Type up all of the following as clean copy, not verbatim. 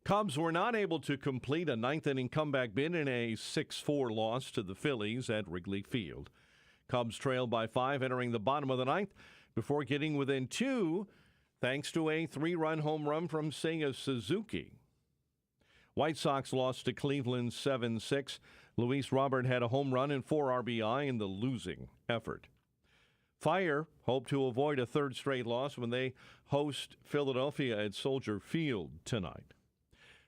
Cubs were not able to complete a ninth-inning comeback bid in a 6-4 loss to the Phillies at Wrigley Field. Cubs trailed by 5 entering the bottom of the ninth before getting within 2 thanks to a 3-run home run from Seiya Suzuki. White Sox lost to Cleveland 7-6. Luis Robert had a home run and 4 RBI in the losing effort. Fire hope to avoid a third straight loss when they host Philadelphia at Soldier Field tonight.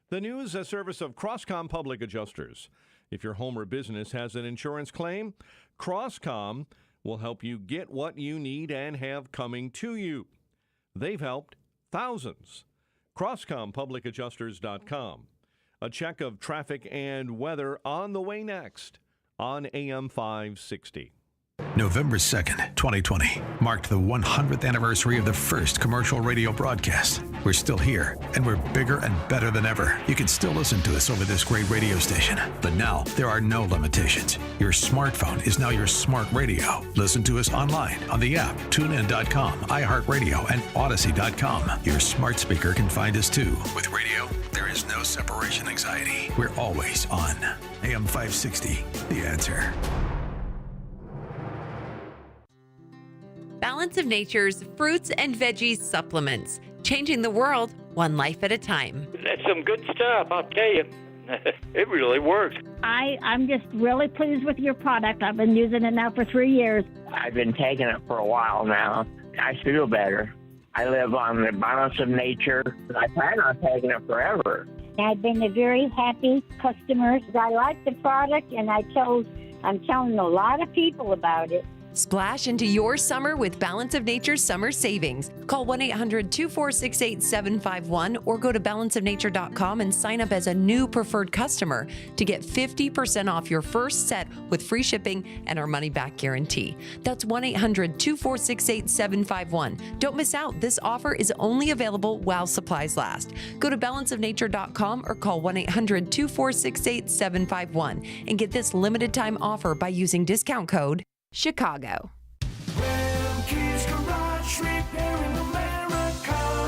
The news, a service of Crosscom Public Adjusters. If your home or business has an insurance claim, Crosscom will help you get what you need and have coming to you. They've helped thousands. CrosscomPublicAdjusters.com. A check of traffic and weather on the way next on AM 560. November 2nd, 2020, marked the 100th anniversary of the first commercial radio broadcast. We're still here, and we're bigger and better than ever. You can still listen to us over this great radio station, but now there are no limitations. Your smartphone is now your smart radio. Listen to us online on the app, TuneIn.com, iHeartRadio, and Odyssey.com. Your smart speaker can find us too. With radio, there is no separation anxiety. We're always on. AM 560, The Answer. Balance of Nature's fruits and veggies supplements, changing the world one life at a time. That's some good stuff, I'll tell you. It really works. I'm just really pleased with your product. I've been using it now for 3 years. I've been taking it for a while now. I feel better. I live on the Balance of Nature. I plan on taking it forever. I've been a very happy customer. I like the product, and I'm telling a lot of people about it. Splash into your summer with Balance of Nature's summer savings. Call 1-800-246-8751 or go to balanceofnature.com and sign up as a new preferred customer to get 50% off your first set with free shipping and our money-back guarantee. That's 1-800-246-8751. Don't miss out. This offer is only available while supplies last. Go to balanceofnature.com or call 1-800-246-8751 and get this limited time offer by using discount code Chicago.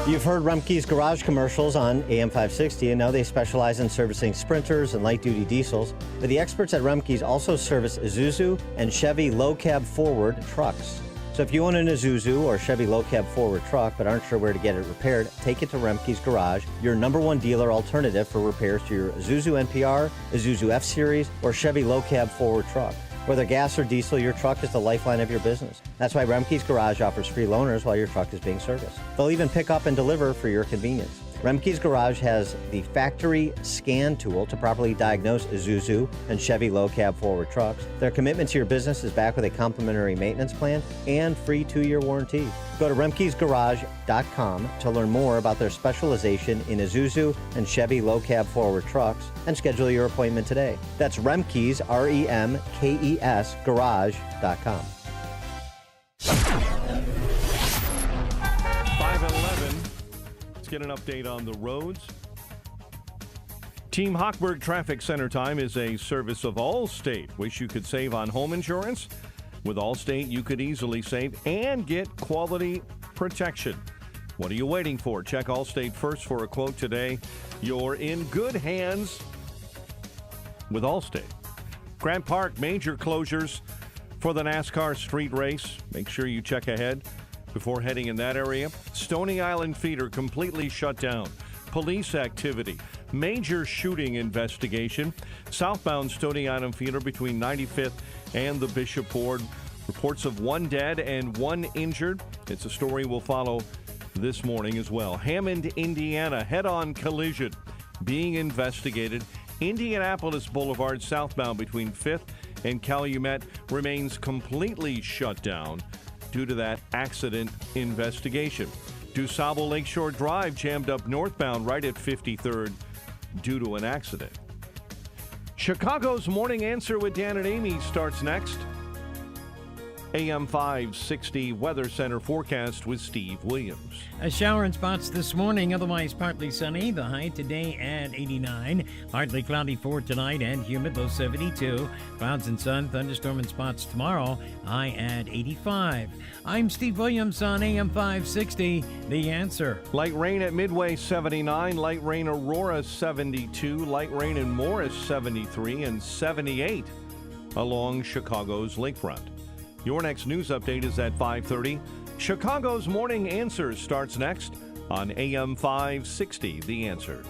You've heard Rumpke's Garage commercials on AM 560, and now they specialize in servicing Sprinters and light-duty diesels. But the experts at Rumpke's also service Isuzu and Chevy low-cab forward trucks. So if you own an Isuzu or Chevy low-cab forward truck but aren't sure where to get it repaired, take it to Rumpke's Garage, your #1 dealer alternative for repairs to your Isuzu NPR, Isuzu F-Series, or Chevy low-cab forward truck. Whether gas or diesel, your truck is the lifeline of your business. That's why Rumpke's Garage offers free loaners while your truck is being serviced. They'll even pick up and deliver for your convenience. Rumpke's Garage has the factory scan tool to properly diagnose Isuzu and Chevy low-cab forward trucks. Their commitment to your business is backed with a complimentary maintenance plan and free 2-year warranty. Go to Remke'sGarage.com to learn more about their specialization in Isuzu and Chevy low-cab forward trucks and schedule your appointment today. That's Remke's, REMKES, Garage.com. 5:11. Let's get an update on the roads. Team Hochberg Traffic Center Time is a service of Allstate. Wish you could save on home insurance? With Allstate, you could easily save and get quality protection. What are you waiting for? Check Allstate first for a quote today. You're in good hands with Allstate. Grant Park, major closures for the NASCAR street race. Make sure you check ahead before heading in that area. Stony Island Feeder completely shut down. Police activity. Major shooting investigation. Southbound Stony Island Feeder between 95th and the Bishop Ward. Reports of 1 dead and 1 injured. It's a story we'll follow this morning as well. Hammond, Indiana, head-on collision being investigated. Indianapolis Boulevard southbound between 5th and Calumet remains completely shut down due to that accident investigation. DuSable Lakeshore Drive jammed up northbound right at 53rd due to an accident. Chicago's Morning Answer with Dan and Amy starts next. AM 560 Weather Center forecast with Steve Williams. A shower in spots this morning, otherwise partly sunny. The high today at 89. Partly cloudy for tonight and humid, low 72. Clouds and sun, thunderstorm in spots tomorrow, high at 85. I'm Steve Williams on AM 560, The Answer. Light rain at Midway, 79. Light rain Aurora, 72. Light rain in Morris, 73. And 78 along Chicago's lakefront. Your next news update is at 5:30. Chicago's Morning Answer starts next on AM 560, The Answer.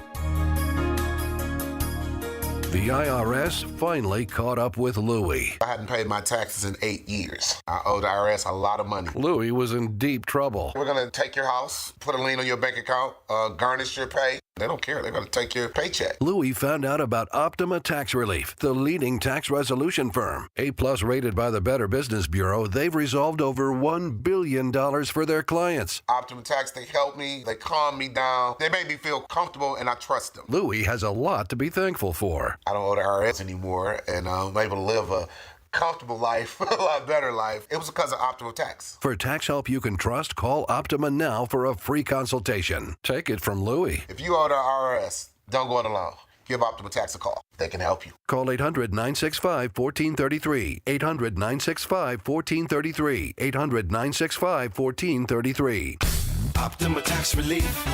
The IRS finally caught up with Louie. I hadn't paid my taxes in 8 years. I owe the IRS a lot of money. Louie was in deep trouble. We're going to take your house, put a lien on your bank account, garnish your pay. They don't care. They're going to take your paycheck. Louie found out about Optima Tax Relief, the leading tax resolution firm. A-plus rated by the Better Business Bureau, they've resolved over $1 billion for their clients. Optima Tax, they help me. They calm me down. They make me feel comfortable, and I trust them. Louie has a lot to be thankful for. I don't owe the IRS anymore, and I'm able to live a comfortable life, a lot better life. It was because of Optima Tax. For tax help you can trust, call Optima now for a free consultation. Take it from Louie. If you owe the IRS, don't go it alone. Give Optima Tax a call. They can help you. Call 800-965-1433. 800-965-1433. 800-965-1433. Optima Tax Relief.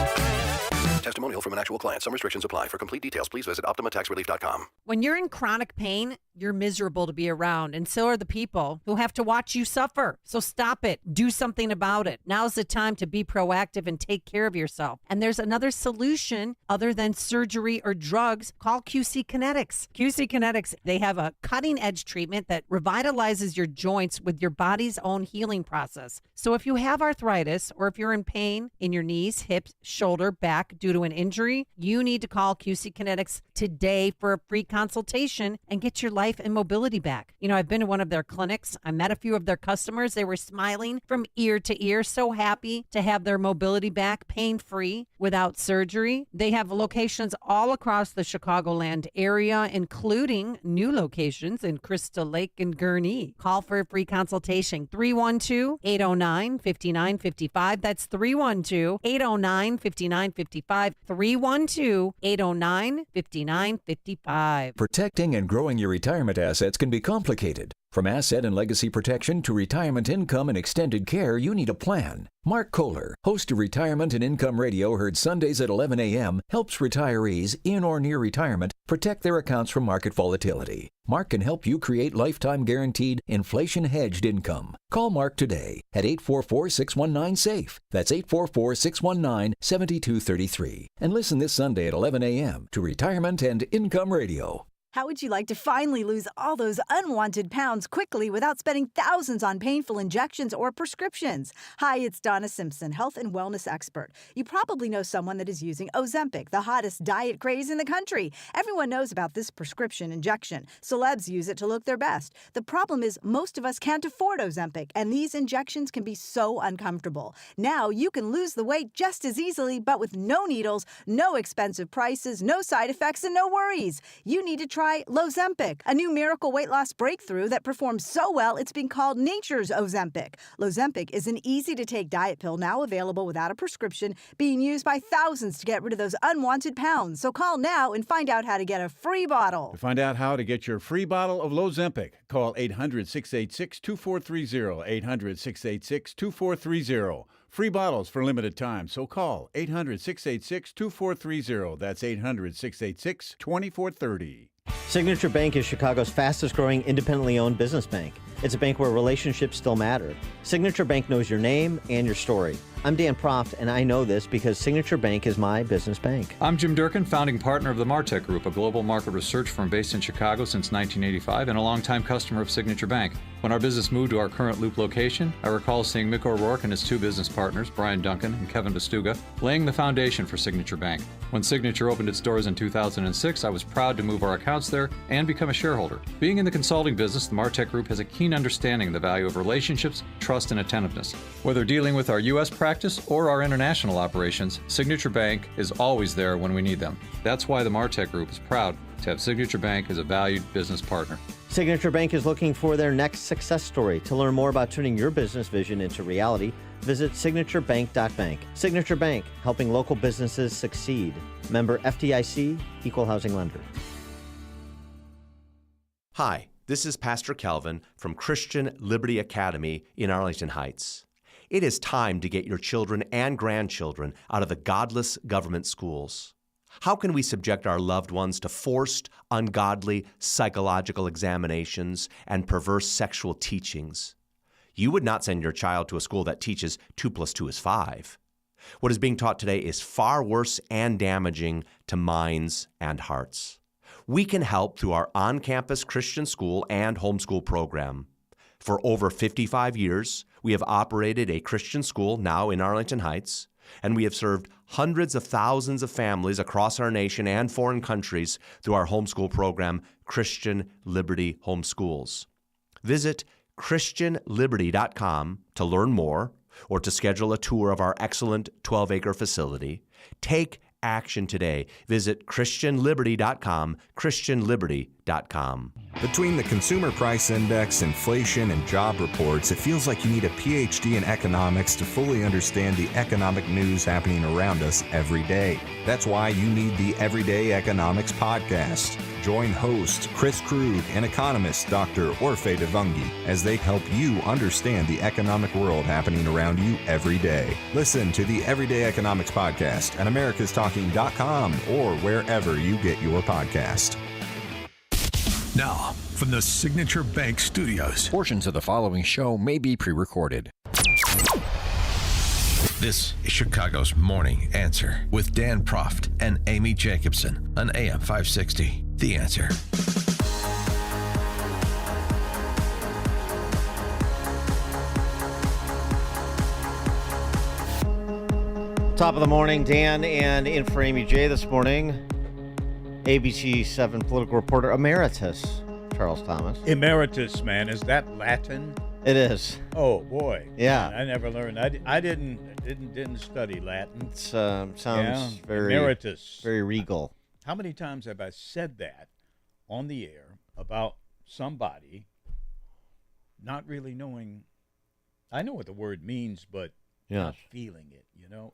Testimonial from an actual client. Some restrictions apply. For complete details, please visit OptimaTaxRelief.com. When you're in chronic pain, you're miserable to be around, and so are the people who have to watch you suffer. So stop it. Do something about it. Now's the time to be proactive and take care of yourself. And there's another solution other than surgery or drugs. Call QC Kinetics. QC Kinetics, they have a cutting-edge treatment that revitalizes your joints with your body's own healing process. So if you have arthritis or if you're in pain in your knees, hips, shoulder, back due to an injury, you need to call QC Kinetics today for a free consultation and get your life and mobility back. You know, I've been to one of their clinics. I met a few of their customers. They were smiling from ear to ear, so happy to have their mobility back, pain-free, without surgery. They have locations all across the Chicagoland area, including new locations in Crystal Lake and Gurnee. Call for a free consultation, 312-809-5955. That's 312-809-5955. 312-809-5955. Protecting and growing your retirement assets can be complicated. From asset and legacy protection to retirement income and extended care, you need a plan. Mark Kohler, host of Retirement and Income Radio, heard Sundays at 11 a.m., helps retirees in or near retirement protect their accounts from market volatility. Mark can help you create lifetime guaranteed, inflation-hedged income. Call Mark today at 844-619-SAFE. That's 844-619-7233. And listen this Sunday at 11 a.m. to Retirement and Income Radio. How would you like to finally lose all those unwanted pounds quickly without spending thousands on painful injections or prescriptions? Hi, it's Donna Simpson, health and wellness expert. You probably know someone that is using Ozempic, the hottest diet craze in the country. Everyone knows about this prescription injection. Celebs use it to look their best. The problem is most of us can't afford Ozempic, and these injections can be so uncomfortable. Now you can lose the weight just as easily, but with no needles, no expensive prices, no side effects, and no worries. You need to try Lozempic, a new miracle weight loss breakthrough that performs so well it's been called nature's Ozempic. Lozempic is an easy-to-take diet pill now available without a prescription, being used by thousands to get rid of those unwanted pounds. So call now and find out how to get a free bottle. To find out how to get your free bottle of Lozempic, call 800-686-2430, 800-686-2430. Free bottles for limited time, so call 800-686-2430. That's 800-686-2430. Signature Bank is Chicago's fastest growing independently owned business bank. It's a bank where relationships still matter. Signature Bank knows your name and your story. I'm Dan Proft, and I know this because Signature Bank is my business bank. I'm Jim Durkin, founding partner of the Martech Group, a global market research firm based in Chicago since 1985 and a longtime customer of Signature Bank. When our business moved to our current Loop location, I recall seeing Mick O'Rourke and his two business partners, Brian Duncan and Kevin Vestuga, laying the foundation for Signature Bank. When Signature opened its doors in 2006, I was proud to move our accounts there and become a shareholder. Being in the consulting business, the Martech Group has a keen understanding of the value of relationships, trust, and attentiveness. Whether dealing with our U.S. practice or our international operations, Signature Bank is always there when we need them. That's why the Martech Group is proud to have Signature Bank as a valued business partner. Signature Bank is looking for their next success story. To learn more about turning your business vision into reality, visit signaturebank.bank. Signature Bank, helping local businesses succeed. Member FDIC, Equal Housing Lender. Hi, this is Pastor Calvin from Christian Liberty Academy in Arlington Heights. It is time to get your children and grandchildren out of the godless government schools. How can we subject our loved ones to forced, ungodly psychological examinations and perverse sexual teachings? You would not send your child to a school that teaches 2 + 2 is 5. What is being taught today is far worse and damaging to minds and hearts. We can help through our on-campus Christian school and homeschool program. For over 55 years, we have operated a Christian school now in Arlington Heights, and we have served hundreds of thousands of families across our nation and foreign countries through our homeschool program, Christian Liberty Homeschools. Visit ChristianLiberty.com to learn more or to schedule a tour of our excellent 12-acre facility. Take action today. Visit ChristianLiberty.com, ChristianLiberty.com. Between the Consumer Price Index, inflation, and job reports, it feels like you need a PhD in economics to fully understand the economic news happening around us every day. That's why you need the Everyday Economics Podcast. Join hosts Chris Krug and economist Dr. Orfe Devungi as they help you understand the economic world happening around you every day. Listen to the Everyday Economics Podcast at americastalking.com or wherever you get your podcast. Now, from the Signature Bank Studios. Portions of the following show may be pre-recorded. This is Chicago's Morning Answer with Dan Proft and Amy Jacobson on AM 560. The Answer. Top of the morning, Dan, and in for Amy J this morning, ABC 7 political reporter emeritus, Charles Thomas. Emeritus, man. Is that Latin? It is. Oh, boy. Yeah. I never learned. I didn't study Latin. It sounds very emeritus. Very regal. How many times have I said that on the air about somebody not really knowing? I know what the word means, but not feeling it,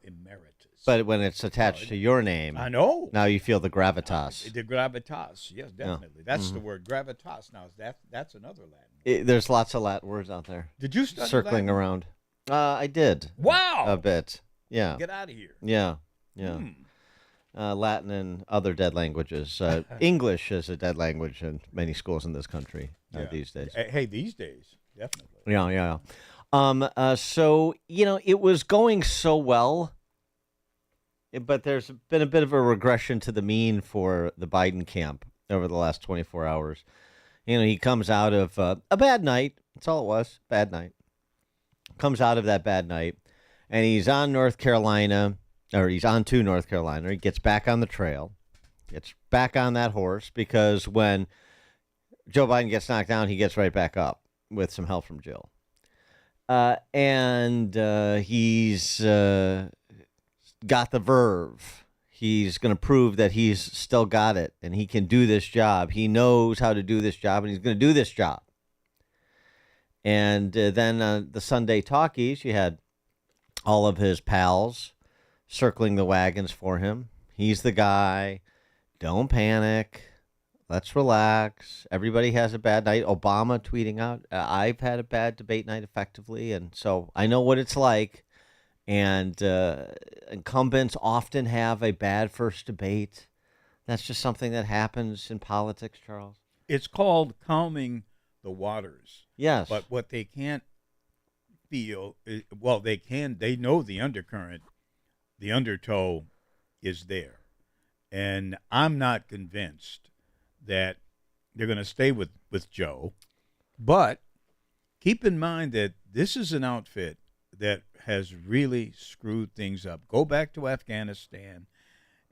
emeritus. But when it's attached to your name, I know. Now you feel the gravitas. The gravitas, yes, definitely. That's the word, gravitas. Now, that's another Latin. There's lots of Latin words out there. Did you study circling Latin? around? I did. Wow. A bit. Yeah. Get out of here. Yeah. Latin and other dead languages. English is a dead language in many schools in this country these days. Hey, these days, definitely. Yeah. So, it was going so well, but there's been a bit of a regression to the mean for the Biden camp over the last 24 hours. He comes out of a bad night. That's all it was, bad night. Comes out of that bad night, and he's on North Carolina, or he's on to North Carolina. He gets back on the trail, gets back on that horse, because when Joe Biden gets knocked down, he gets right back up with some help from Jill. And he's got the verve. He's going to prove that he's still got it and he can do this job. He knows how to do this job, and he's going to do this job. And then the Sunday talkies, you had all of his pals circling the wagons for him. He's the guy. Don't panic. Let's relax. Everybody has a bad night. Obama tweeting out, I've had a bad debate night effectively, and so I know what it's like. And incumbents often have a bad first debate. That's just something that happens in politics, Charles. It's called calming the waters. Yes. But what they can't feel, they know the undercurrent, the undertow is there. And I'm not convinced that they're going to stay with Joe. But keep in mind that this is an outfit that has really screwed things up. Go back to Afghanistan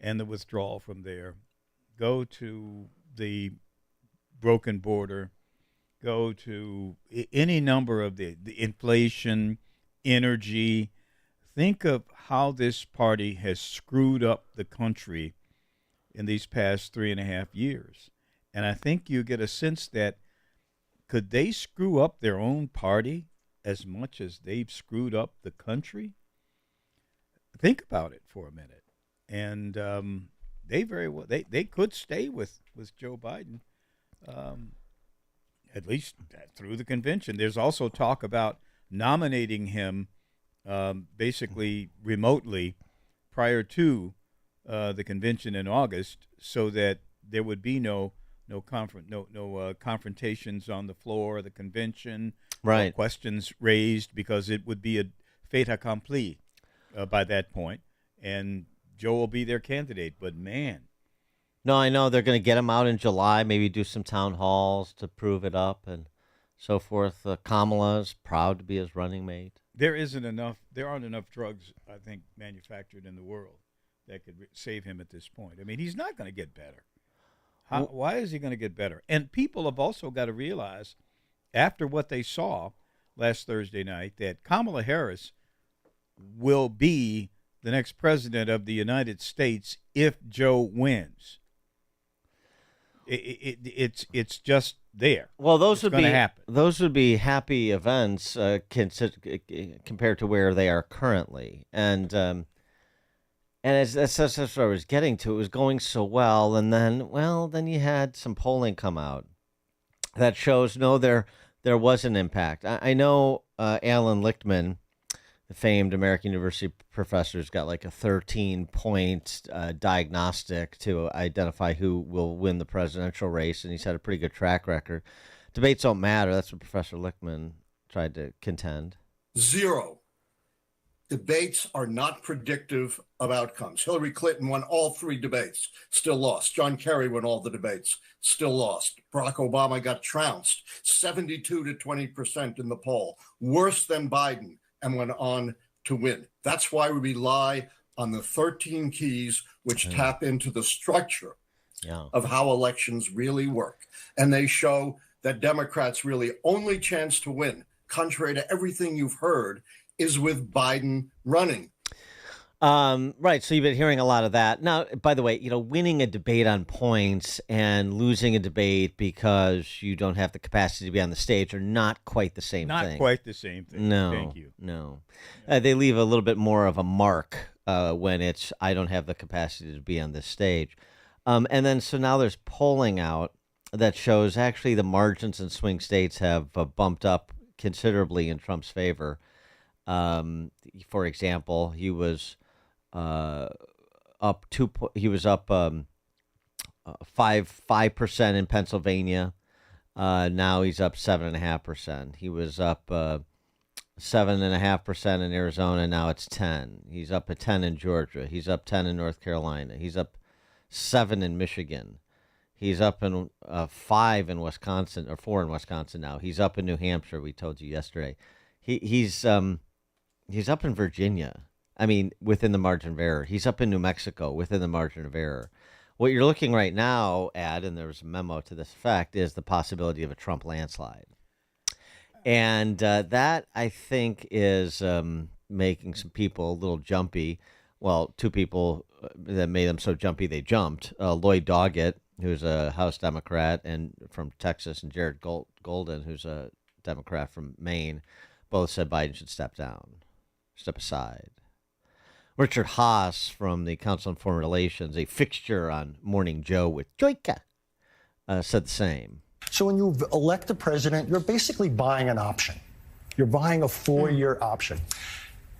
and the withdrawal from there. Go to the broken border. Go to any number of the inflation, energy. Think of how this party has screwed up the country in these past 3.5 years. And I think you get a sense that could they screw up their own party as much as they've screwed up the country? Think about it for a minute. And they very well they could stay with Joe Biden, at least through the convention. There's also talk about nominating him basically remotely prior to the convention in August, so that there would be no confrontations on the floor of the convention, right? No questions raised, because it would be a fait accompli by that point, and Joe will be their candidate. But man, no, I know they're going to get him out in July, maybe do some town halls to prove it up and so forth. Kamala's proud to be his running mate. There aren't enough drugs, I think, manufactured in the world that could save him at this point. I mean, he's not going to get better. Why is he going to get better? And people have also got to realize, after what they saw last Thursday night, that Kamala Harris will be the next president of the United States if Joe wins. It's just there. Well, those would be happy events compared to where they are currently, and that's what I was getting to. It was going so well, and then you had some polling come out that shows there was an impact. I know Alan Lichtman, the famed American University professor, has got like a 13-point diagnostic to identify who will win the presidential race, and he's had a pretty good track record. Debates don't matter. That's what Professor Lichtman tried to contend. 0. Debates are not predictive of outcomes. Hillary Clinton won all 3 debates, still lost. John Kerry won all the debates, still lost. Barack Obama got trounced, 72 to 20% in the poll, worse than Biden, and went on to win. That's why we rely on the 13 keys, which tap into the structure of how elections really work. And they show that Democrats' really only chance to win, contrary to everything you've heard, is with Biden running. Right. So you've been hearing a lot of that. Now, by the way, winning a debate on points and losing a debate because you don't have the capacity to be on the stage are not quite the same thing. Not quite the same thing. No. Thank you. No. They leave a little bit more of a mark when it's, I don't have the capacity to be on this stage. And then, so now there's polling out that shows actually the margins in swing states have bumped up considerably in Trump's favor. For example, he was up 5% in Pennsylvania. Now he's up 7.5%. He was up 7.5% in Arizona. Now it's 10. He's up at 10 in Georgia. He's up 10 in North Carolina. He's up 7 in Michigan. He's up in 5 in Wisconsin, or 4 in Wisconsin now. He's up in New Hampshire. We told you yesterday. He's up in Virginia. I mean, within the margin of error. He's up in New Mexico within the margin of error. What you're looking right now at, and there was a memo to this effect, is the possibility of a Trump landslide. And that, I think, is making some people a little jumpy. Well, 2 people that made them so jumpy they jumped. Lloyd Doggett, who's a House Democrat and from Texas, and Jared Golden, who's a Democrat from Maine, both said Biden should step aside. Richard Haas from the Council on Foreign Relations, a fixture on Morning Joe with Joyka, said the same. So when you elect a president, you're basically buying an option. You're buying a 4-year option.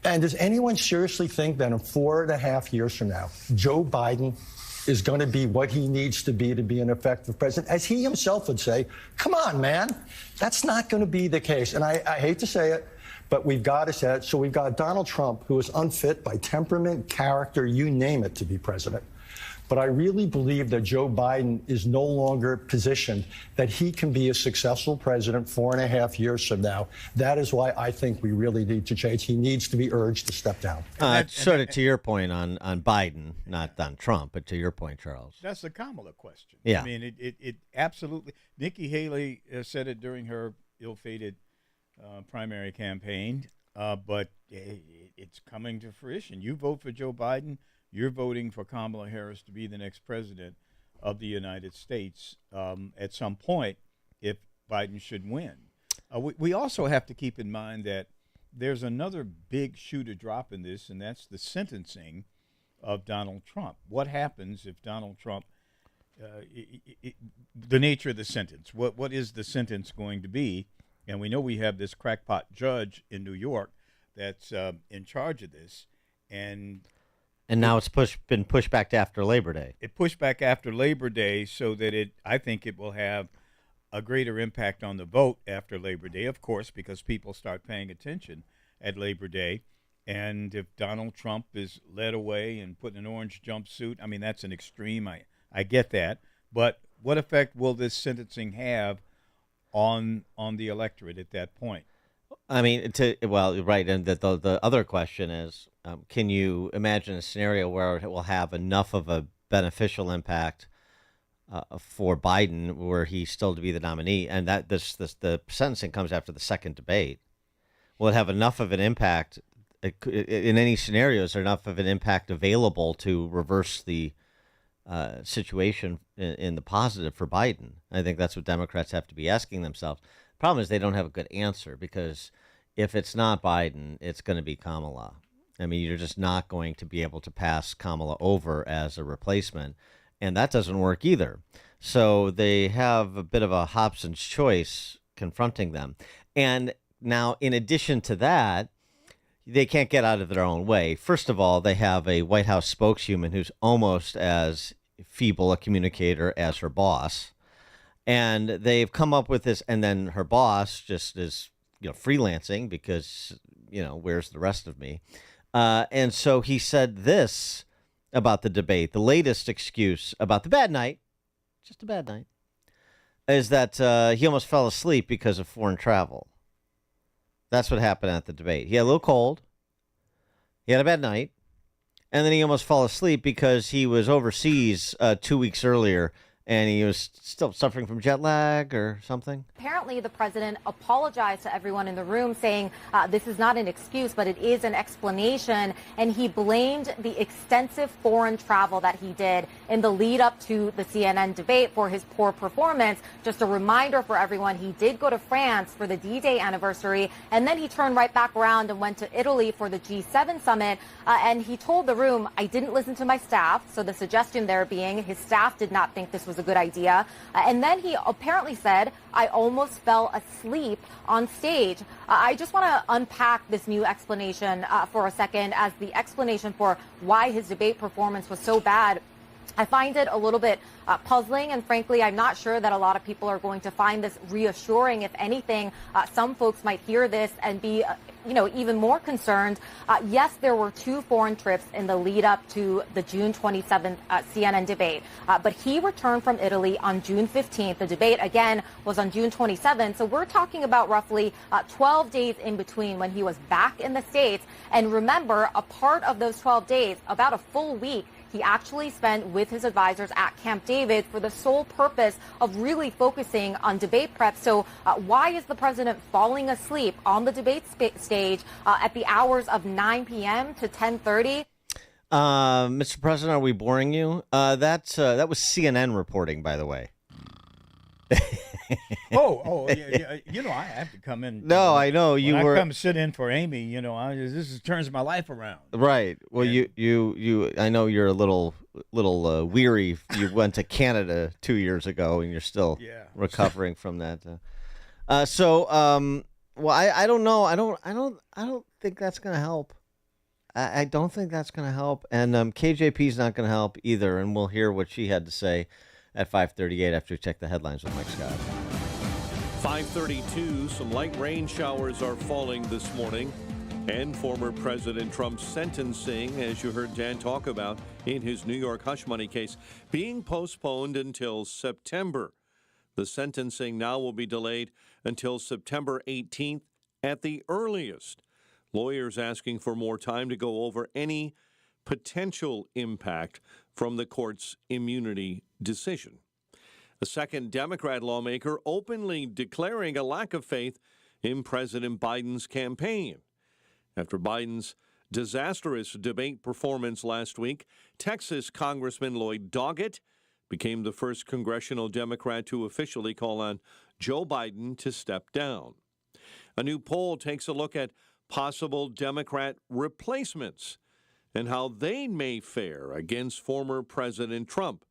And does anyone seriously think that in 4.5 years from now, Joe Biden is going to be what he needs to be an effective president? As he himself would say, come on, man, that's not going to be the case. And I hate to say it, but we've got to say it. So we've got Donald Trump, who is unfit by temperament, character, you name it, to be president. But I really believe that Joe Biden is no longer positioned that he can be a successful president 4.5 years from now. That is why I think we really need to change. He needs to be urged to step down. Sort of to your point on Biden, not on Trump, but to your point, Charles. That's the Kamala question. Yeah. I mean, it absolutely. Nikki Haley said it during her ill-fated primary campaign, but it's coming to fruition. You vote for Joe Biden, you're voting for Kamala Harris to be the next president of the United States. At some point, if Biden should win. We also have to keep in mind that there's another big shoe to drop in this, and that's the sentencing of Donald Trump. What happens if Donald Trump, the nature of the sentence, what is the sentence going to be? And we know we have this crackpot judge in New York that's in charge of this, and now it's been pushed back to after Labor Day. It pushed back after Labor Day so that I think it will have a greater impact on the vote after Labor Day, of course, because people start paying attention at Labor Day. And if Donald Trump is led away and put in an orange jumpsuit, I mean, that's an extreme. I get that. But what effect will this sentencing have on the electorate at that point? I mean, right. And the other question is, can you imagine a scenario where it will have enough of a beneficial impact for Biden, where he's still to be the nominee, and that the sentencing comes after the second debate? Will it have enough of an impact in any scenario? Is there enough of an impact available to reverse the situation in the positive for Biden? I think that's what Democrats have to be asking themselves. The problem is they don't have a good answer, because if it's not Biden, it's going to be Kamala. I mean, you're just not going to be able to pass Kamala over as a replacement. And that doesn't work either. So they have a bit of a Hobson's choice confronting them. And now, in addition to that, they can't get out of their own way. First of all, they have a White House spokeswoman who's almost as feeble a communicator as her boss. And they've come up with this, and then her boss just is, freelancing because, where's the rest of me? And so he said this about the debate. The latest excuse about the bad night, just a bad night, is that he almost fell asleep because of foreign travel. That's what happened at the debate. He had a little cold. He had a bad night. And then he almost fell asleep because he was overseas 2 weeks earlier, and he was still suffering from jet lag or something. Apparently, the president apologized to everyone in the room, saying this is not an excuse, but it is an explanation. And he blamed the extensive foreign travel that he did in the lead up to the CNN debate for his poor performance. Just a reminder for everyone, he did go to France for the D-Day anniversary, and then he turned right back around and went to Italy for the G7 summit. And he told the room, I didn't listen to my staff. So the suggestion there being his staff did not think this was a good idea. And then he apparently said, I almost fell asleep on stage. I just want to unpack this new explanation for a second, as the explanation for why his debate performance was so bad. I find it a little bit puzzling, and frankly, I'm not sure that a lot of people are going to find this reassuring. If anything, some folks might hear this and be even more concerned. Yes, there were 2 foreign trips in the lead up to the June 27th CNN debate, but he returned from Italy on June 15th. The debate, again, was on June 27th. So we're talking about roughly 12 days in between when he was back in the States. And remember, a part of those 12 days, about a full week, he actually spent with his advisors at Camp David for the sole purpose of really focusing on debate prep. So why is the president falling asleep on the debate stage at the hours of 9 p.m. to 10:30? Mr. President, are we boring you? That was CNN reporting, by the way. Yeah. I have to come in. No, I know you were. I come sit in for Amy. This turns my life around. Right. Well, you. I know you're a little weary. You went to Canada 2 years ago, and you're still recovering from that. Well, I don't know. I don't think that's going to help. I don't think that's going to help, and KJP's not going to help either. And we'll hear what she had to say at 5:38 after we check the headlines with Mike Scott. 5:32, some light rain showers are falling this morning. And former President Trump's sentencing, as you heard Dan talk about in his New York hush money case, being postponed until September. The sentencing now will be delayed until September 18th at the earliest. Lawyers asking for more time to go over any potential impact from the court's immunity decision. A second Democrat lawmaker openly declaring a lack of faith in President Biden's campaign. After Biden's disastrous debate performance last week, Texas Congressman Lloyd Doggett became the first congressional Democrat to officially call on Joe Biden to step down. A new poll takes a look at possible Democrat replacements and how they may fare against former President Trump.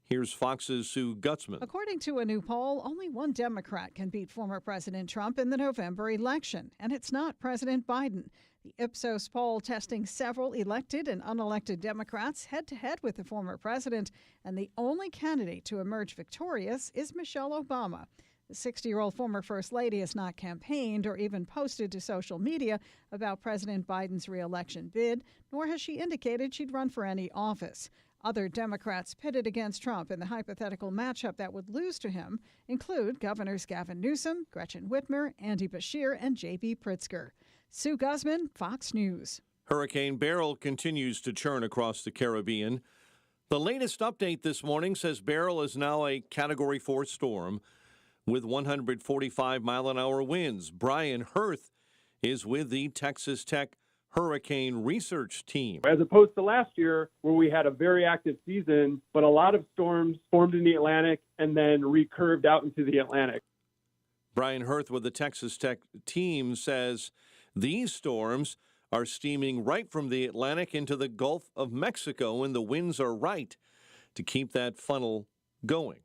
Here's Fox's Sue Gutzman. According to a new poll, only one Democrat can beat former President Trump in the November election, and it's not President Biden. The Ipsos poll testing several elected and unelected Democrats head-to-head with the former president, and the only candidate to emerge victorious is Michelle Obama. The 60-year-old former First Lady has not campaigned or even posted to social media about President Biden's re-election bid, nor has she indicated she'd run for any office. Other Democrats pitted against Trump in the hypothetical matchup that would lose to him include Governors Gavin Newsom, Gretchen Whitmer, Andy Beshear, and J.B. Pritzker. Sue Guzman, Fox News. Hurricane Beryl continues to churn across the Caribbean. The latest update this morning says Beryl is now a Category 4 storm with 145-mile-an-hour winds. Brian Hirth is with the Texas Tech Hurricane Research Team. As opposed to last year, where we had a very active season, but a lot of storms formed in the Atlantic and then recurved out into the Atlantic. Brian Hirth with the Texas Tech team says these storms are steaming right from the Atlantic into the Gulf of Mexico, and the winds are right to keep that funnel going.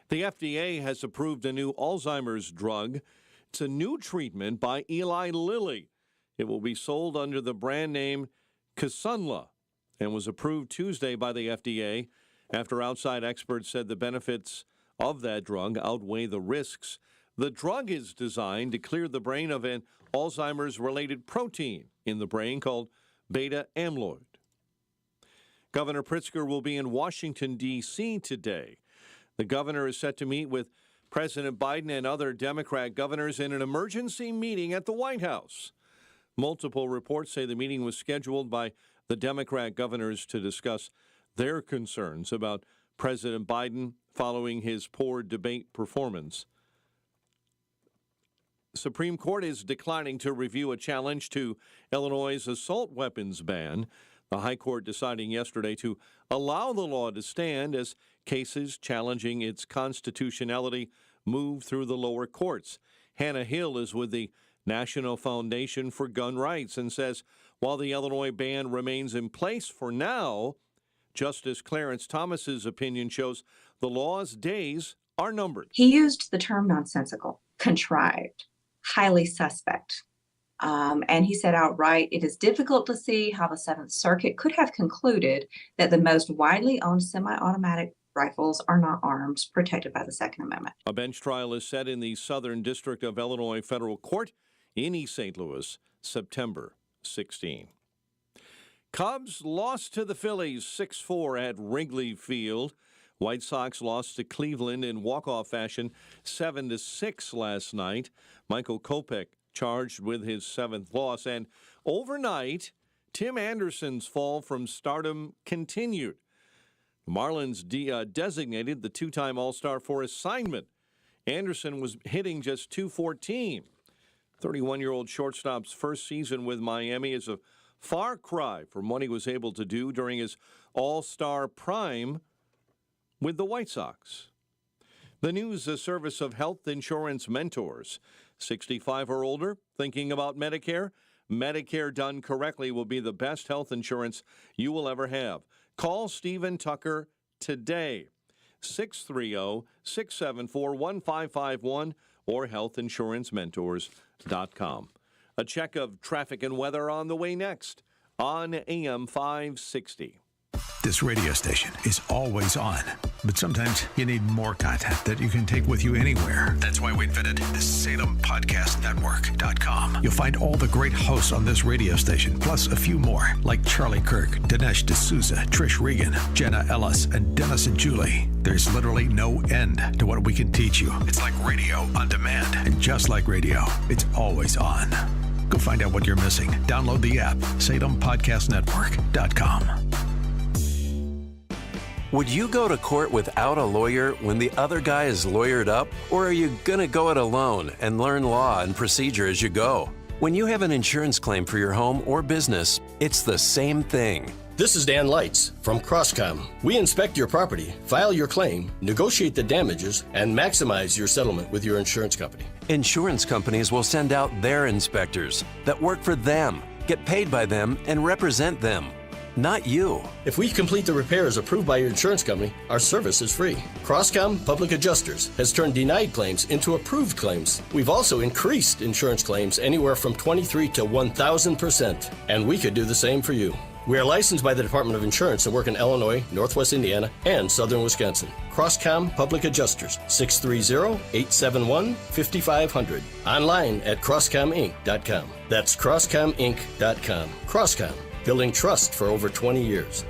The FDA has approved a new Alzheimer's drug. It's a new treatment by Eli Lilly. It will be sold under the brand name Kisunla and was approved Tuesday by the FDA after outside experts said the benefits of that drug outweigh the risks. The drug is designed to clear the brain of an Alzheimer's-related protein in the brain called beta amyloid. Governor Pritzker will be in Washington, D.C. today. The governor is set to meet with President Biden and other Democrat governors in an emergency meeting at the White House. Multiple reports say the meeting was scheduled by the Democrat governors to discuss their concerns about President Biden following his poor debate performance. The Supreme Court is declining to review a challenge to Illinois' assault weapons ban. The High Court deciding yesterday to allow the law to stand as cases challenging its constitutionality move through the lower courts. Hannah Hill is with the National Foundation for Gun Rights and says while the Illinois ban remains in place for now, Justice Clarence Thomas's opinion shows the law's days are numbered. He used the term nonsensical, contrived, highly suspect. And he said outright, it is difficult to see how the Seventh Circuit could have concluded that the most widely owned semi-automatic rifles are not arms protected by the Second Amendment. A bench trial is set in the Southern District of Illinois Federal Court in East St. Louis, September 16. Cubs lost to the Phillies 6-4 at Wrigley Field. White Sox lost to Cleveland in walk-off fashion 7-6 last night. Michael Kopech charged with his 7th loss. And overnight, Tim Anderson's fall from stardom continued. The Marlins designated the two-time All-Star for assignment. Anderson was hitting just .214. 31-year-old shortstop's first season with Miami is a far cry from what he was able to do during his All-Star prime with the White Sox. The news, a service of Health Insurance Mentors. 65 or older, thinking about Medicare? Medicare done correctly will be the best health insurance you will ever have. Call Stephen Tucker today. 630-674-1551 or healthinsurancementors.com. A check of traffic and weather on the way next on AM 560. This radio station is always on, but sometimes you need more content that you can take with you anywhere. That's why we invented the SalemPodcastNetwork.com. You'll find all the great hosts on this radio station, plus a few more, like Charlie Kirk, Dinesh D'Souza, Trish Regan, Jenna Ellis, and Dennis and Julie. There's literally no end to what we can teach you. It's like radio on demand, and just like radio, it's always on. Go find out what you're missing. Download the app, SalemPodcastNetwork.com. Would you go to court without a lawyer when the other guy is lawyered up? Or are you going to go it alone and learn law and procedure as you go? When you have an insurance claim for your home or business, it's the same thing. This is Dan Lights from Crosscom. We inspect your property, file your claim, negotiate the damages, and maximize your settlement with your insurance company. Insurance companies will send out their inspectors that work for them, get paid by them, and represent them. Not you. If we complete the repairs approved by your insurance company, our service is free. Crosscom Public Adjusters has turned denied claims into approved claims. We've also increased insurance claims anywhere from 23 to 1,000%, and we could do the same for you. We are licensed by the Department of Insurance and work in Illinois, Northwest Indiana, and Southern Wisconsin. Crosscom Public Adjusters, 630-871-5500. Online at crosscominc.com. That's crosscominc.com. Crosscom, building trust for over 20 years.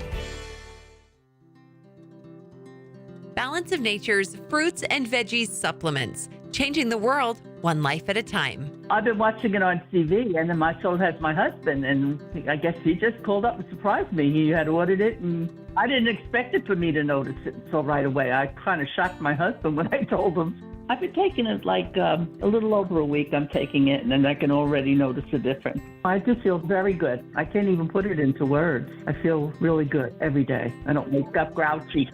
Balance of Nature's fruits and veggies supplements, changing the world one life at a time. I've been watching it on TV, and then so has my husband, and I guess he just called up and surprised me. He had ordered it, and I didn't expect it for me to notice it so right away. I kind of shocked my husband when I told him. I've been taking it like a little over a week. I'm taking it, and then I can already notice a difference. I just feel very good. I can't even put it into words. I feel really good every day. I don't wake up grouchy.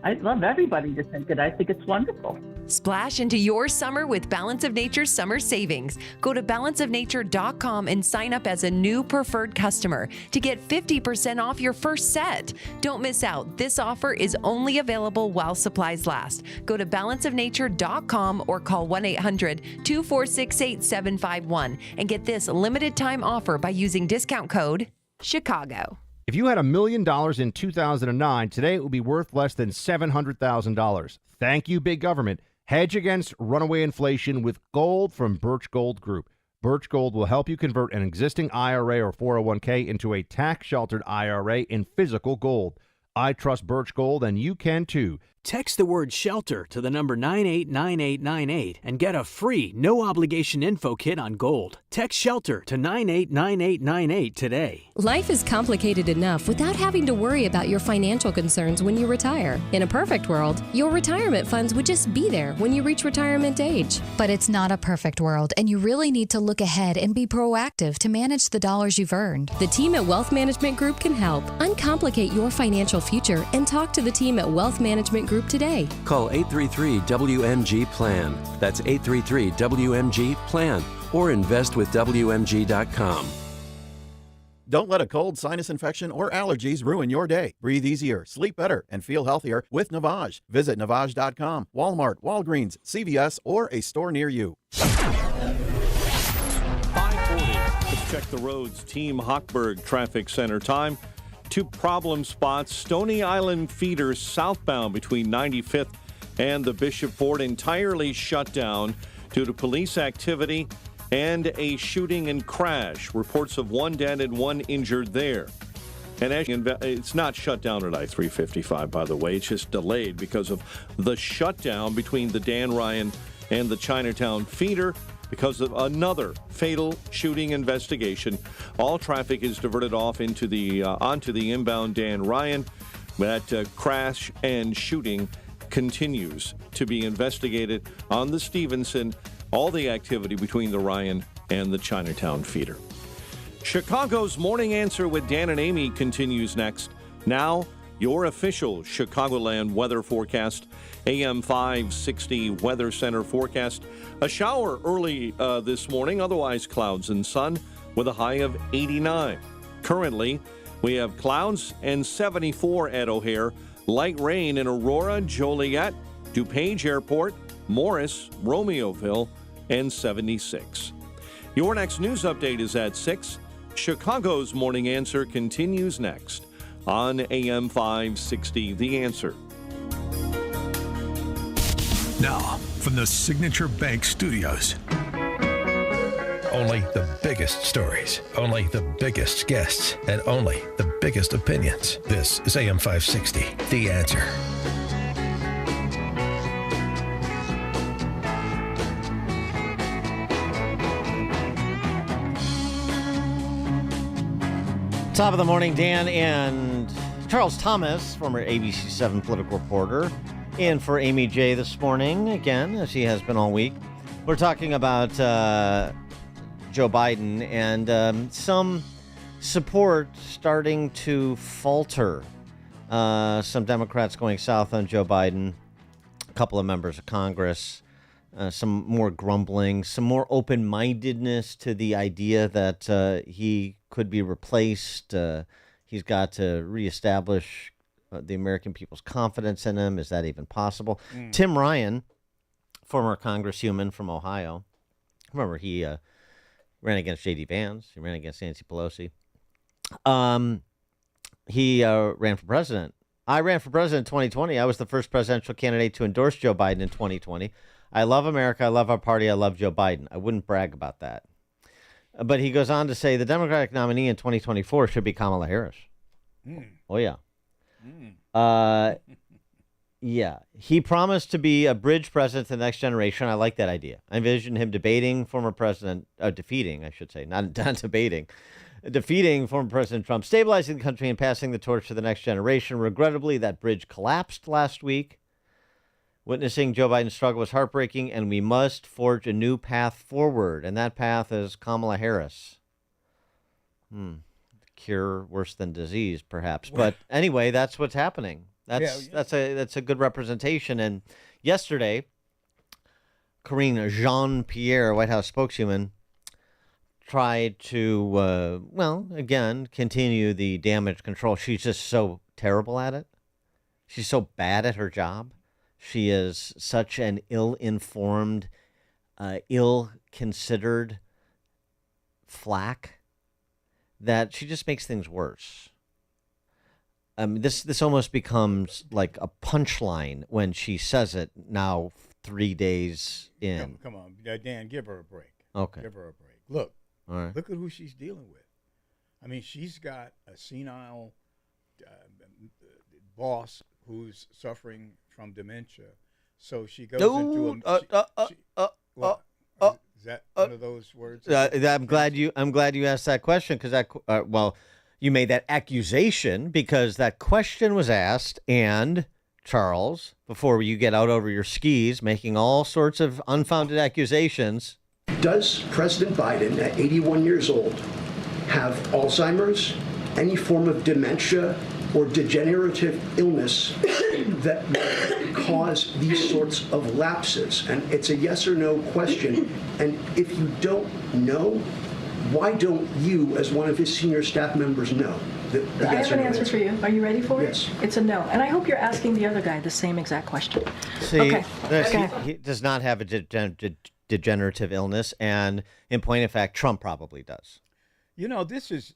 I'd love everybody to take it. I think it's wonderful. Splash into your summer with Balance of Nature's summer savings. Go to balanceofnature.com and sign up as a new preferred customer to get 50% off your first set. Don't miss out. This offer is only available while supplies last. Go to balanceofnature.com or call 1-800-246-8751 and get this limited time offer by using discount code Chicago. If you had $1 million in 2009, today it would be worth less than $700,000. Thank you, big government. Hedge against runaway inflation with gold from Birch Gold Group. Birch Gold will help you convert an existing IRA or 401k into a tax-sheltered IRA in physical gold. I trust Birch Gold, and you can too. Text the word SHELTER to the number 989898 and get a free, no-obligation info kit on gold. Text SHELTER to 989898 today. Life is complicated enough without having to worry about your financial concerns when you retire. In a perfect world, your retirement funds would just be there when you reach retirement age. But it's not a perfect world, and you really need to look ahead and be proactive to manage the dollars you've earned. The team at Wealth Management Group can help. Uncomplicate your financial future and talk to the team at Wealth Management Group today. Call 833-WMG-PLAN. That's 833-WMG-PLAN. Or invest with WMG.com. Don't let a cold, sinus infection, or allergies ruin your day. Breathe easier, sleep better, and feel healthier with Navage. Visit Navage.com, Walmart, Walgreens, CVS, or a store near you. 540. Let's check the roads. Team Hochberg Traffic Center time. Two problem spots. Stony Island feeder southbound between 95th and the Bishop Ford entirely shut down due to police activity and a shooting and crash. Reports of one dead and one injured there. And it's not shut down at I-355, by the way. It's just delayed because of the shutdown between the Dan Ryan and the Chinatown feeder because of another fatal shooting investigation. All traffic is diverted off onto the inbound Dan Ryan. That crash and shooting continues to be investigated on the Stevenson. All the activity between the Ryan and the Chinatown feeder. Chicago's Morning Answer with Dan and Amy continues next. Now, your official Chicagoland weather forecast. AM 560 Weather Center forecast. A shower early this morning, otherwise clouds and sun with a high of 89. Currently, we have clouds and 74 at O'Hare. Light rain in Aurora, Joliet, DuPage Airport, Morris, Romeoville, and 76. Your next news update is at 6. Chicago's Morning Answer continues next on AM 560, The Answer. Now, from the Signature Bank Studios. Only the biggest stories, only the biggest guests, and only the biggest opinions. This is AM 560, The Answer. Top of the morning, Dan and Charles Thomas, former ABC7 political reporter, in for Amy J this morning, again, as he has been all week. We're talking about Joe Biden and some support starting to falter. Some Democrats going south on Joe Biden, a couple of members of Congress, some more grumbling, some more open-mindedness to the idea that he could be replaced. He's got to reestablish the American people's confidence in him. Is that even possible? Tim Ryan, former congresswoman from Ohio, remember he ran against J.D. Vance. He ran against Nancy Pelosi. He ran for president. I ran for president in 2020. I was the first presidential candidate to endorse Joe Biden in 2020. I love America. I love our party. I love Joe Biden. I wouldn't brag about that. But he goes on to say the Democratic nominee in 2024 should be Kamala Harris. Oh, yeah. Yeah. He promised to be a bridge president to the next generation. I like that idea. I envision him defeating, not debating. Defeating former President Trump, stabilizing the country, and passing the torch to the next generation. Regrettably, that bridge collapsed last week. Witnessing Joe Biden's struggle was heartbreaking, and we must forge a new path forward, and that path is Kamala Harris. Cure worse than disease, perhaps. But anyway, that's what's happening. That's a good representation. And yesterday, Karine Jean-Pierre, White House spokeswoman, tried to, again, continue the damage control. She's just so terrible at it. She's so bad at her job. She is such an ill-informed, ill-considered flack that she just makes things worse. This almost becomes like a punchline when she says it now 3 days in. Come on, Dan, give her a break. Okay. Give her a break. Look. All right. Look at who she's dealing with. I mean, she's got a senile boss who's suffering from dementia. So she goes into a... is that one of those words? I'm glad you asked that question because you made that accusation because that question was asked, and Charles, before you get out over your skis, making all sorts of unfounded accusations. Does President Biden, at 81 years old, have Alzheimer's, any form of dementia, or degenerative illness that would cause these sorts of lapses? And it's a yes or no question. And if you don't know, why don't you, as one of his senior staff members, know? I have an answer for you. Are you ready for Yes. it? It's a no. And I hope you're asking the other guy the same exact question. See, Okay. he does not have a degenerative illness, and in point of fact, Trump probably does. You know, this is,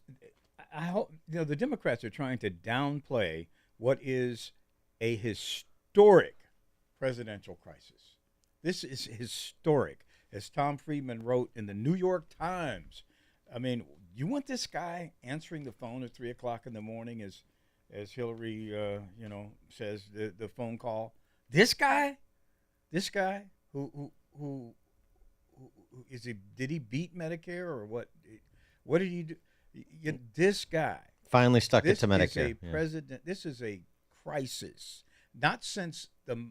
I hope, the Democrats are trying to downplay what is a historic presidential crisis. This is historic, as Tom Friedman wrote in the New York Times. I mean, you want this guy answering the phone at 3 o'clock in the morning as Hillary, says the phone call. This guy who is he? Did he beat Medicare or what? What did he do? This guy Finally stuck it to Medicare. This is a crisis. Not since the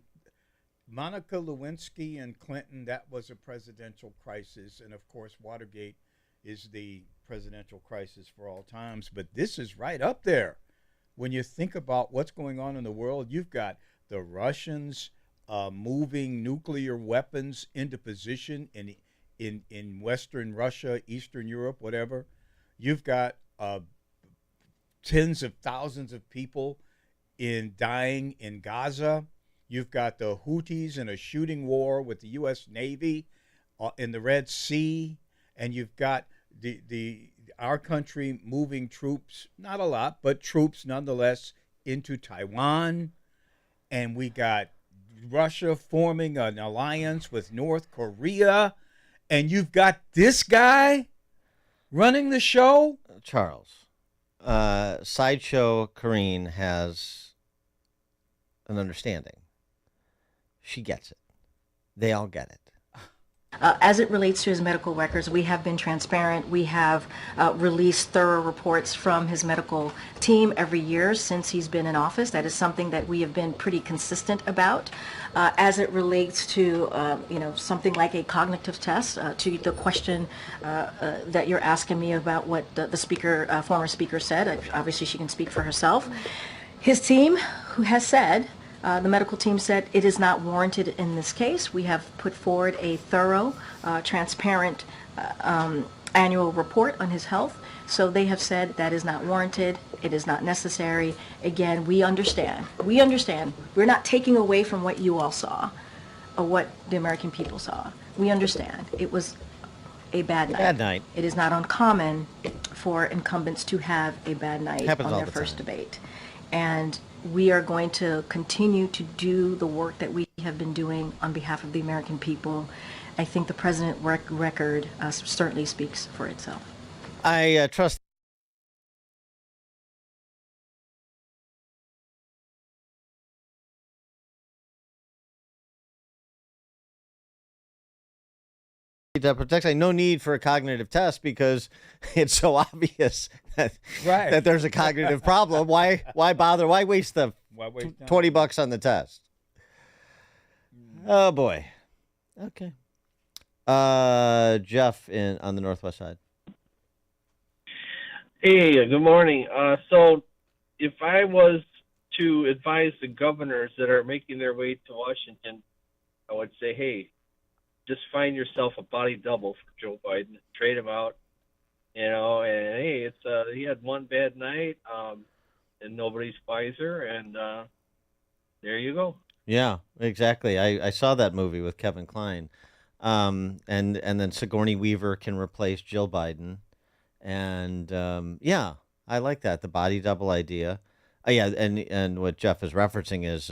Monica Lewinsky and Clinton, that was a presidential crisis, and of course Watergate is the presidential crisis for all times. But this is right up there. When you think about what's going on in the world, you've got the Russians moving nuclear weapons into position in Western Russia, Eastern Europe, whatever. You've got tens of thousands of people dying in Gaza. You've got the Houthis in a shooting war with the U.S. Navy in the Red Sea, and you've got our country moving troops, not a lot, but troops nonetheless, into Taiwan, and we got Russia forming an alliance with North Korea, and you've got this guy running the show? Charles, Sideshow Karine has an understanding. She gets it. They all get it. As it relates to his medical records, we have been transparent. We have released thorough reports from his medical team every year since he's been in office. That is something that we have been pretty consistent about. As it relates to, something like a cognitive test, to the question that you're asking me about what the speaker, former speaker said, obviously she can speak for herself. His team, who has said, the medical team said it is not warranted in this case. We have put forward a thorough, transparent annual report on his health. So they have said that is not warranted. It is not necessary. Again, we understand. We understand. We're not taking away from what you all saw or what the American people saw. We understand. It was a bad night. Bad night. It is not uncommon for incumbents to have a bad night Happens on all their the first time. debate. And we are going to continue to do the work that we have been doing on behalf of the American people. I think the president record certainly speaks for itself. I trust. No need for a cognitive test because it's so obvious that there's a cognitive problem. Why bother? Why waste the $20 on the test? Oh boy. Okay. Jeff on the Northwest side. Hey, good morning. So if I was to advise the governors that are making their way to Washington, I would say, hey, just find yourself a body double for Joe Biden, trade him out, and hey, he had one bad night, and nobody's wiser, and there you go. Yeah, exactly. I saw that movie with Kevin Kline, and then Sigourney Weaver can replace Jill Biden, and yeah, I like that, the body double idea. Yeah, and what Jeff is referencing is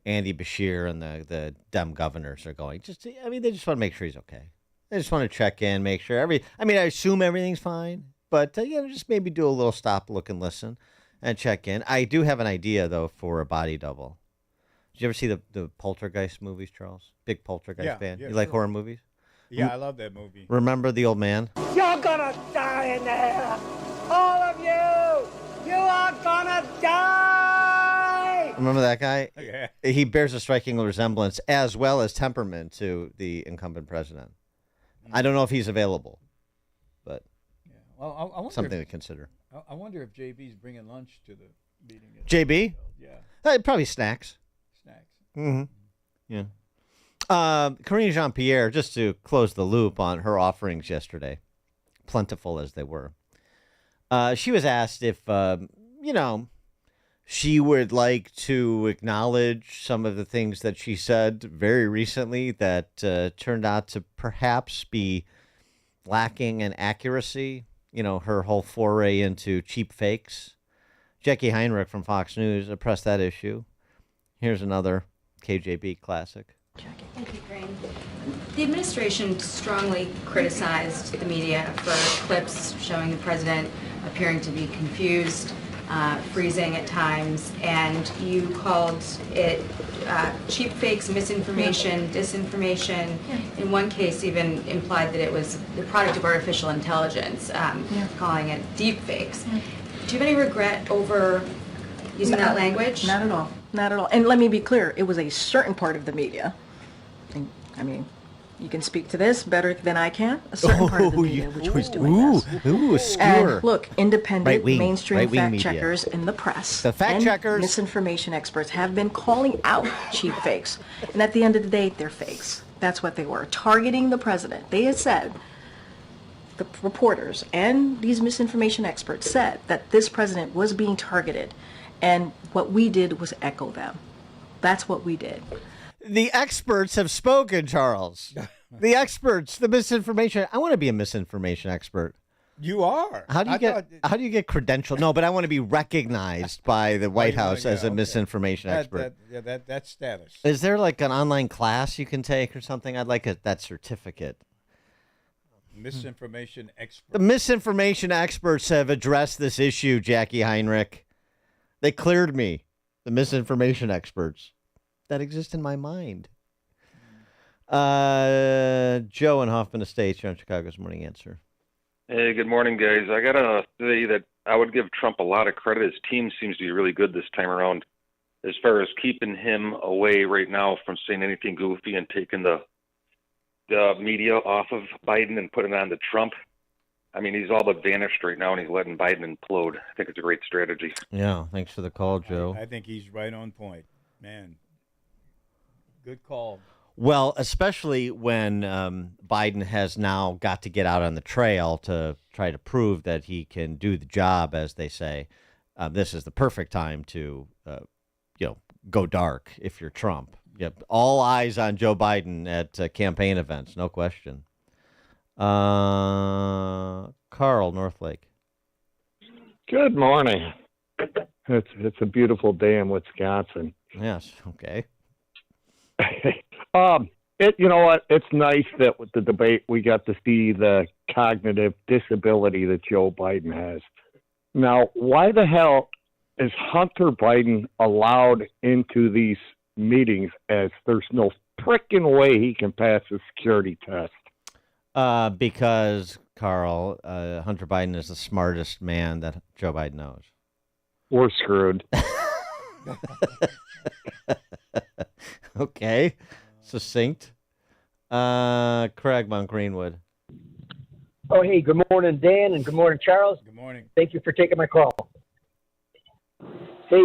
Andy Bashir and the Dem governors are going. They just want to make sure he's okay. They just want to check in, make sure I assume everything's fine, but just maybe do a little stop, look, and listen, and check in. I do have an idea though for a body double. Did you ever see the Poltergeist movies, Charles? Big Poltergeist fan. Yeah, you like horror movies? Yeah, I love that movie. Remember the old man? You're gonna die in there, all of you. You are gonna die. Remember that guy? Yeah. He bears a striking resemblance as well as temperament to the incumbent president. I don't know if he's available, but Well, I wonder something to consider. I wonder if JB's bringing lunch to the meeting. JB? Yeah. Probably snacks. Snacks. Mm-hmm. Yeah. Karine Jean-Pierre, just to close the loop on her offerings yesterday, plentiful as they were, she was asked if, she would like to acknowledge some of the things that she said very recently that turned out to perhaps be lacking in accuracy. Her whole foray into cheap fakes. Jackie Heinrich from Fox News pressed that issue. Here's another KJB classic. Thank you, Green. The administration strongly criticized the media for clips showing the president appearing to be confused, freezing at times, and you called it cheap fakes, misinformation, disinformation. In one case, even implied that it was the product of artificial intelligence, calling it deep fakes. Do you have any regret over using that language? Not at all. Not at all. And let me be clear, it was a certain part of the media. You can speak to this better than I can. A certain part of the media which was doing this. Skewer. And look, independent Right-wing mainstream fact media. checkers in the press, The fact and checkers. misinformation experts have been calling out cheap fakes. And at the end of the day, they're fakes. That's what they were. Targeting the president. They had said, the reporters and these misinformation experts said that this president was being targeted. And what we did was echo them. That's what we did. The experts have spoken, Charles. The experts, the misinformation. I want to be a misinformation expert. You are. How do you get credentialed? No, but I want to be recognized by the White House as a misinformation expert. That's status. Is there like an online class you can take or something? I'd like that certificate. Misinformation expert. The misinformation experts have addressed this issue, Jackie Heinrich. They cleared me. The misinformation experts that exist in my mind. Joe in Hoffman Estates, you're on Chicago's Morning Answer. Hey, good morning, guys. I got to say that I would give Trump a lot of credit. His team seems to be really good this time around as far as keeping him away right now from saying anything goofy and taking the media off of Biden and putting it on to Trump. I mean, he's all but vanished right now, and he's letting Biden implode. I think it's a great strategy. Yeah, thanks for the call, Joe. I think he's right on point. Man, good call. Well, especially when Biden has now got to get out on the trail to try to prove that he can do the job, as they say. This is the perfect time to, go dark if you're Trump. Yep, all eyes on Joe Biden at campaign events, no question. Carl, Northlake. Good morning. It's a beautiful day in Wisconsin. Yes. Okay. You know what? It's nice that with the debate we got to see the cognitive disability that Joe Biden has. Now, why the hell is Hunter Biden allowed into these meetings as there's no frickin' way he can pass a security test? Because, Carl, Hunter Biden is the smartest man that Joe Biden knows. We're screwed. Okay. Succinct. Craig Mount Greenwood. Oh, hey, good morning, Dan, and good morning, Charles. Good morning. Thank you for taking my call. Hey,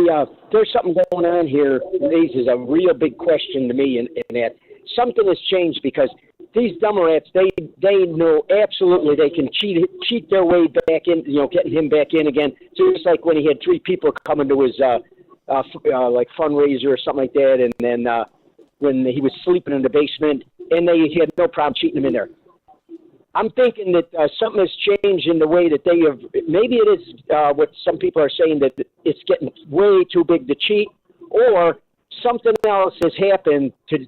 there's something going on here that raises a real big question to me, in that something has changed because these Democrats, they know absolutely they can cheat their way back in, getting him back in again. Just like when he had 3 people coming to his like fundraiser or something like that, and then when he was sleeping in the basement, and they had no problem cheating him in there. I'm thinking that something has changed in the way that they have. Maybe it is what some people are saying, that it's getting way too big to cheat, or something else has happened to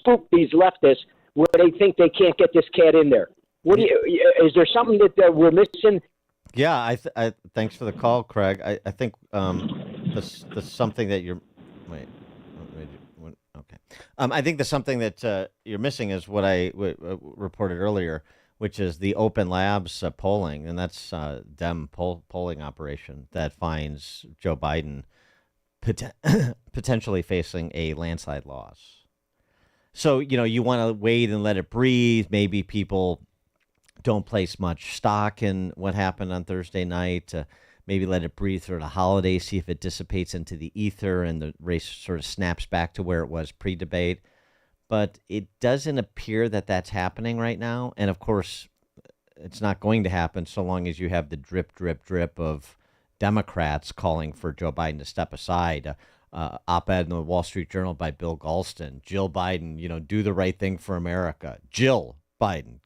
spook these leftists where they think they can't get this cat in there. Is there something that we're missing? Yeah, thanks for the call, Craig. I think there's something that you're. Wait. Okay. I think there's something that you're missing is what I reported earlier, which is the Open Labs polling, and that's Dem polling operation that finds Joe Biden potentially facing a landslide loss. So, you want to wait and let it breathe. Maybe people don't place much stock in what happened on Thursday night. Maybe let it breathe through the holidays, see if it dissipates into the ether and the race sort of snaps back to where it was pre-debate. But it doesn't appear that that's happening right now. And, of course, it's not going to happen so long as you have the drip, drip, drip of Democrats calling for Joe Biden to step aside. Op-ed in the Wall Street Journal by Bill Galston. Jill Biden, do the right thing for America. Jill Biden,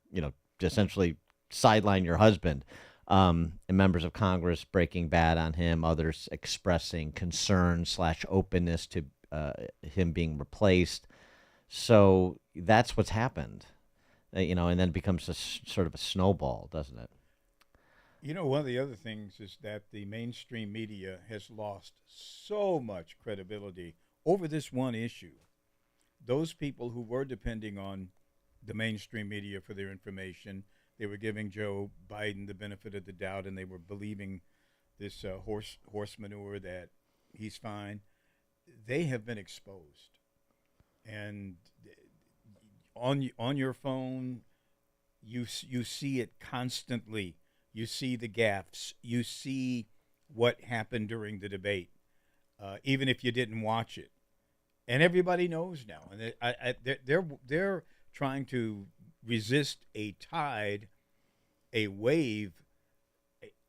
essentially sideline your husband. And members of Congress breaking bad on him, others expressing concern / openness to him being replaced. So that's what's happened, and then it becomes sort of a snowball, doesn't it? One of the other things is that the mainstream media has lost so much credibility over this one issue. Those people who were depending on the mainstream media for their information, they were giving Joe Biden the benefit of the doubt, and they were believing this horse manure that he's fine. They have been exposed, and on your phone, you see it constantly. You see the gaffes. You see what happened during the debate, even if you didn't watch it, and everybody knows now. And they're trying to resist a tide, a wave.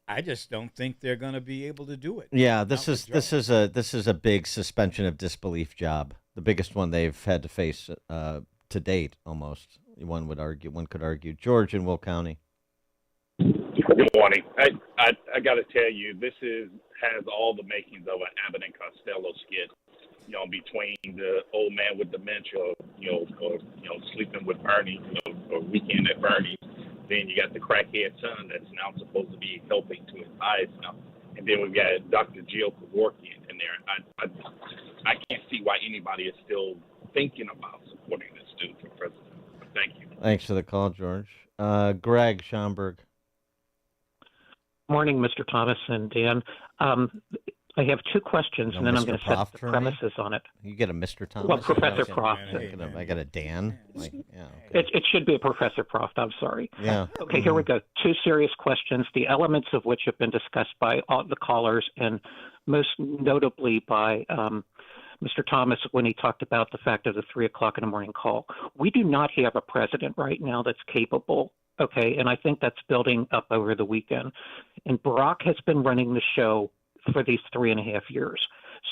I just don't think they're going to be able to do it. Yeah, this is a big suspension of disbelief job, the biggest one they've had to face to date. Almost, one could argue. George in Will County. Good morning. I got to tell you, this has all the makings of an Abbott and Costello skit. Between the old man with dementia, or sleeping with Bernie, or weekend at Bernie's. Then you got the crackhead son that's now supposed to be helping to his eyes now. And then we've got Dr. Jill Kevorkian in there. I can't see why anybody is still thinking about supporting this dude for president. But thank you. Thanks for the call, George. Greg Schomburg. Morning, Mr. Thomas and Dan. I have two questions, and then I'm going to set the premises on it. You get a Mr. Thomas? Well, Professor Prof. I got a Dan? Okay. It should be a Professor Prof. I'm sorry. Yeah. Okay, here we go. Two serious questions, the elements of which have been discussed by all the callers, and most notably by Mr. Thomas when he talked about the fact of the 3 o'clock in the morning call. We do not have a president right now that's capable. Okay, and I think that's building up over the weekend. And Barack has been running the show for these 3.5 years.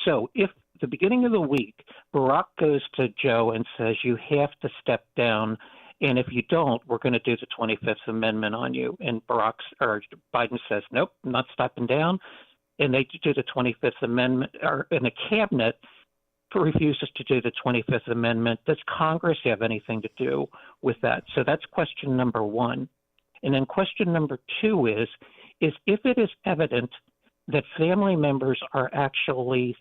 So if the beginning of the week, Barack goes to Joe and says, you have to step down, and if you don't, we're going to do the 25th Amendment on you. And Biden says, nope, I'm not stepping down. And they do the 25th Amendment, and the cabinet refuses to do the 25th Amendment. Does Congress have anything to do with that? So that's question number one. And then question number two is if it is evident that family members are actually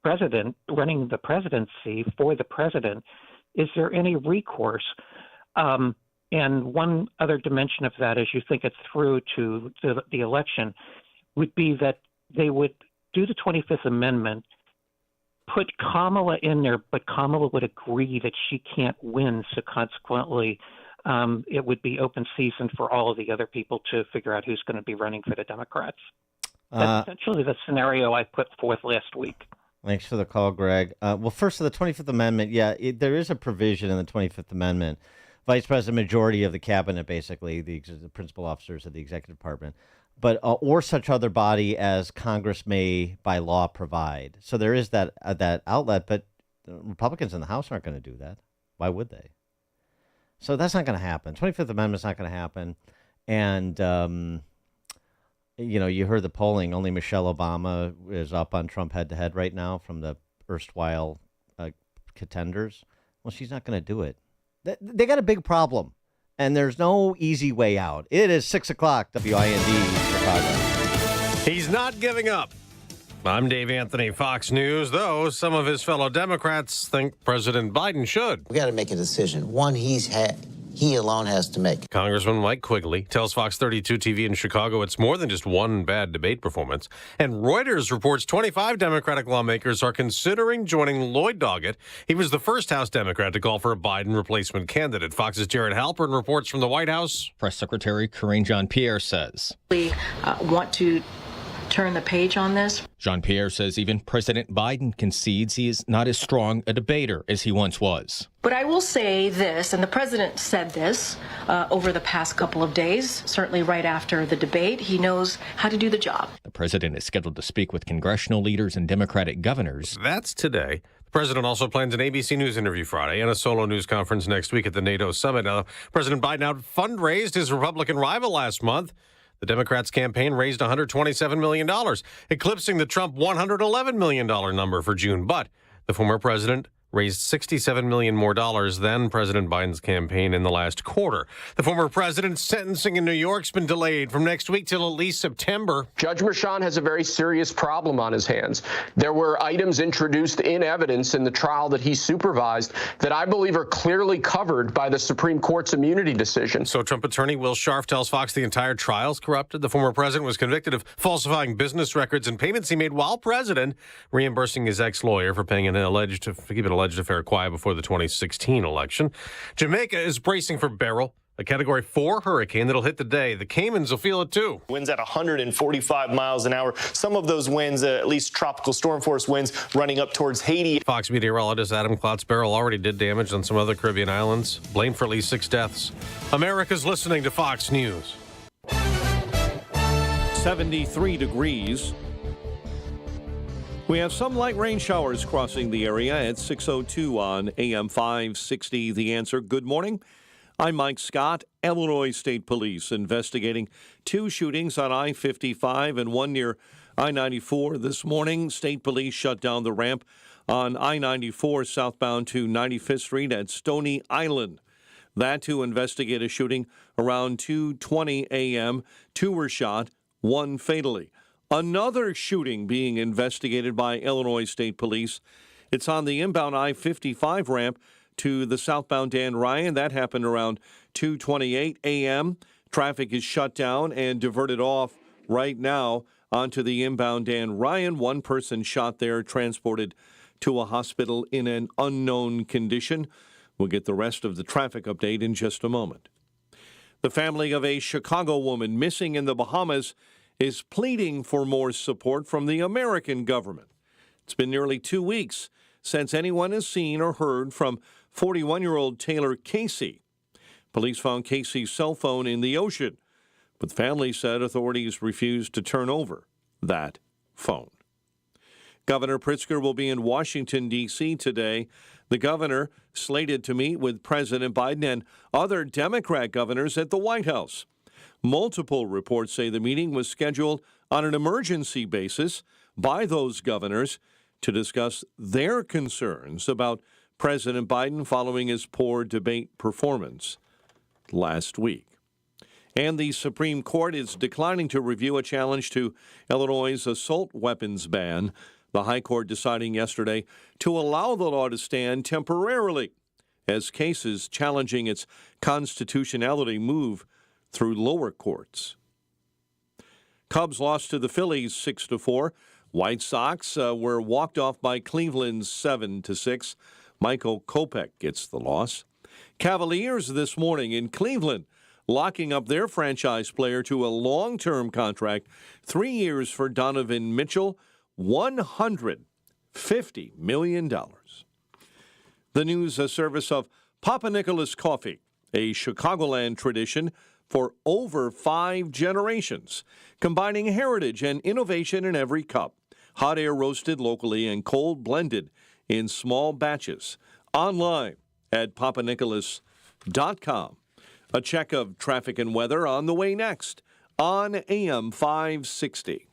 running the presidency for the president, is there any recourse? And one other dimension of that, as you think it through to the election, would be that they would do the 25th Amendment, put Kamala in there, but Kamala would agree that she can't win. So consequently, it would be open season for all of the other people to figure out who's going to be running for the Democrats. That's essentially the scenario I put forth last week. Thanks for the call, Greg. Well, first, of the 25th Amendment, there is a provision in the 25th Amendment. Vice President, majority of the cabinet, basically, the principal officers of the executive department, but or such other body as Congress may, by law, provide. So there is that outlet, but Republicans in the House aren't going to do that. Why would they? So that's not going to happen. 25th Amendment's not going to happen. And, you heard the polling. Only Michelle Obama is up on Trump head-to-head right now from the erstwhile contenders. Well, she's not going to do it. They got a big problem, and there's no easy way out. It is 6 o'clock, WIND, Chicago. He's not giving up. I'm Dave Anthony, Fox News, though some of his fellow Democrats think President Biden should. We got to make a decision. One he alone has to make. Congressman Mike Quigley tells Fox 32 TV in Chicago it's more than just one bad debate performance. And Reuters reports 25 Democratic lawmakers are considering joining Lloyd Doggett. He was the first House Democrat to call for a Biden replacement candidate. Fox's Jared Halpern reports from the White House. Press Secretary Karine Jean-Pierre says. We want to turn the page on this. Jean-Pierre says even President Biden concedes he is not as strong a debater as he once was. But I will say this, and the president said this over the past couple of days, certainly right after the debate. He knows how to do the job. The president is scheduled to speak with congressional leaders and Democratic governors. That's today. The president also plans an ABC News interview Friday and a solo news conference next week at the NATO summit. Now, President Biden out fundraised his Republican rival last month. The Democrats' campaign raised $127 million, eclipsing the Trump $111 million number for June. But the former president raised $67 million more than President Biden's campaign in the last quarter. The former president's sentencing in New York's been delayed from next week till at least September. Judge Merchan has a very serious problem on his hands. There were items introduced in evidence in the trial that he supervised that I believe are clearly covered by the Supreme Court's immunity decision. So Trump attorney Will Scharf tells Fox the entire trial's corrupted. The former president was convicted of falsifying business records and payments he made while president, reimbursing his ex-lawyer for paying an alleged affair quiet before the 2016 election. Jamaica is bracing for Beryl, a Category 4 hurricane that'll hit the day. The Caymans will feel it too. Winds at 145 miles an hour. Some of those winds, at least tropical storm force winds, running up towards Haiti. Fox meteorologist Adam Klotz, Beryl already did damage on some other Caribbean islands, blamed for at least 6 deaths. America's listening to Fox News. 73 degrees. We have some light rain showers crossing the area at 6:02 on AM 560. The Answer. Good morning. I'm Mike Scott. Illinois State Police investigating 2 shootings on I-55 and one near I-94 this morning. State Police shut down the ramp on I-94 southbound to 95th Street at Stony Island. That to investigate a shooting around 2:20 a.m. 2 were shot, 1 fatally. Another shooting being investigated by Illinois State Police It's on the inbound I-55 ramp to the southbound Dan Ryan. That happened around 2:28 a.m. Traffic is shut down and diverted off right now onto the inbound Dan Ryan. One person shot there, transported to a hospital in an unknown condition. We'll get the rest of the traffic update in just a moment. The family of a Chicago woman missing in the Bahamas is pleading for more support from the American government. It's been nearly 2 weeks since anyone has seen or heard from 41-year-old Taylor Casey. Police found Casey's cell phone in the ocean, but the family said authorities refused to turn over that phone. Governor Pritzker will be in Washington, D.C. today. The governor slated to meet with President Biden and other Democrat governors at the White House. Multiple reports say the meeting was scheduled on an emergency basis by those governors to discuss their concerns about President Biden following his poor debate performance last week. And the Supreme Court is declining to review a challenge to Illinois' assault weapons ban. The High Court deciding yesterday to allow the law to stand temporarily as cases challenging its constitutionality move through lower courts. Cubs lost to the Phillies 6-4. White Sox were walked off by Cleveland 7-6. Michael Kopech gets the loss. Cavaliers this morning in Cleveland locking up their franchise player to a long-term contract, 3 years for Donovan Mitchell, $150 million. The news service of Papa Nicholas Coffee, a Chicagoland tradition for over 5 generations, combining heritage and innovation in every cup. Hot air roasted locally and cold blended in small batches. Online at papanicholas.com. A check of traffic and weather on the way next on AM 560.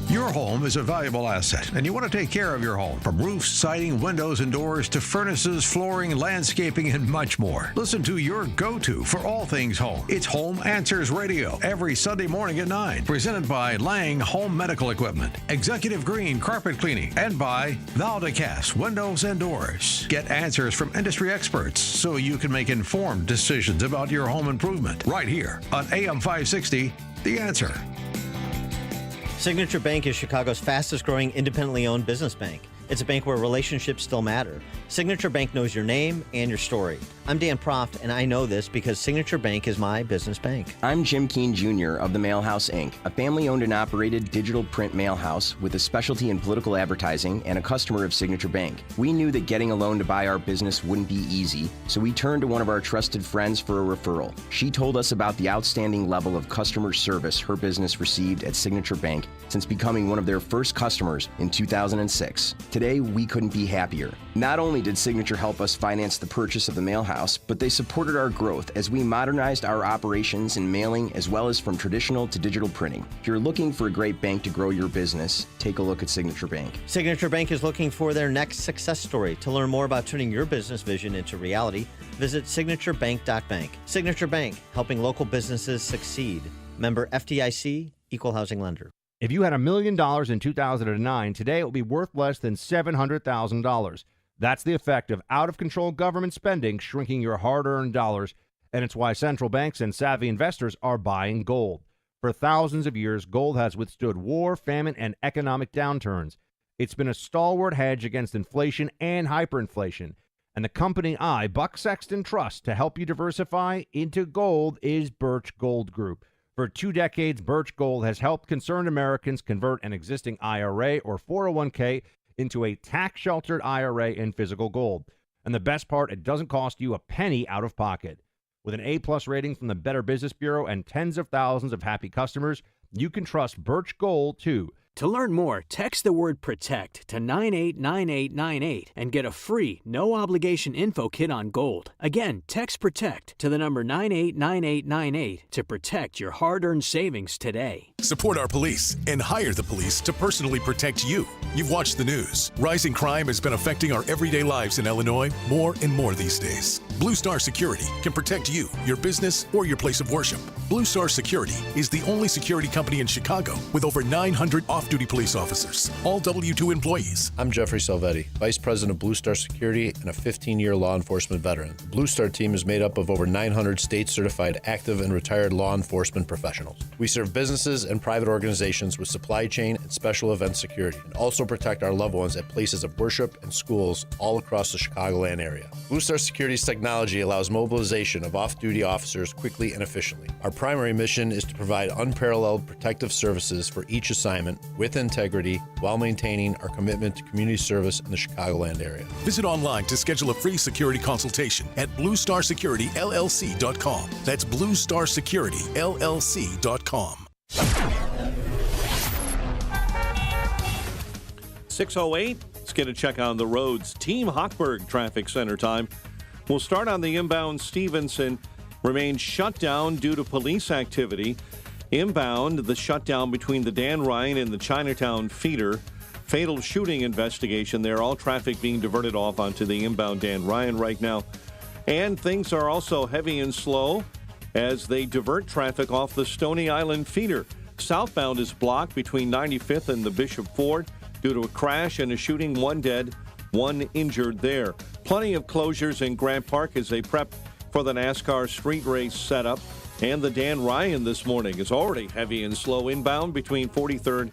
Your home is a valuable asset, and you want to take care of your home. From roofs, siding, windows, and doors to furnaces, flooring, landscaping, and much more. Listen to your go-to for all things home. It's Home Answers Radio every Sunday morning at 9. Presented by Lang Home Medical Equipment, Executive Green Carpet Cleaning, and by Valdecast Windows and Doors. Get answers from industry experts so you can make informed decisions about your home improvement. Right here on AM 560, The Answer. Signature Bank is Chicago's fastest growing independently owned business bank. It's a bank where relationships still matter. Signature Bank knows your name and your story. I'm Dan Proft, and I know this because Signature Bank is my business bank. I'm Jim Keene Jr. of the Mail House, Inc., a family-owned and operated digital print mail house with a specialty in political advertising and a customer of Signature Bank. We knew that getting a loan to buy our business wouldn't be easy, so we turned to one of our trusted friends for a referral. She told us about the outstanding level of customer service her business received at Signature Bank since becoming one of their first customers in 2006. Today, we couldn't be happier. Not only did Signature help us finance the purchase of the mail house, but they supported our growth as we modernized our operations in mailing as well as from traditional to digital printing. If you're looking for a great bank to grow your business, take a look at Signature Bank. Signature Bank is looking for their next success story. To learn more about turning your business vision into reality, visit signaturebank.bank. Signature Bank, helping local businesses succeed. Member FDIC, Equal Housing Lender. If you had $1 million in 2009, today it will be worth less than $700,000. That's the effect of out-of-control government spending shrinking your hard-earned dollars, and it's why central banks and savvy investors are buying gold. For thousands of years, gold has withstood war, famine, and economic downturns. It's been a stalwart hedge against inflation and hyperinflation. And the company I, Buck Sexton, trust to help you diversify into gold is Birch Gold Group. For 2 decades, Birch Gold has helped concerned Americans convert an existing IRA or 401k into a tax-sheltered IRA in physical gold. And the best part, it doesn't cost you a penny out of pocket. With an A-plus rating from the Better Business Bureau and tens of thousands of happy customers, you can trust Birch Gold, too. To learn more, text the word PROTECT to 989898 and get a free, no-obligation info kit on gold. Again, text PROTECT to the number 989898 to protect your hard-earned savings today. Support our police and hire the police to personally protect you. You've watched the news. Rising crime has been affecting our everyday lives in Illinois more and more these days. Blue Star Security can protect you, your business, or your place of worship. Blue Star Security is the only security company in Chicago with over 900 off-duty police officers, all W-2 employees. I'm Jeffrey Salvetti, Vice President of Blue Star Security and a 15-year law enforcement veteran. The Blue Star team is made up of over 900 state-certified active and retired law enforcement professionals. We serve businesses and private organizations with supply chain and special event security, and also protect our loved ones at places of worship and schools all across the Chicagoland area. Blue Star Security's technology allows mobilization of off-duty officers quickly and efficiently. Our primary mission is to provide unparalleled protective services for each assignment with integrity while maintaining our commitment to community service in the Chicagoland area. Visit online to schedule a free security consultation at bluestarsecurityllc.com. That's bluestarsecurityllc.com. 6:08. Let's get a check on the roads. Team Hochberg Traffic Center time. We'll start on the inbound. Stevenson remains shut down due to police activity. Inbound, the shutdown between the Dan Ryan and the Chinatown feeder. Fatal shooting investigation there. All traffic being diverted off onto the inbound Dan Ryan right now. And things are also heavy and slow as they divert traffic off the Stony Island feeder. Southbound is blocked between 95th and the Bishop Ford due to a crash and a shooting. 1 dead, 1 injured there. Plenty of closures in Grant Park as they prep for the NASCAR street race setup. And the Dan Ryan this morning is already heavy and slow inbound between 43rd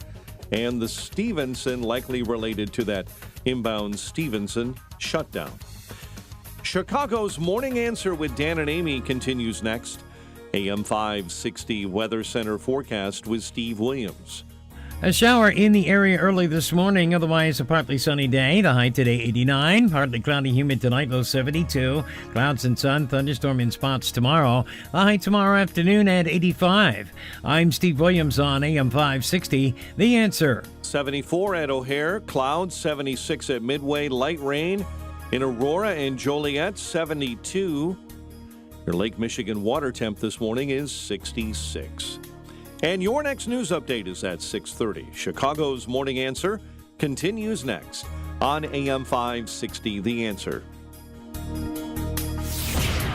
and the Stevenson, likely related to that inbound Stevenson shutdown. Chicago's Morning Answer with Dan and Amy continues next. AM 560 Weather Center forecast with Steve Williams. A shower in the area early this morning, otherwise a partly sunny day. The high today 89, partly cloudy, humid tonight, low 72. Clouds and sun, thunderstorm in spots tomorrow. The high tomorrow afternoon at 85. I'm Steve Williams on AM 560, The Answer. 74 at O'Hare, clouds, 76 at Midway, light rain in Aurora and Joliet, 72. Your Lake Michigan water temp this morning is 66. And your next news update is at 6:30. Chicago's Morning Answer continues next on AM 560, The Answer.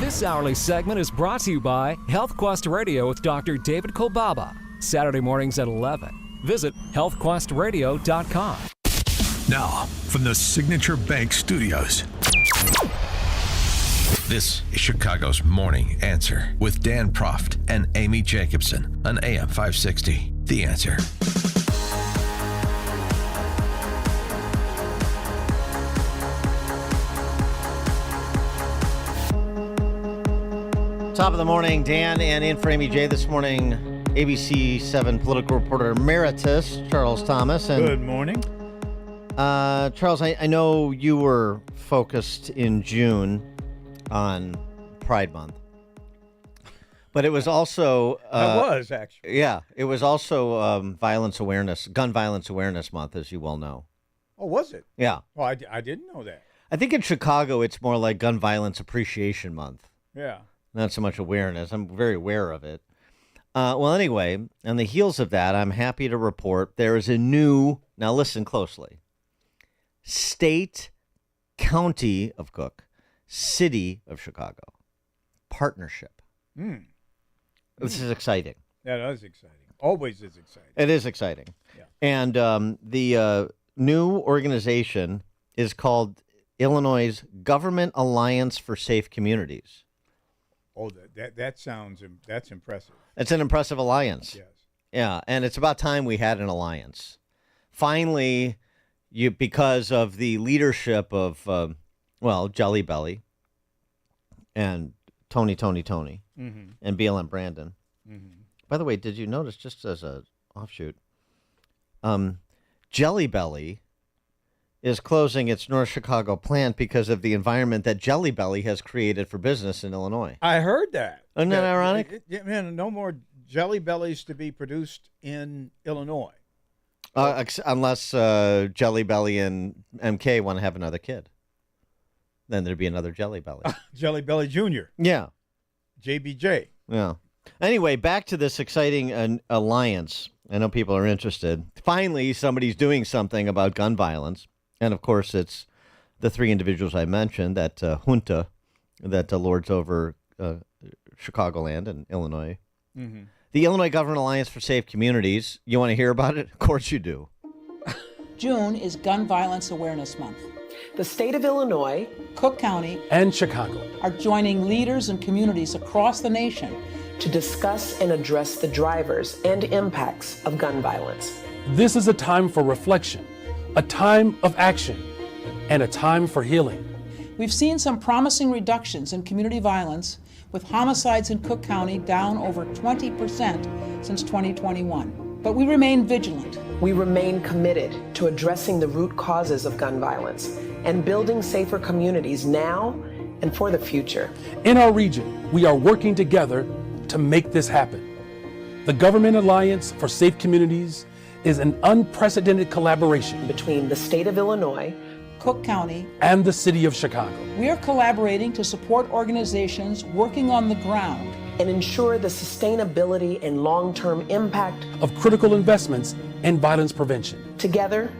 This hourly segment is brought to you by Health Quest Radio with Dr. David Kolbaba. Saturday mornings at 11. Visit healthquestradio.com. Now, from the Signature Bank Studios. This is Chicago's Morning Answer with Dan Proft and Amy Jacobson on AM 560. The Answer. Top of the morning, Dan, and in for Amy J this morning, ABC 7 political reporter emeritus Charles Thomas. And good morning. Charles, I know you were focused in June on Pride Month, but it was also I was actually. Yeah, it was also gun violence awareness month, as you well know. Oh, was it? Yeah. Oh, I didn't know that. I think in Chicago it's more like Gun Violence Appreciation Month. Yeah. Not so much awareness. I'm very aware of it. Well, anyway, on the heels of that, I'm happy to report there is a new, now listen closely, state, county of Cook, city of Chicago partnership. This is exciting. Yeah, that is exciting. Always is exciting. It is exciting. Yeah. And the new organization is called Illinois Government Alliance for Safe Communities. Oh, that sounds, that's impressive. It's an impressive alliance. Yes. Yeah, and it's about time we had an alliance. Finally, because of the leadership of, Jelly Belly and Tony, Mm-hmm. and BLM Brandon. Mm-hmm. By the way, did you notice, just as a offshoot, Jelly Belly is closing its North Chicago plant because of the environment that Jelly Belly has created for business in Illinois. I heard that. Isn't that ironic? Man, no more Jelly Bellies to be produced in Illinois. Unless Jelly Belly and MK want to have another kid. Then there'd be another Jelly Belly. Jelly Belly Jr. Yeah. JBJ. Yeah. Anyway, back to this exciting alliance. I know people are interested. Finally, somebody's doing something about gun violence. And, of course, it's the three individuals I mentioned, that junta that lords over Chicagoland and Illinois. Mm-hmm. The Illinois Government Alliance for Safe Communities. You want to hear about it? Of course you do. June is Gun Violence Awareness Month. The state of Illinois, Cook County, and Chicago are joining leaders and communities across the nation to discuss and address the drivers and impacts of gun violence. This is a time for reflection, a time of action, and a time for healing. We've seen some promising reductions in community violence, with homicides in Cook County down over 20% since 2021. But we remain vigilant. We remain committed to addressing the root causes of gun violence and building safer communities now and for the future. In our region, we are working together to make this happen. The Government Alliance for Safe Communities is an unprecedented collaboration between the state of Illinois, Cook County, and the city of Chicago. We are collaborating to support organizations working on the ground and ensure the sustainability and long-term impact of critical investments in violence prevention. Together,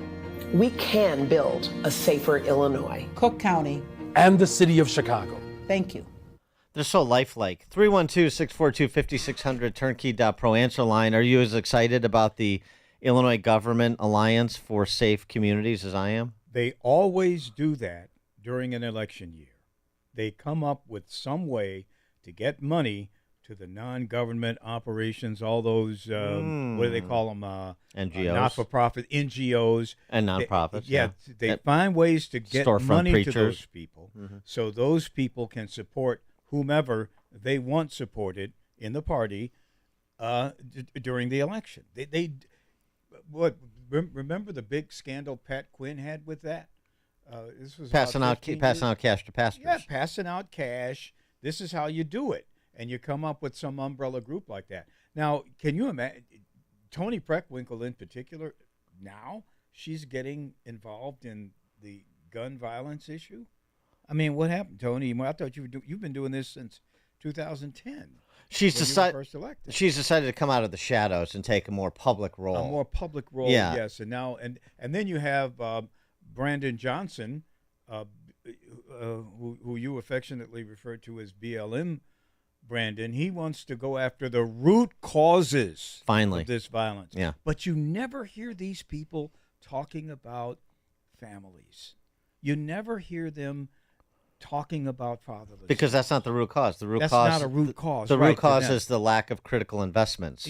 we can build a safer Illinois. Cook County, and the city of Chicago. Thank you. They're so lifelike. 312-642-5600, turnkey.pro. Answer line. Are you as excited about the Illinois Government Alliance for Safe Communities as I am? They always do that during an election year. They come up with some way to get money to the non-government operations, all those, what do they call them? NGOs. Not-for-profit, NGOs. And nonprofits. They find ways to get money preachers. to those people so those people can support whomever they want supported in the party during the election. Remember the big scandal Pat Quinn had with that? This was passing out cash to pastors. Yeah, passing out cash. This is how you do it, and you come up with some umbrella group like that. Now, can you imagine Toni Preckwinkle in particular? Now she's getting involved in the gun violence issue. I mean, what happened, Tony? I thought you've been doing this since 2010. She's decided to come out of the shadows and take a more public role. A more public role, yeah. Yes. And now, and then you have Brandon Johnson, who you affectionately refer to as BLM Brandon. He wants to go after the root causes of this violence. Yeah. But you never hear these people talking about families. You never hear them talking about fatherlessness. Because that's not the root cause. The root that's cause. Not a root cause. The root cause is the lack of critical investments.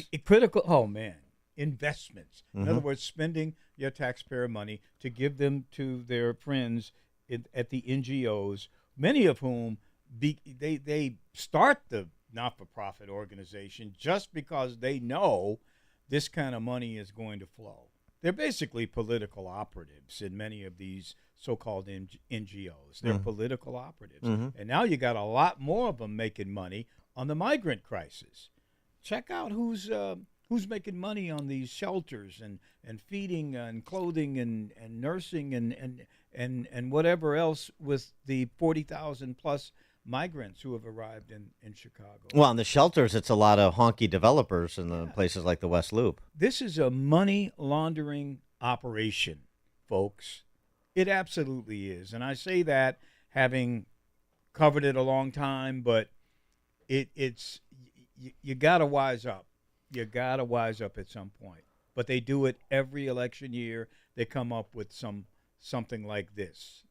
Investments. In other words, spending your taxpayer money to give them to their friends at the NGOs, many of whom they start the not-for-profit organization just because they know this kind of money is going to flow. They're basically political operatives in many of these so-called NGOs. They're political operatives. And now you got a lot more of them making money on the migrant crisis. Check out who's making money on these shelters and feeding and clothing and nursing and whatever else with the 40,000 plus migrants who have arrived in Chicago. Well, in the shelters, it's a lot of honky developers in the places like the West Loop. This is a money laundering operation, folks. It absolutely is. And I say that having covered it a long time, but it's you got to wise up. You got to wise up at some point. But they do it every election year. They come up with something like this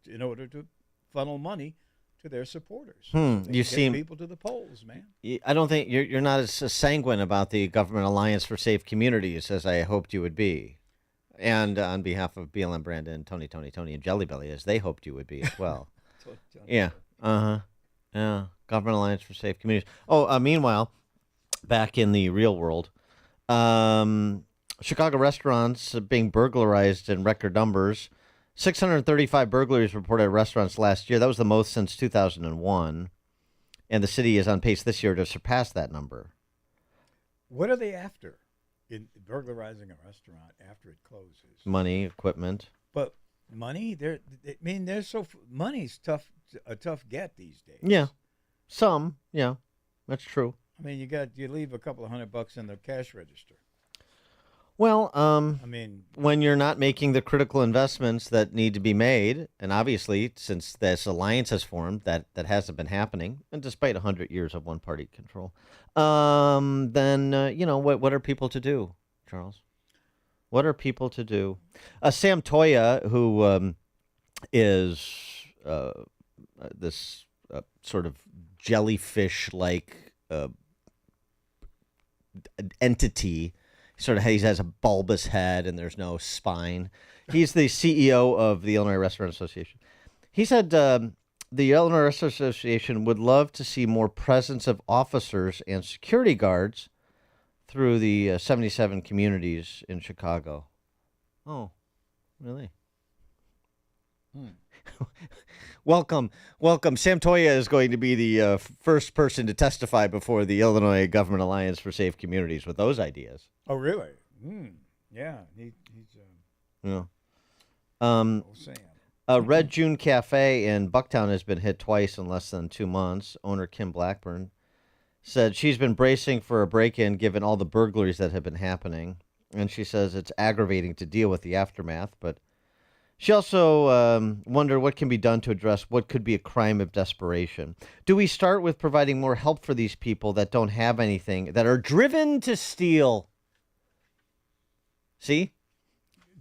in order to funnel money to their supporters. You seem people to the polls, man. I don't think you're not as sanguine about the Government Alliance for Safe Communities as I hoped you would be, and on behalf of BLM Brandon, Tony, and Jelly Belly, as they hoped you would be as well. Yeah. Yeah. Government Alliance for Safe Communities. Oh, meanwhile, back in the real world, Chicago restaurants being burglarized in record numbers. 635 burglaries reported at restaurants last year. That was the most since 2001. And the city is on pace this year to surpass that number. What are they after in burglarizing a restaurant after it closes? Money, equipment. But money, money's a tough get these days. Yeah. Some, yeah. That's true. I mean, you leave a couple of $100 in the cash register. Well, I mean, when you're not making the critical investments that need to be made, and obviously, since this alliance has formed, that hasn't been happening, and despite 100 years of one-party control, then, what are people to do, Charles? What are people to do? Sam Toya, who is this sort of jellyfish-like entity. He has a bulbous head and there's no spine. He's the CEO of the Illinois Restaurant Association. He said the Illinois Restaurant Association would love to see more presence of officers and security guards through the 77 communities in Chicago. Oh, really? Welcome. Sam Toya is going to be the first person to testify before the Illinois Government Alliance for Safe Communities with those ideas. Oh, really? Yeah. He's Yeah. Sam. Red June Cafe in Bucktown has been hit twice in less than 2 months. Owner Kim Blackburn said she's been bracing for a break-in given all the burglaries that have been happening. And she says it's aggravating to deal with the aftermath, but she also wondered what can be done to address what could be a crime of desperation. Do we start with providing more help for these people that don't have anything, that are driven to steal? See?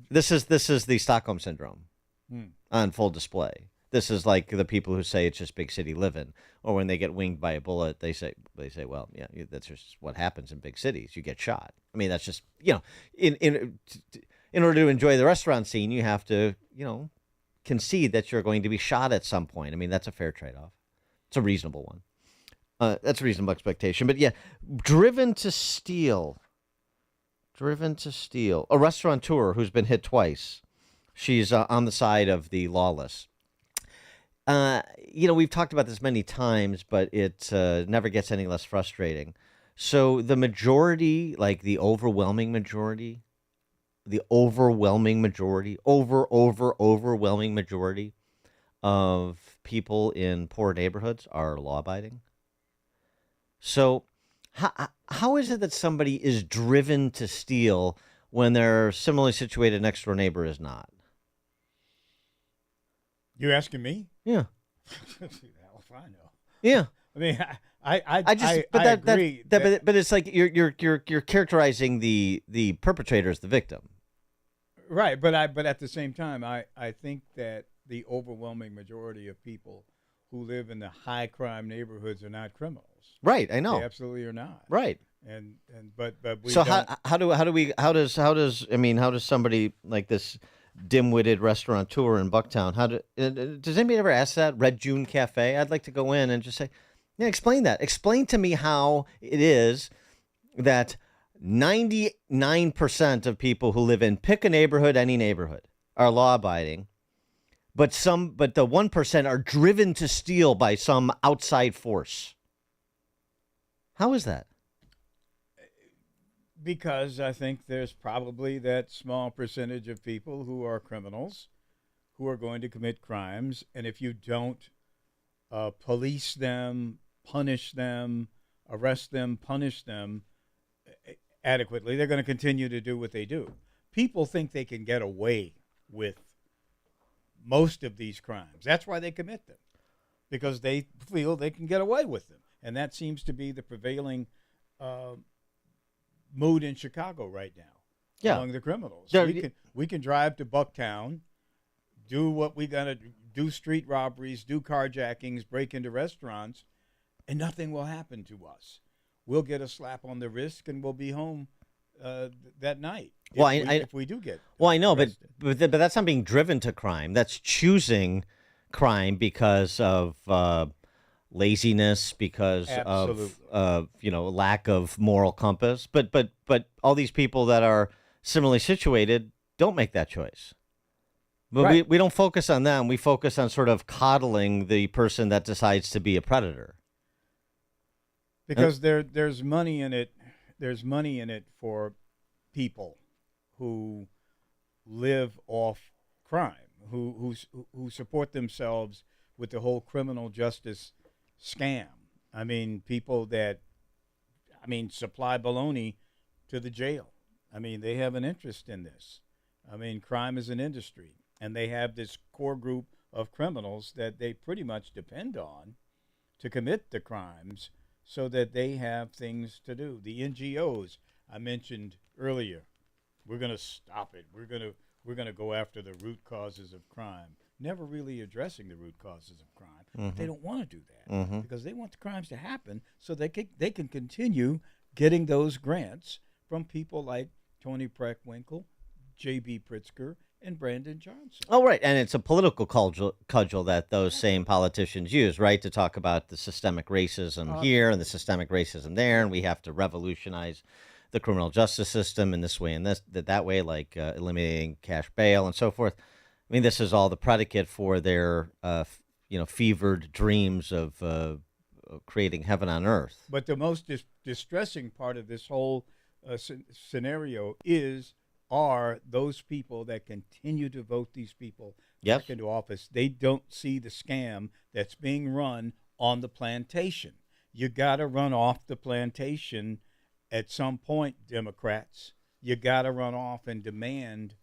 This is the Stockholm Syndrome on full display. This is like the people who say it's just big city living, or when they get winged by a bullet, they say, well, yeah, that's just what happens in big cities. You get shot. I mean, that's just, in order to enjoy the restaurant scene, you have to, concede that you're going to be shot at some point. I mean, that's a fair trade-off. It's a reasonable one. That's a reasonable expectation. But yeah, driven to steal. A restaurateur who's been hit twice. She's on the side of the lawless. We've talked about this many times, but it never gets any less frustrating. So the majority, like the overwhelming majority of people in poor neighborhoods are law-abiding. So how is it that somebody is driven to steal when their similarly situated next-door neighbor is not? You asking me? Yeah. Hell if I know. Yeah. I mean, I agree. But it's like you're characterizing the perpetrator as the victim. Right, but at the same time, I think that the overwhelming majority of people who live in the high crime neighborhoods are not criminals. Right, I know. They absolutely are not. Right. But we so don't... how does somebody like this dim-witted restaurateur in Bucktown, does anybody ever ask that? Red June Cafe? I'd like to go in and just say, yeah, explain that. Explain to me how it is that 99% of people who live in pick a neighborhood, any neighborhood, are law-abiding, but the 1% are driven to steal by some outside force. How is that? Because I think there's probably that small percentage of people who are criminals, who are going to commit crimes, and if you don't police them, punish them, arrest them, punish them adequately, they're going to continue to do what they do. People think they can get away with most of these crimes. That's why they commit them, because they feel they can get away with them. And that seems to be the prevailing mood in Chicago right now among the criminals. We can drive to Bucktown, do what we got to do, street robberies, do carjackings, break into restaurants, and nothing will happen to us. We'll get a slap on the wrist and we'll be home that night. If we do get I know, arrested. but that's not being driven to crime. That's choosing crime because of laziness, because of lack of moral compass. But all these people that are similarly situated don't make that choice. But right. we don't focus on them. We focus on sort of coddling the person that decides to be a predator. Because there's money in it. There's money in it for people who live off crime, who support themselves with the whole criminal justice scam. I mean, people that supply baloney to the jail. I mean, they have an interest in this. I mean, crime is an industry, and they have this core group of criminals that they pretty much depend on to commit the crimes so that they have things to do. The NGOs I mentioned earlier, we're going to stop it. We're going to go after the root causes of crime. Never really addressing the root causes of crime. But they don't want to do that because they want the crimes to happen so they can continue getting those grants from people like Tony Preckwinkle, J.B. Pritzker, and Brandon Johnson. Oh, right. And it's a political cudgel that those same politicians use, right, to talk about the systemic racism here and the systemic racism there, and we have to revolutionize the criminal justice system in this way and that way, like eliminating cash bail and so forth. I mean, this is all the predicate for their, fevered dreams of creating heaven on earth. But the most distressing part of this whole scenario are those people that continue to vote these people back into office. They don't see the scam that's being run on the plantation. You got to run off the plantation at some point, Democrats. You got to run off and demand.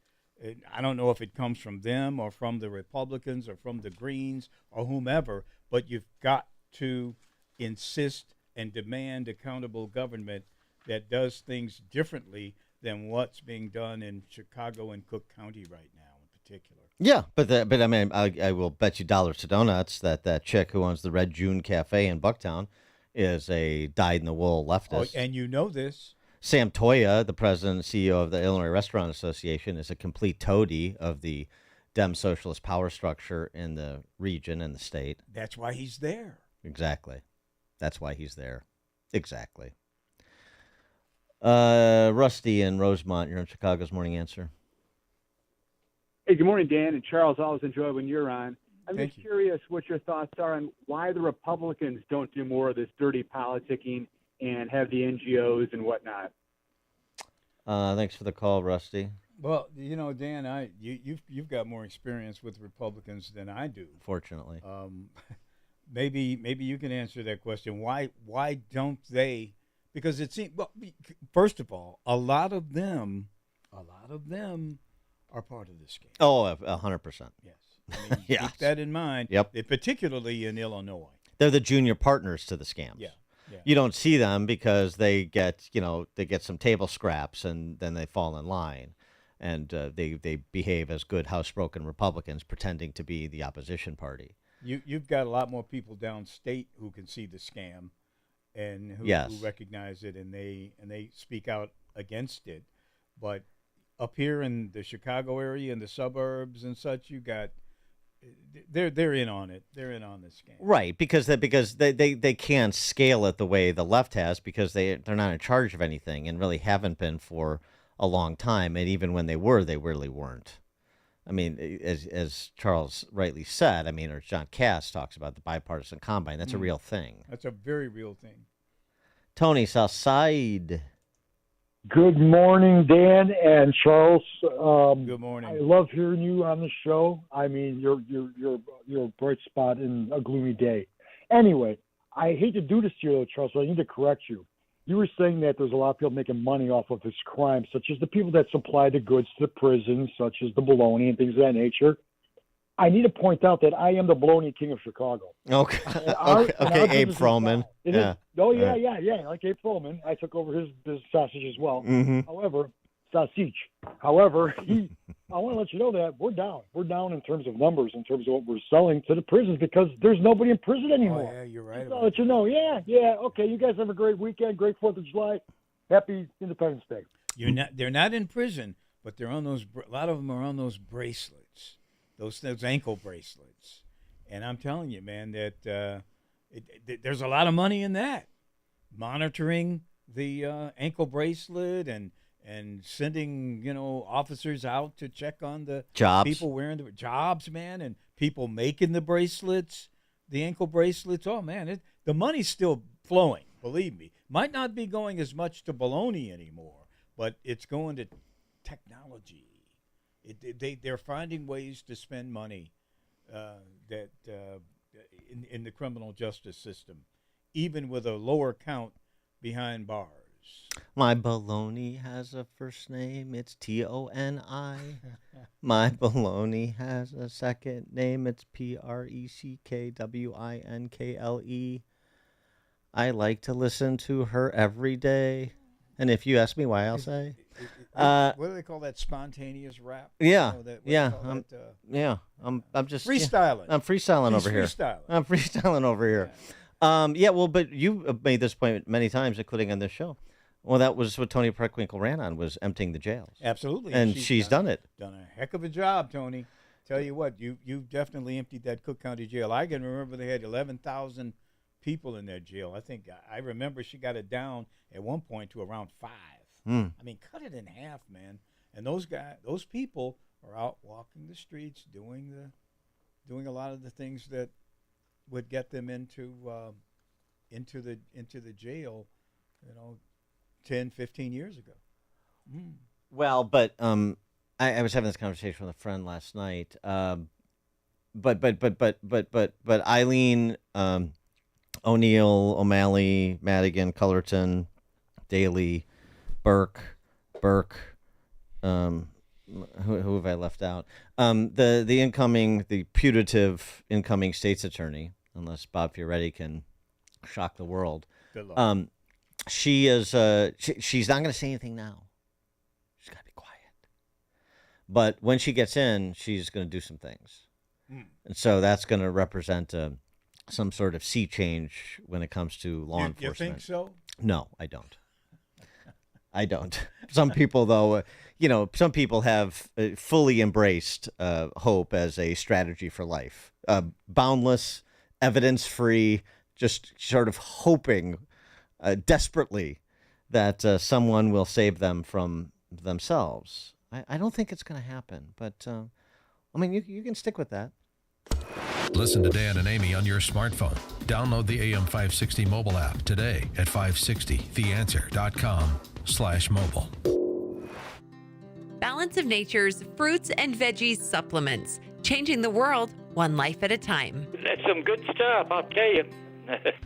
I don't know if it comes from them or from the Republicans or from the Greens or whomever, but you've got to insist and demand accountable government that does things differently than what's being done in Chicago and Cook County right now in particular. Yeah, but I mean, I will bet you dollars to donuts that chick who owns the Red June Cafe in Bucktown is a dyed-in-the-wool leftist. Oh, and you know this. Sam Toya, the president and CEO of the Illinois Restaurant Association, is a complete toady of the Dem socialist power structure in the region and the state. That's why he's there. Exactly. That's why he's there. Exactly. Rusty in Rosemont, you're on Chicago's Morning Answer. Hey, good morning, Dan and Charles. Always enjoy when you're on. I'm Thank just curious what your thoughts are on why the Republicans don't do more of this dirty politicking and have the NGOs and whatnot. Thanks for the call, Rusty. Well, Dan, you've got more experience with Republicans than I do. Fortunately. Maybe you can answer that question. Why don't they? Because it seems, well, first of all, a lot of them are part of this game. Oh, 100%. Yes. I mean, yes. Keep that in mind. Yep. Particularly in Illinois. They're the junior partners to the scams. Yeah. You don't see them because they get some table scraps and then they fall in line, and they behave as good housebroken Republicans pretending to be the opposition party. You've got a lot more people downstate who can see the scam and who recognize it, and they speak out against it. But up here in the Chicago area, in the suburbs and such, you got they're in on it. They're in on this scam. Right, because they can't scale it the way the left has because they're not in charge of anything and really haven't been for a long time. And even when they were, they really weren't. I mean, as Charles rightly said, I mean, or John Cass talks about the bipartisan combine. That's a real thing. That's a very real thing. Tony, Southside. Good morning, Dan and Charles. Good morning. I love hearing you on the show. I mean, you're a bright spot in a gloomy day. Anyway, I hate to do this to you, though, Charles, but I need to correct you. You were saying that there's a lot of people making money off of this crime, such as the people that supply the goods to the prisons, such as the bologna and things of that nature. I need to point out that I am the bologna king of Chicago. Okay, Abe Froman. Yeah, like Abe Froman. I took over his sausage as well. Mm-hmm. However, sausage. However, I want to let you know that we're down. We're down in terms of numbers, in terms of what we're selling to the prisons because there's nobody in prison anymore. Oh, yeah, you're right. I'll let you know. Yeah. Okay, you guys have a great weekend. Great 4th of July. Happy Independence Day. They're not in prison, but they're on those. A lot of them are on those bracelets. Those ankle bracelets, and I'm telling you, man, that there's a lot of money in that. Monitoring the ankle bracelet and sending officers out to check on the jobs. People wearing the jobs, man, and people making the bracelets, the ankle bracelets. Oh man, the money's still flowing. Believe me, might not be going as much to baloney anymore, but it's going to technology. They're finding ways to spend money in the criminal justice system, even with a lower count behind bars. My baloney has a first name. It's Toni. My baloney has a second name. It's Preckwinkley. I like to listen to her every day. And if you ask me why, I'll say. What do they call that? Spontaneous rap? Yeah, yeah. I'm just freestyling. I'm freestyling over here. I'm freestyling over here. Yeah. Well, but you made this point many times, including on this show. Well, that was what Toni Preckwinkle ran on, was emptying the jails. Absolutely, and she's done it. Done a heck of a job, Tony. Tell you what, you definitely emptied that Cook County jail. I can remember they had 11,000 people in their jail. I remember she got it down at one point to around 5. I mean, cut it in half, man. And those people are out walking the streets, doing a lot of the things that would get them into the jail, 10, 15 years ago. Well, but I was having this conversation with a friend last night. But Eileen, O'Neill, O'Malley, Madigan, Cullerton, Daly, Burke, who have I left out? The putative incoming state's attorney, unless Bob Fioretti can shock the world. Good luck. She is. She's not going to say anything now. She's got to be quiet. But when she gets in, she's going to do some things, and so that's going to represent some sort of sea change when it comes to law enforcement. You think so? No, I don't. I don't. Some people, though, some people have fully embraced hope as a strategy for life. Boundless, evidence-free, just sort of hoping desperately that someone will save them from themselves. I don't think it's going to happen, but I mean, you can stick with that. Listen to Dan and Amy on your smartphone. Download the AM560 mobile app today at 560theanswer.com/mobile. Balance of Nature's fruits and veggies supplements, changing the world one life at a time. That's some good stuff, I'll tell you.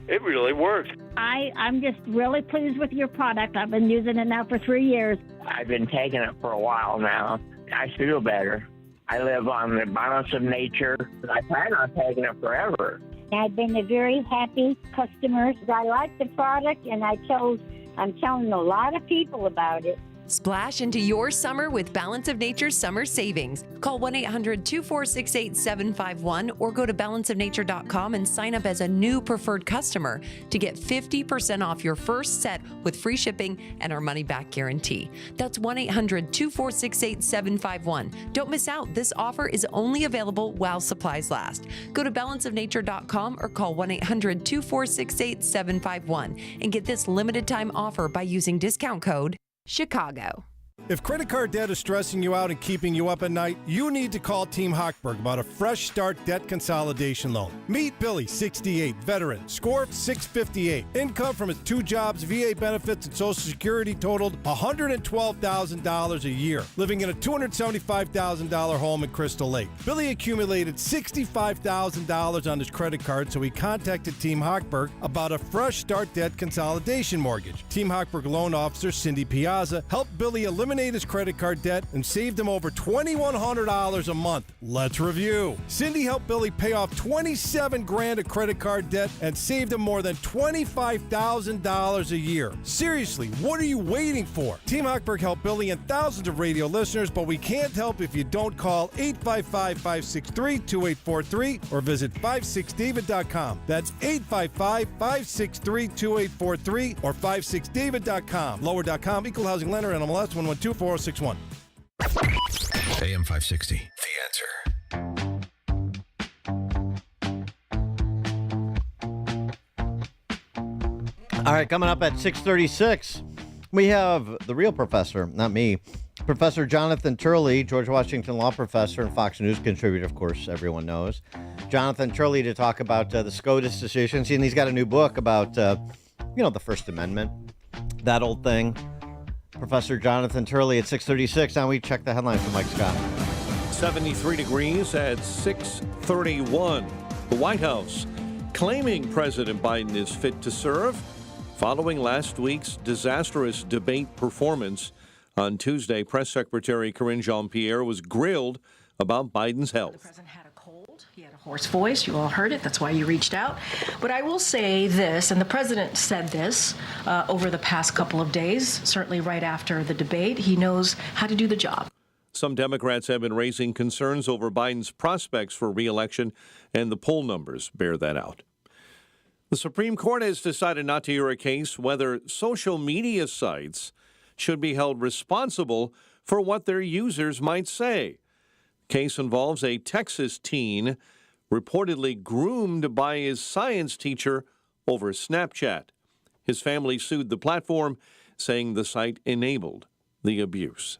It really works. I'm just really pleased with your product. I've been using it now for 3 years. I've been taking it for a while now. I feel better. I live on the Balance of Nature. I plan on taking it forever. I've been a very happy customer. I like the product, and I'm telling a lot of people about it. Splash into your summer with Balance of Nature's summer savings. Call 1-800-246-8751 or go to balanceofnature.com and sign up as a new preferred customer to get 50% off your first set with free shipping and our money-back guarantee. That's 1-800-246-8751. Don't miss out. This offer is only available while supplies last. Go to balanceofnature.com or call 1-800-246-8751 and get this limited time offer by using discount code Chicago. If credit card debt is stressing you out and keeping you up at night, you need to call Team Hochberg about a fresh start debt consolidation loan. Meet Billy, 68, veteran, score 658, income from his 2 jobs, VA benefits, and Social Security totaled $112,000 a year, living in a $275,000 home in Crystal Lake. Billy accumulated $65,000 on his credit card, so he contacted Team Hochberg about a fresh start debt consolidation mortgage. Team Hochberg loan officer Cindy Piazza helped Billy eliminate his credit card debt and saved him over $2,100 a month. Let's review. Cindy helped Billy pay off $27,000 of credit card debt and saved him more than $25,000 a year. Seriously, what are you waiting for? Team Hochberg helped Billy and thousands of radio listeners, but we can't help if you don't call 855-563-2843 or visit 56david.com. That's 855-563-2843 or 56david.com. Lower.com, equal housing lender, NMLS 1124061. AM 560, The Answer. All right, coming up at 6:36, we have the real professor, not me, Professor Jonathan Turley, George Washington law professor and Fox News contributor, of course, everyone knows. Jonathan Turley to talk about the SCOTUS decisions, and he's got a new book about, the First Amendment, that old thing. Professor Jonathan Turley at 6:36. Now we check the headlines from Mike Scott. 73 degrees at 6:31. The White House claiming President Biden is fit to serve. Following last week's disastrous debate performance on Tuesday, Press Secretary Karine Jean-Pierre was grilled about Biden's health. The president had a cold. He had a hoarse voice. You all heard it. That's why you reached out. But I will say this, and the president said this over the past couple of days, certainly right after the debate. He knows how to do the job. Some Democrats have been raising concerns over Biden's prospects for re-election, and the poll numbers bear that out. The Supreme Court has decided not to hear a case whether social media sites should be held responsible for what their users might say. The case involves a Texas teen reportedly groomed by his science teacher over Snapchat. His family sued the platform, saying the site enabled the abuse.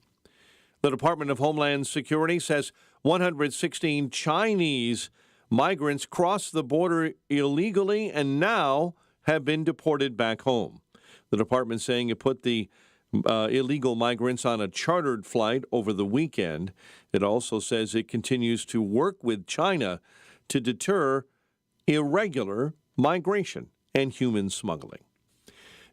The Department of Homeland Security says 116 Chinese migrants crossed the border illegally and now have been deported back home. The department saying it put the illegal migrants on a chartered flight over the weekend. It also says it continues to work with China to deter irregular migration and human smuggling.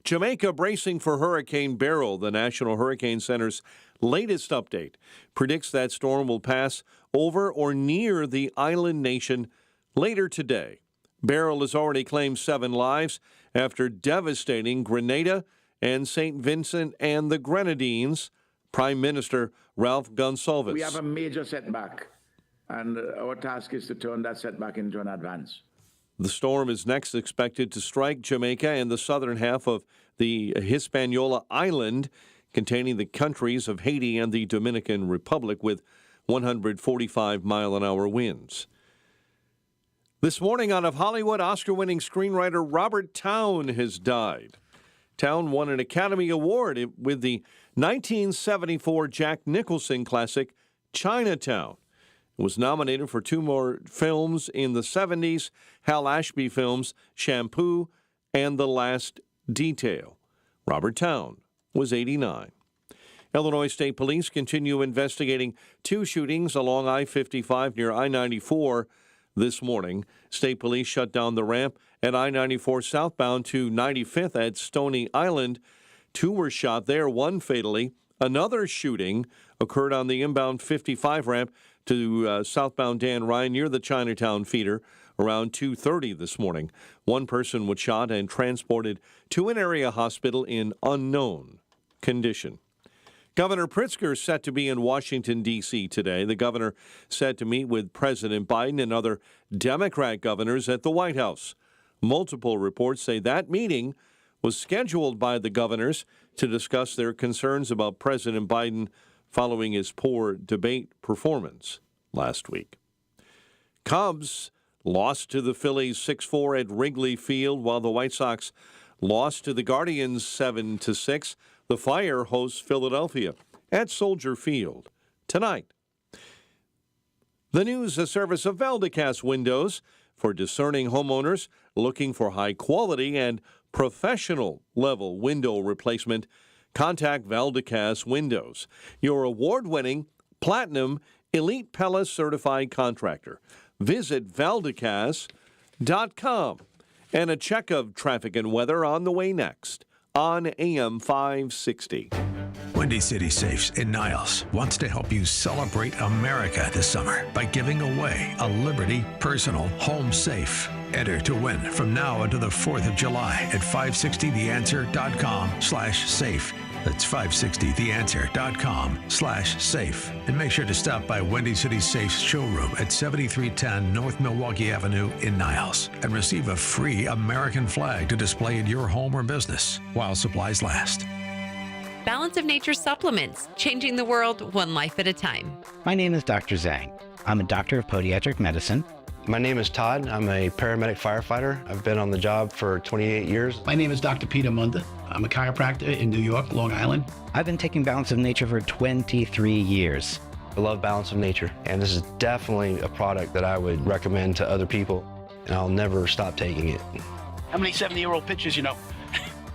Jamaica bracing for Hurricane Beryl. The National Hurricane Center's latest update predicts that storm will pass over or near the island nation later today. Beryl has already claimed 7 lives after devastating Grenada and St. Vincent and the Grenadines. Prime Minister Ralph Gonsalves. We have a major setback, and our task is to turn that setback into an advance. The storm is next expected to strike Jamaica and the southern half of the Hispaniola Island, containing the countries of Haiti and the Dominican Republic, with 145-mile-an-hour winds. This morning, out of Hollywood, Oscar-winning screenwriter Robert Towne has died. Towne won an Academy Award with the 1974 Jack Nicholson classic Chinatown. It was nominated for 2 more films in the 70s, Hal Ashby films Shampoo and The Last Detail. Robert Towne was 89. Illinois State Police continue investigating 2 shootings along I-55 near I-94 this morning. State Police shut down the ramp at I-94 southbound to 95th at Stony Island. 2 were shot there, 1 fatally. Another shooting occurred on the inbound 55 ramp to southbound Dan Ryan near the Chinatown feeder around 2:30 this morning. 1 person was shot and transported to an area hospital in unknown condition. Governor Pritzker set to be in Washington, D.C. today. The governor set to meet with President Biden and other Democrat governors at the White House. Multiple reports say that meeting was scheduled by the governors to discuss their concerns about President Biden following his poor debate performance last week. Cubs lost to the Phillies 6-4 at Wrigley Field, while the White Sox lost to the Guardians 7-6. The Fire hosts Philadelphia at Soldier Field tonight. The news, a service of Valdecast Windows for discerning homeowners looking for high quality and professional level window replacement. Contact Valdecast Windows, your award-winning Platinum Elite Pella certified contractor. Visit Valdecast.com. And a check of traffic and weather on the way next on AM 560. Windy City Safes in Niles wants to help you celebrate America this summer by giving away a Liberty personal home safe. Enter to win from now until the 4th of July at 560theanswer.com/safe. That's 560theanswer.com/safe. And make sure to stop by Windy City Safe's showroom at 7310 North Milwaukee Avenue in Niles and receive a free American flag to display in your home or business while supplies last. Balance of Nature supplements, changing the world one life at a time. My name is Dr. Zhang. I'm a doctor of podiatric medicine. My name is Todd. I'm a paramedic firefighter. I've been on the job for 28 years. My name is Dr. Peter Munda. I'm a chiropractor in New York, Long Island. I've been taking Balance of Nature for 23 years. I love Balance of Nature, and this is definitely a product that I would recommend to other people, and I'll never stop taking it. How many 70-year-old pictures you know?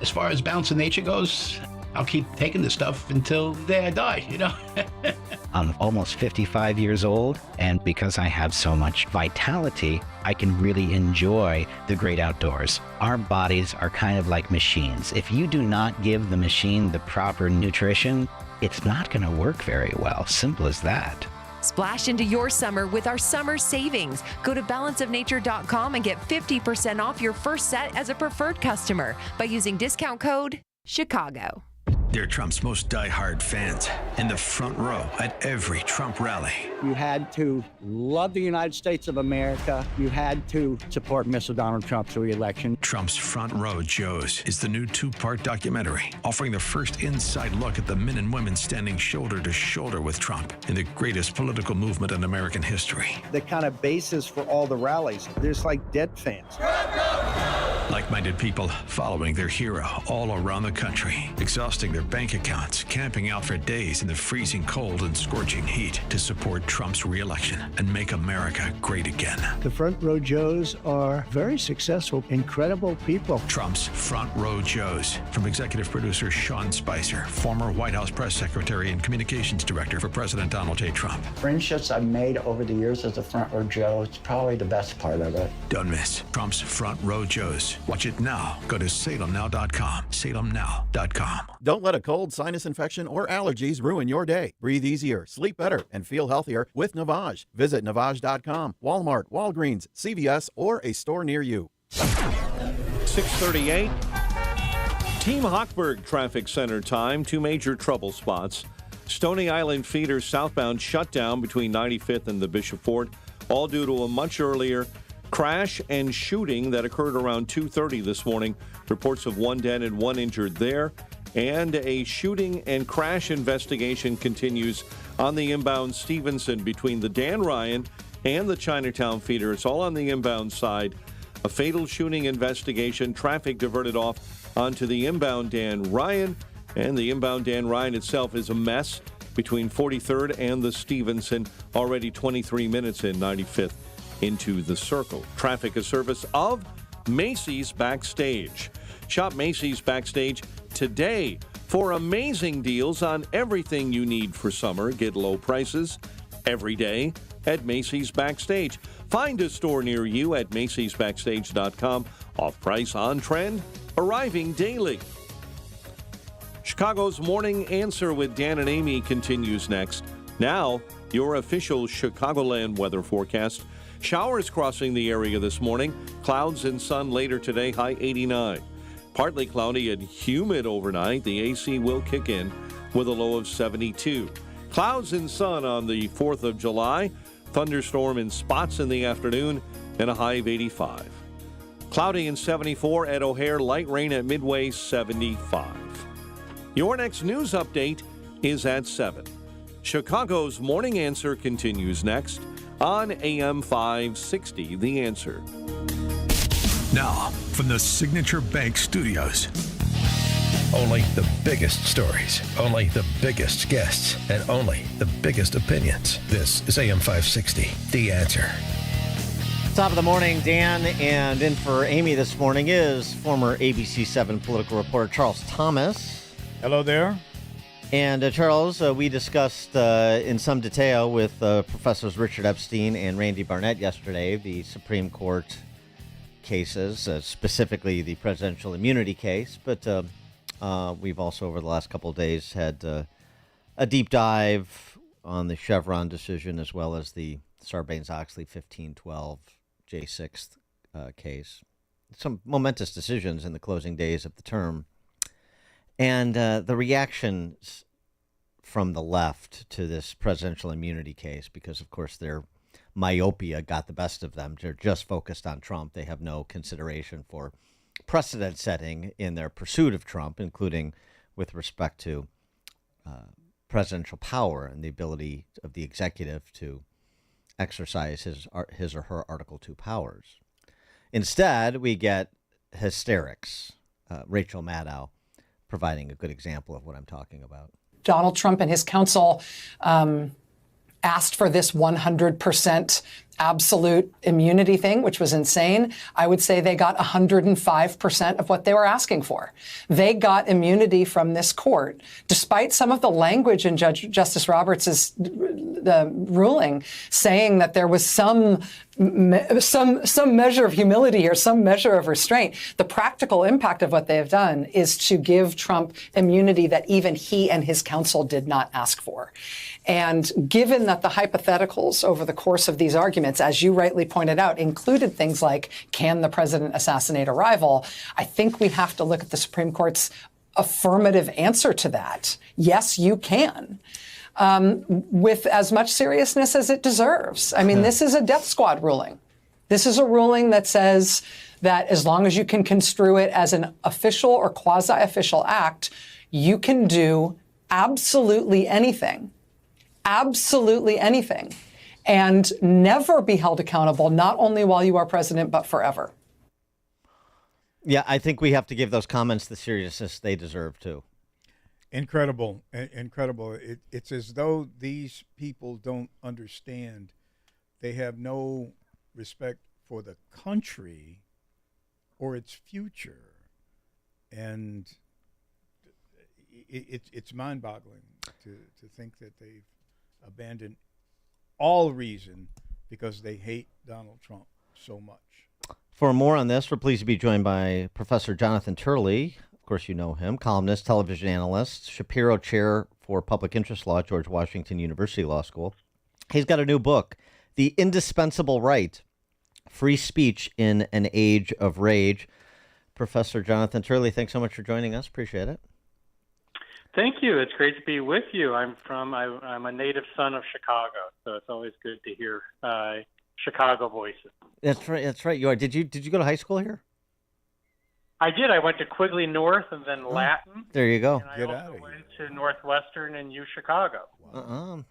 As far as Balance of Nature goes, I'll keep taking this stuff until the day I die, you know? I'm almost 55 years old, and because I have so much vitality, I can really enjoy the great outdoors. Our bodies are kind of like machines. If you do not give the machine the proper nutrition, it's not going to work very well. Simple as that. Splash into your summer with our summer savings. Go to balanceofnature.com and get 50% off your first set as a preferred customer by using discount code Chicago. They're Trump's most diehard fans in the front row at every Trump rally. You had to love the United States of America. You had to support Mr. Donald Trump's re-election. Trump's Front Row Joes is the new 2-part documentary offering the first inside look at the men and women standing shoulder to shoulder with Trump in the greatest political movement in American history. The kind of basis for all the rallies, there's like dead fans. Like-minded people following their hero all around the country, exhausting their bank accounts, camping out for days in the freezing cold and scorching heat to support Trump's re-election and make America great again. The Front Row Joes are very successful, incredible people. Trump's Front Row Joes, from executive producer Sean Spicer, former White House press secretary and communications director for President Donald J. Trump. Friendships I've made over the years as a Front Row Joe, it's probably the best part of it. Don't miss Trump's Front Row Joes. Watch it now. Go to salemnow.com. salemnow.com. Don't let a cold, sinus infection, or allergies ruin your day. Breathe easier, sleep better, and feel healthier with Navage. Visit Navage.com, Walmart, Walgreens, CVS, or a store near you. 6:38. Team Hochberg Traffic Center time. 2 major trouble spots. Stony Island feeder southbound shut down between 95th and the Bishop Fort, all due to a much earlier crash and shooting that occurred around 2:30 this morning. Reports of 1 dead and 1 injured there. And a shooting and crash investigation continues on the inbound Stevenson between the Dan Ryan and the Chinatown feeder. It's all on the inbound side. A fatal shooting investigation. Traffic diverted off onto the inbound Dan Ryan. And the inbound Dan Ryan itself is a mess between 43rd and the Stevenson. Already 23 minutes in 95th into the circle. Traffic, a service of Macy's Backstage. Shop Macy's Backstage today for amazing deals on everything you need for summer. Get low prices every day at Macy's Backstage. Find a store near you at macysbackstage.com. Off price, on trend, arriving daily. Chicago's Morning Answer with Dan and Amy continues next. Now, your official Chicagoland weather forecast. Showers crossing the area this morning. Clouds and sun later today, high 89. Partly cloudy and humid overnight. The AC will kick in with a low of 72. Clouds and sun on the 4th of July. Thunderstorm in spots in the afternoon and a high of 85. Cloudy and 74 at O'Hare. Light rain at Midway, 75. Your next news update is at 7. Chicago's Morning Answer continues next on AM 560, The Answer. Now, from the Signature Bank Studios. Only the biggest stories, only the biggest guests, and only the biggest opinions. This is AM 560, The Answer. Top of the morning, Dan, and in for Amy this morning is former ABC 7 political reporter Charles Thomas. Hello there. And Charles, we discussed in some detail with Professors Richard Epstein and Randy Barnett yesterday the Supreme Court cases, specifically the presidential immunity case. But we've also, over the last couple of days, had a deep dive on the Chevron decision as well as the Sarbanes-Oxley 1512 J6 case. Some momentous decisions in the closing days of the term. And the reactions from the left to this presidential immunity case, because, of course, their myopia got the best of them. They're just focused on Trump. They have no consideration for precedent setting in their pursuit of Trump, including with respect to presidential power and the ability of the executive to exercise his or her Article 2 powers. Instead, we get hysterics. Rachel Maddow providing a good example of what I'm talking about. Donald Trump and his counsel asked for this 100% absolute immunity thing, which was insane, I would say they got 105% of what they were asking for. They got immunity from this court, despite some of the language in Justice Roberts' ruling saying that there was some measure of humility or some measure of restraint. The practical impact of what they have done is to give Trump immunity that even he and his counsel did not ask for. And given that the hypotheticals over the course of these arguments, as you rightly pointed out, included things like, can the president assassinate a rival? I think we have to look at the Supreme Court's affirmative answer to that. Yes, you can. With as much seriousness as it deserves. I mean, this is a death squad ruling. This is a ruling that says that as long as you can construe it as an official or quasi-official act, you can do absolutely anything, and never be held accountable, not only while you are president, but forever. Yeah, I think we have to give those comments the seriousness they deserve, too. Incredible. It's as though these people don't understand. They have no respect for the country or its future. And it's mind-boggling to think that they've abandoned all reason because they hate Donald Trump so much. For more on this, we're pleased to be joined by Professor Jonathan Turley. Of course, you know him, columnist, television analyst, Shapiro Chair for Public Interest Law, George Washington University Law School. He's got a new book, The Indispensable Right, Free Speech in an Age of Rage. Professor Jonathan Turley, thanks so much for joining us. Appreciate it. Thank you. It's great to be with you. I'm a native son of Chicago, so it's always good to hear Chicago voices. That's right. You are. Did you go to high school here? I did. I went to Quigley North and then Latin. There you go. And I also went to Northwestern and U Chicago. All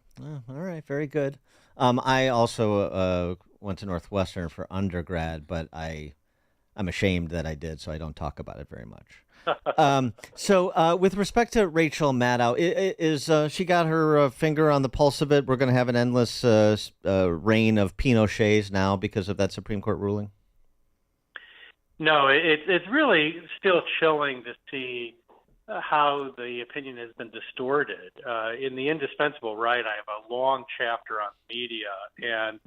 right. Very good. I also went to Northwestern for undergrad, but I'm ashamed that I did, so I don't talk about it very much. So with respect to Rachel Maddow, is she got her finger on the pulse of it? We're going to have an endless reign of Pinochets now because of that Supreme Court ruling? No, it's really still chilling to see how the opinion has been distorted. In The Indispensable Right, I have a long chapter on media and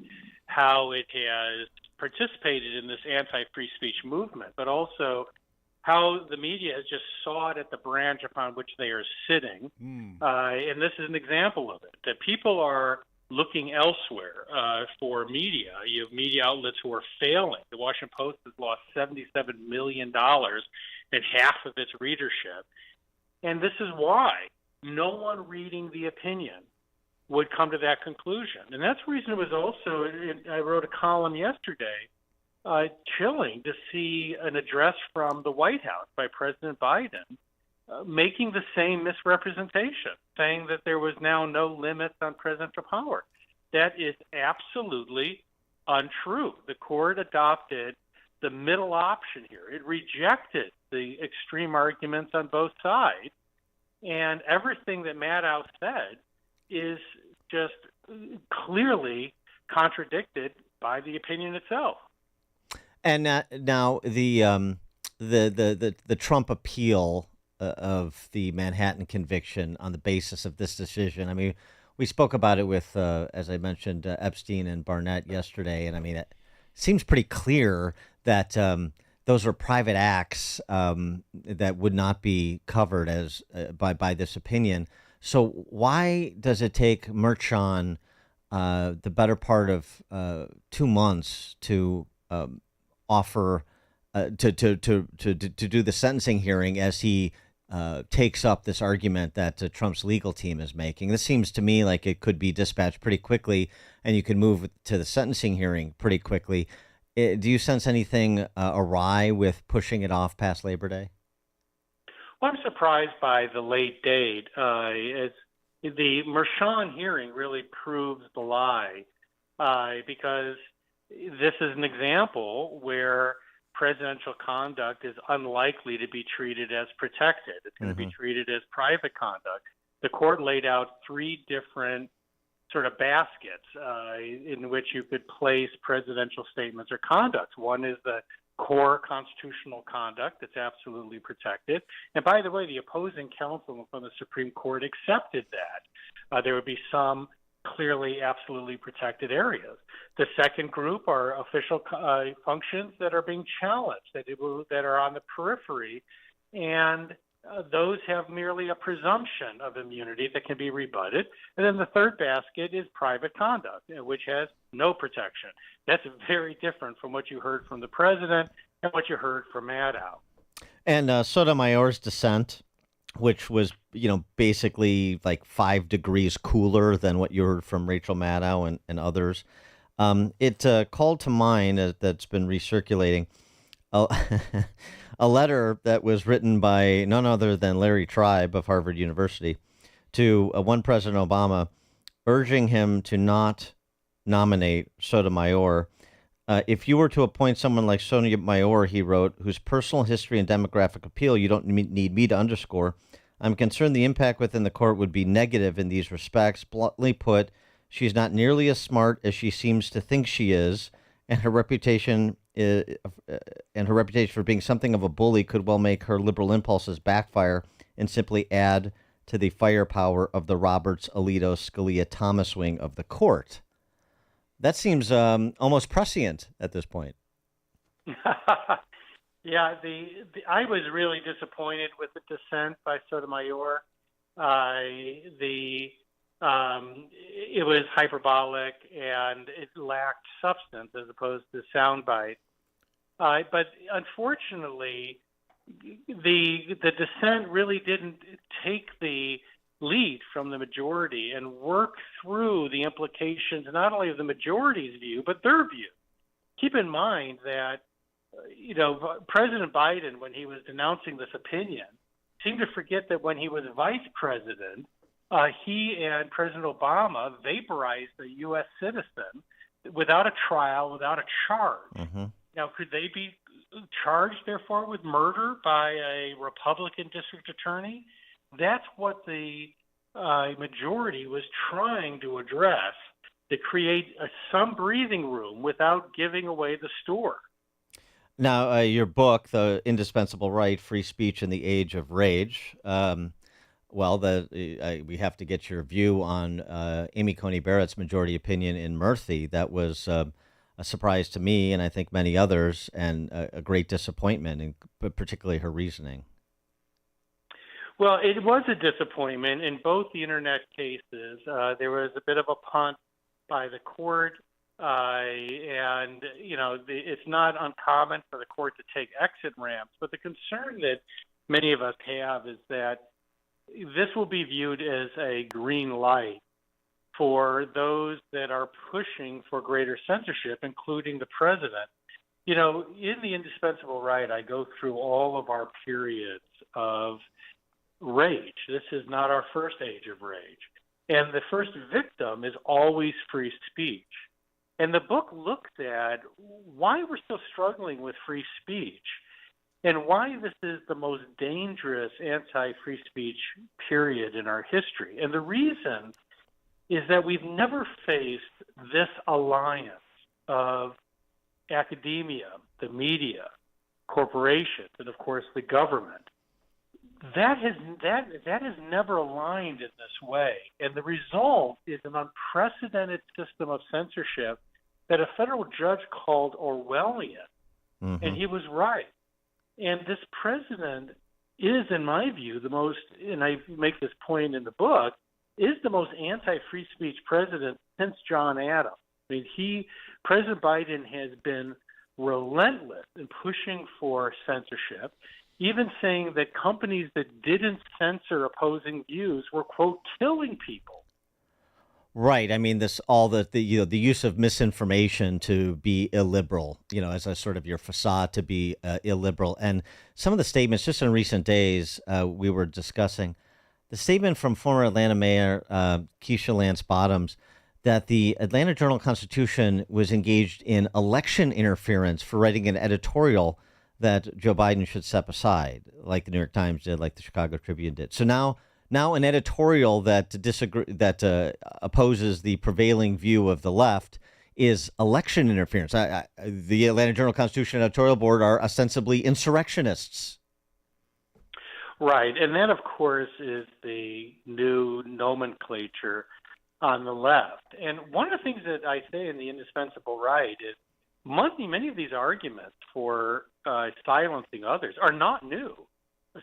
how it has participated in this anti-free speech movement, but also how the media has just sawed at the branch upon which they are sitting. And this is an example of it, that people are looking elsewhere for media. You have media outlets who are failing. The Washington Post has lost $77 million and half of its readership. And this is why no one reading the opinion would come to that conclusion. And that's the reason it was also, I wrote a column yesterday, chilling to see an address from the White House by President Biden making the same misrepresentation, saying that there was now no limits on presidential power. That is absolutely untrue. The court adopted the middle option here. It rejected the extreme arguments on both sides, and everything that Maddow said is just clearly contradicted by the opinion itself. And now the Trump appeal of the Manhattan conviction on the basis of this decision. I mean, we spoke about it with, as I mentioned, Epstein and Barnett yesterday, and I mean, it seems pretty clear that those are private acts that would not be covered as by this opinion. So why does it take Merchan the better part of 2 months to offer to do the sentencing hearing as he takes up this argument that Trump's legal team is making? This seems to me like it could be dispatched pretty quickly, and you can move to the sentencing hearing pretty quickly. Do you sense anything awry with pushing it off past Labor Day? Well, I'm surprised by the late date. The Merchan hearing really proves the lie because this is an example where presidential conduct is unlikely to be treated as protected. It's going to be treated as private conduct. The court laid out 3 different sort of baskets in which you could place presidential statements or conducts. One is the core constitutional conduct that's absolutely protected. And by the way, the opposing counsel from the Supreme Court accepted that. There would be some clearly absolutely protected areas. The second group are official functions that are being challenged, that are on the periphery, and those have merely a presumption of immunity that can be rebutted. And then the third basket is private conduct, which has no protection. That's very different from what you heard from the president and what you heard from Maddow. And Sotomayor's dissent, which was, basically like 5 degrees cooler than what you heard from Rachel Maddow and others, it called to mind, that's been recirculating, a letter that was written by none other than Larry Tribe of Harvard University to one President Obama, urging him to not nominate Sotomayor. If you were to appoint someone like Sotomayor, he wrote, whose personal history and demographic appeal you don't need me to underscore, I'm concerned the impact within the court would be negative in these respects. Bluntly put, she's not nearly as smart as she seems to think she is, and her reputation for being something of a bully could well make her liberal impulses backfire and simply add to the firepower of the Roberts, Alito, Scalia, Thomas wing of the court. That seems almost prescient at this point. Yeah, I was really disappointed with the dissent by Sotomayor. It was hyperbolic and it lacked substance as opposed to soundbite. But unfortunately, the dissent really didn't take the lead from the majority and work through the implications not only of the majority's view, but their view. Keep in mind that, President Biden, when he was denouncing this opinion, seemed to forget that when he was vice president, he and President Obama vaporized a U.S. citizen without a trial, without a charge. Mm-hmm. Now, could they be charged, therefore, with murder by a Republican district attorney? That's what the majority was trying to address, to create some breathing room without giving away the store. Now, your book, The Indispensable Right, Free Speech in the Age of Rage, we have to get your view on Amy Coney Barrett's majority opinion in Murphy. That was a surprise to me and I think many others, and a great disappointment, but particularly her reasoning. Well, it was a disappointment in both the internet cases. There was a bit of a punt by the court, and it's not uncommon for the court to take exit ramps. But the concern that many of us have is that this will be viewed as a green light for those that are pushing for greater censorship, including the president. In the Indispensable Right, I go through all of our periods of rage. This is not our first age of rage. And the first victim is always free speech. And the book looks at why we're still struggling with free speech and why this is the most dangerous anti-free speech period in our history. And the reason is that we've never faced this alliance of academia, the media, corporations, and of course the government. That has never aligned in this way, and the result is an unprecedented system of censorship that a federal judge called Orwellian, and he was right. And this president is, in my view, the most, and I make this point in the book, is the most anti-free speech president since John Adams. I mean, President Biden has been relentless in pushing for censorship, even saying that companies that didn't censor opposing views were, quote, killing people. Right. I mean, the use of misinformation to be illiberal, as a sort of your facade to be illiberal. And some of the statements just in recent days we were discussing, the statement from former Atlanta Mayor Keisha Lance Bottoms that the Atlanta Journal-Constitution was engaged in election interference for writing an editorial that Joe Biden should step aside, like the New York Times did, like the Chicago Tribune did. So now Now an editorial that opposes the prevailing view of the left is election interference. The Atlanta Journal-Constitution editorial board are ostensibly insurrectionists. Right, and that, of course, is the new nomenclature on the left. And one of the things that I say in The Indispensable Right is many of these arguments for silencing others are not new.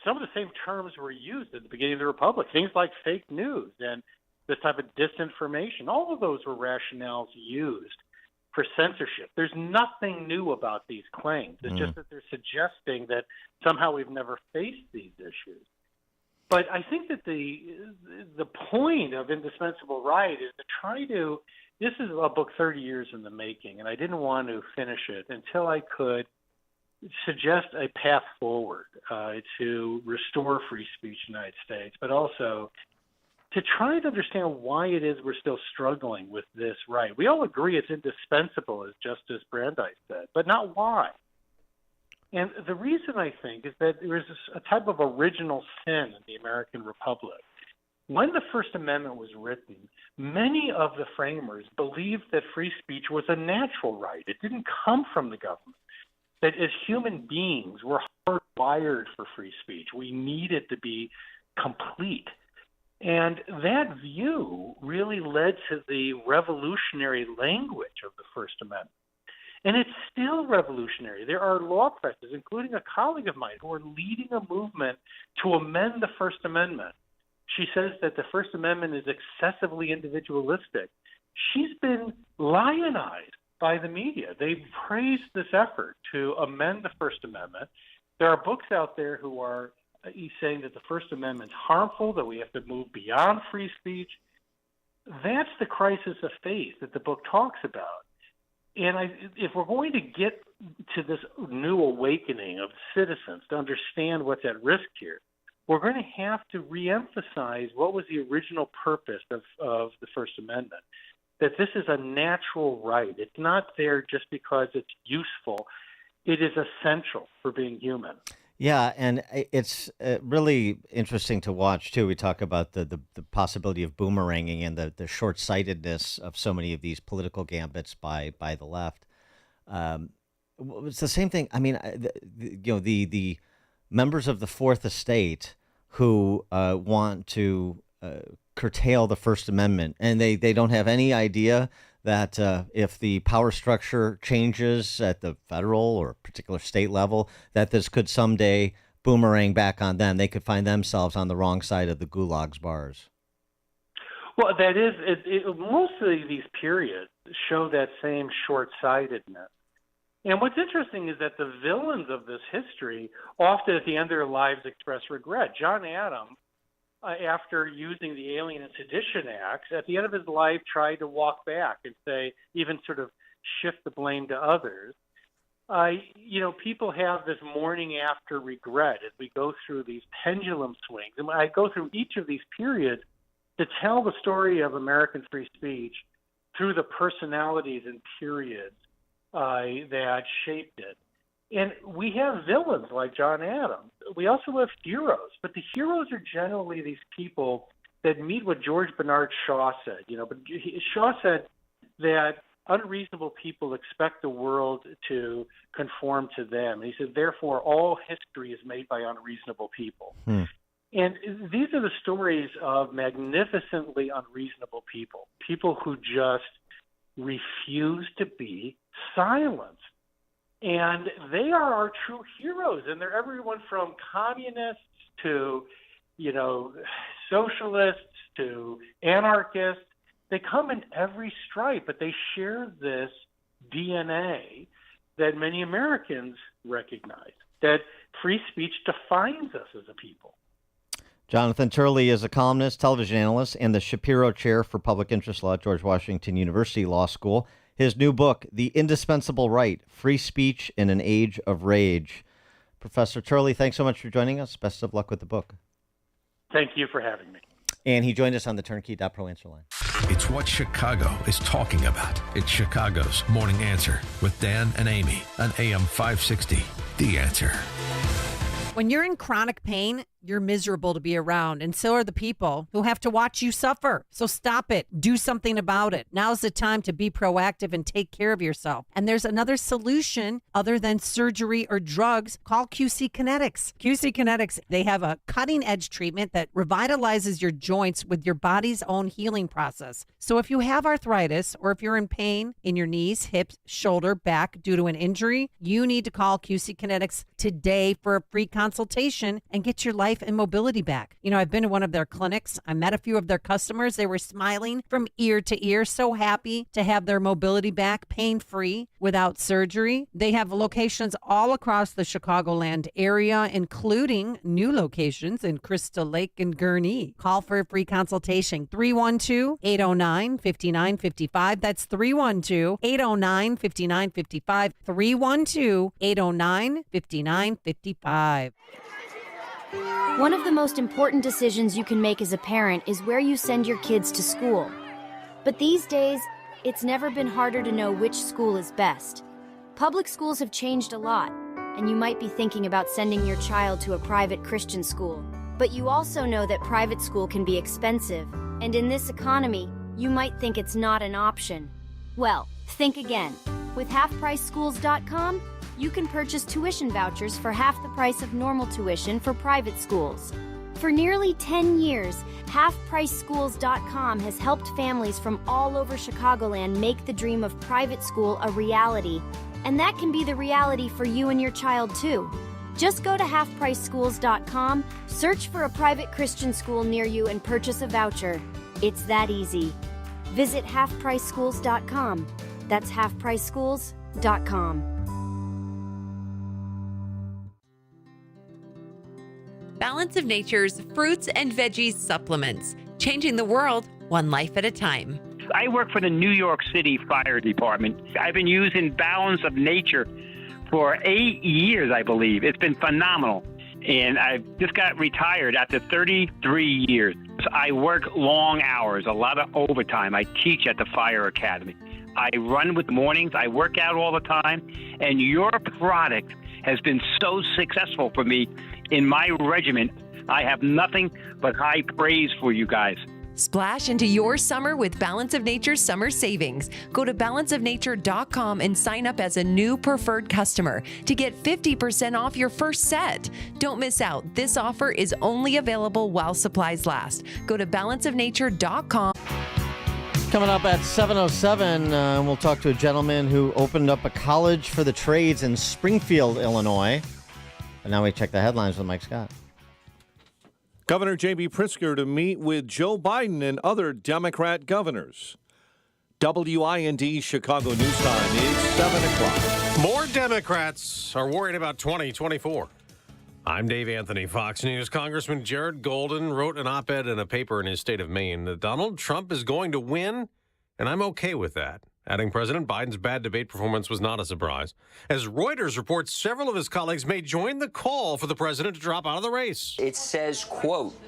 Some of the same terms were used at the beginning of the Republic, things like fake news and this type of disinformation. All of those were rationales used for censorship. There's nothing new about these claims. It's just that they're suggesting that somehow we've never faced these issues. But I think that the point of Indispensable Right is to try to, this is a book 30 years in the making, and I didn't want to finish it until I could suggest a path forward to restore free speech in the United States, but also to try to understand why it is we're still struggling with this right. We all agree it's indispensable, as Justice Brandeis said, but not why. And the reason, I think, is that there is a type of original sin in the American Republic. When the First Amendment was written, many of the framers believed that free speech was a natural right. It didn't come from the government. That as human beings, we're hardwired for free speech. We need it to be complete. And that view really led to the revolutionary language of the First Amendment. And it's still revolutionary. There are law professors, including a colleague of mine, who are leading a movement to amend the First Amendment. She says that the First Amendment is excessively individualistic. She's been lionized by the media. They've praised this effort to amend the First Amendment. There are books out there who are saying that the First Amendment is harmful, that we have to move beyond free speech. That's the crisis of faith that the book talks about. And if we're going to get to this new awakening of citizens to understand what's at risk here, we're going to have to reemphasize what was the original purpose of the First Amendment, that this is a natural right. It's not there just because it's useful. It is essential for being human. Yeah, and it's really interesting to watch, too. We talk about the possibility of boomeranging and the short-sightedness of so many of these political gambits by the left. It's the same thing. I mean, the members of the Fourth Estate who want to curtail the First Amendment, and they don't have any idea that if the power structure changes at the federal or particular state level, that this could someday boomerang back on them. They could find themselves on the wrong side of the gulag's bars. Well, that is, most of these periods show that same short-sightedness. And what's interesting is that the villains of this history often at the end of their lives express regret. John Adams, after using the Alien and Sedition Acts, at the end of his life tried to walk back and say, even sort of shift the blame to others. People have this morning after regret as we go through these pendulum swings. And I go through each of these periods to tell the story of American free speech through the personalities and periods that shaped it. And we have villains like John Adams. We also have heroes, but the heroes are generally these people that meet what George Bernard Shaw said. But Shaw said that unreasonable people expect the world to conform to them. And he said, therefore, all history is made by unreasonable people. And these are the stories of magnificently unreasonable people, people who just refuse to be silenced. And they are our true heroes, and they're everyone from communists to, socialists to anarchists. They come in every stripe, but they share this DNA that many Americans recognize, that free speech defines us as a people. Jonathan Turley is a columnist, television analyst, and the Shapiro Chair for Public Interest Law at George Washington University Law School. His new book, The Indispensable Right, Free Speech in an Age of Rage. Professor Turley, thanks so much for joining us. Best of luck with the book. Thank you for having me. And he joined us on the Turnkey.pro answer line. It's what Chicago is talking about. It's Chicago's Morning Answer with Dan and Amy on AM 560. The Answer. When you're in chronic pain, You're miserable to be around, and so are the people who have to watch you suffer. So stop it. Do something about it. Now's the time to be proactive and take care of yourself. And there's another solution other than surgery or drugs. Call QC Kinetics. QC Kinetics, they have a cutting-edge treatment that revitalizes your joints with your body's own healing process. So if you have arthritis or if you're in pain in your knees, hips, shoulder, back due to an injury, you need to call QC Kinetics today for a free consultation and get your life and mobility back. You know, I've been to one of their clinics. I met a few of their customers. They were smiling from ear to ear, so happy to have their mobility back, pain-free, without surgery. They have locations all across the Chicagoland area, including new locations in Crystal Lake and Gurnee. Call for a free consultation, 312-809-5955. That's 312-809-5955, 312-809-5955. One of the most important decisions you can make as a parent is where you send your kids to school. But these days, it's never been harder to know which school is best. Public schools have changed a lot, and you might be thinking about sending your child to a private Christian school. But you also know that private school can be expensive, and in this economy, you might think it's not an option. Well, think again. With halfpriceschools.com, you can purchase tuition vouchers for half the price of normal tuition for private schools. For nearly 10 years, halfpriceschools.com has helped families from all over Chicagoland make the dream of private school a reality. And that can be the reality for you and your child too. Just go to halfpriceschools.com, search for a private Christian school near you, and purchase a voucher. It's that easy. Visit halfpriceschools.com. That's halfpriceschools.com. Balance of Nature's fruits and veggies supplements, changing the world one life at a time. I work for the New York City Fire Department. I've been using Balance of Nature for 8 years, I believe. It's been phenomenal. And I just got retired after 33 years. I work long hours, a lot of overtime. I teach at the Fire Academy. I run with the mornings. I work out all the time. And your product has been so successful for me in my regiment. I have nothing but high praise for you guys. Splash into your summer with Balance of Nature's summer savings. Go to balanceofnature.com and sign up as a new preferred customer to get 50% off your first set. Don't miss out. This offer is only available while supplies last. Go to balanceofnature.com. Coming up at 7:07, we'll talk to a gentleman who opened up a college for the trades in Springfield, Illinois. And now we check the headlines with Mike Scott. Governor J.B. Pritzker to meet with Joe Biden and other Democrat governors. WIND Chicago News Time is 7 o'clock. More Democrats are worried about 2024. I'm Dave Anthony, Fox News. Congressman Jared Golden wrote an op-ed in a paper in his state of Maine that Donald Trump is going to win, and I'm okay with that. Adding President Biden's bad debate performance was not a surprise. As Reuters reports, several of his colleagues may join the call for the president to drop out of the race. It says, quote,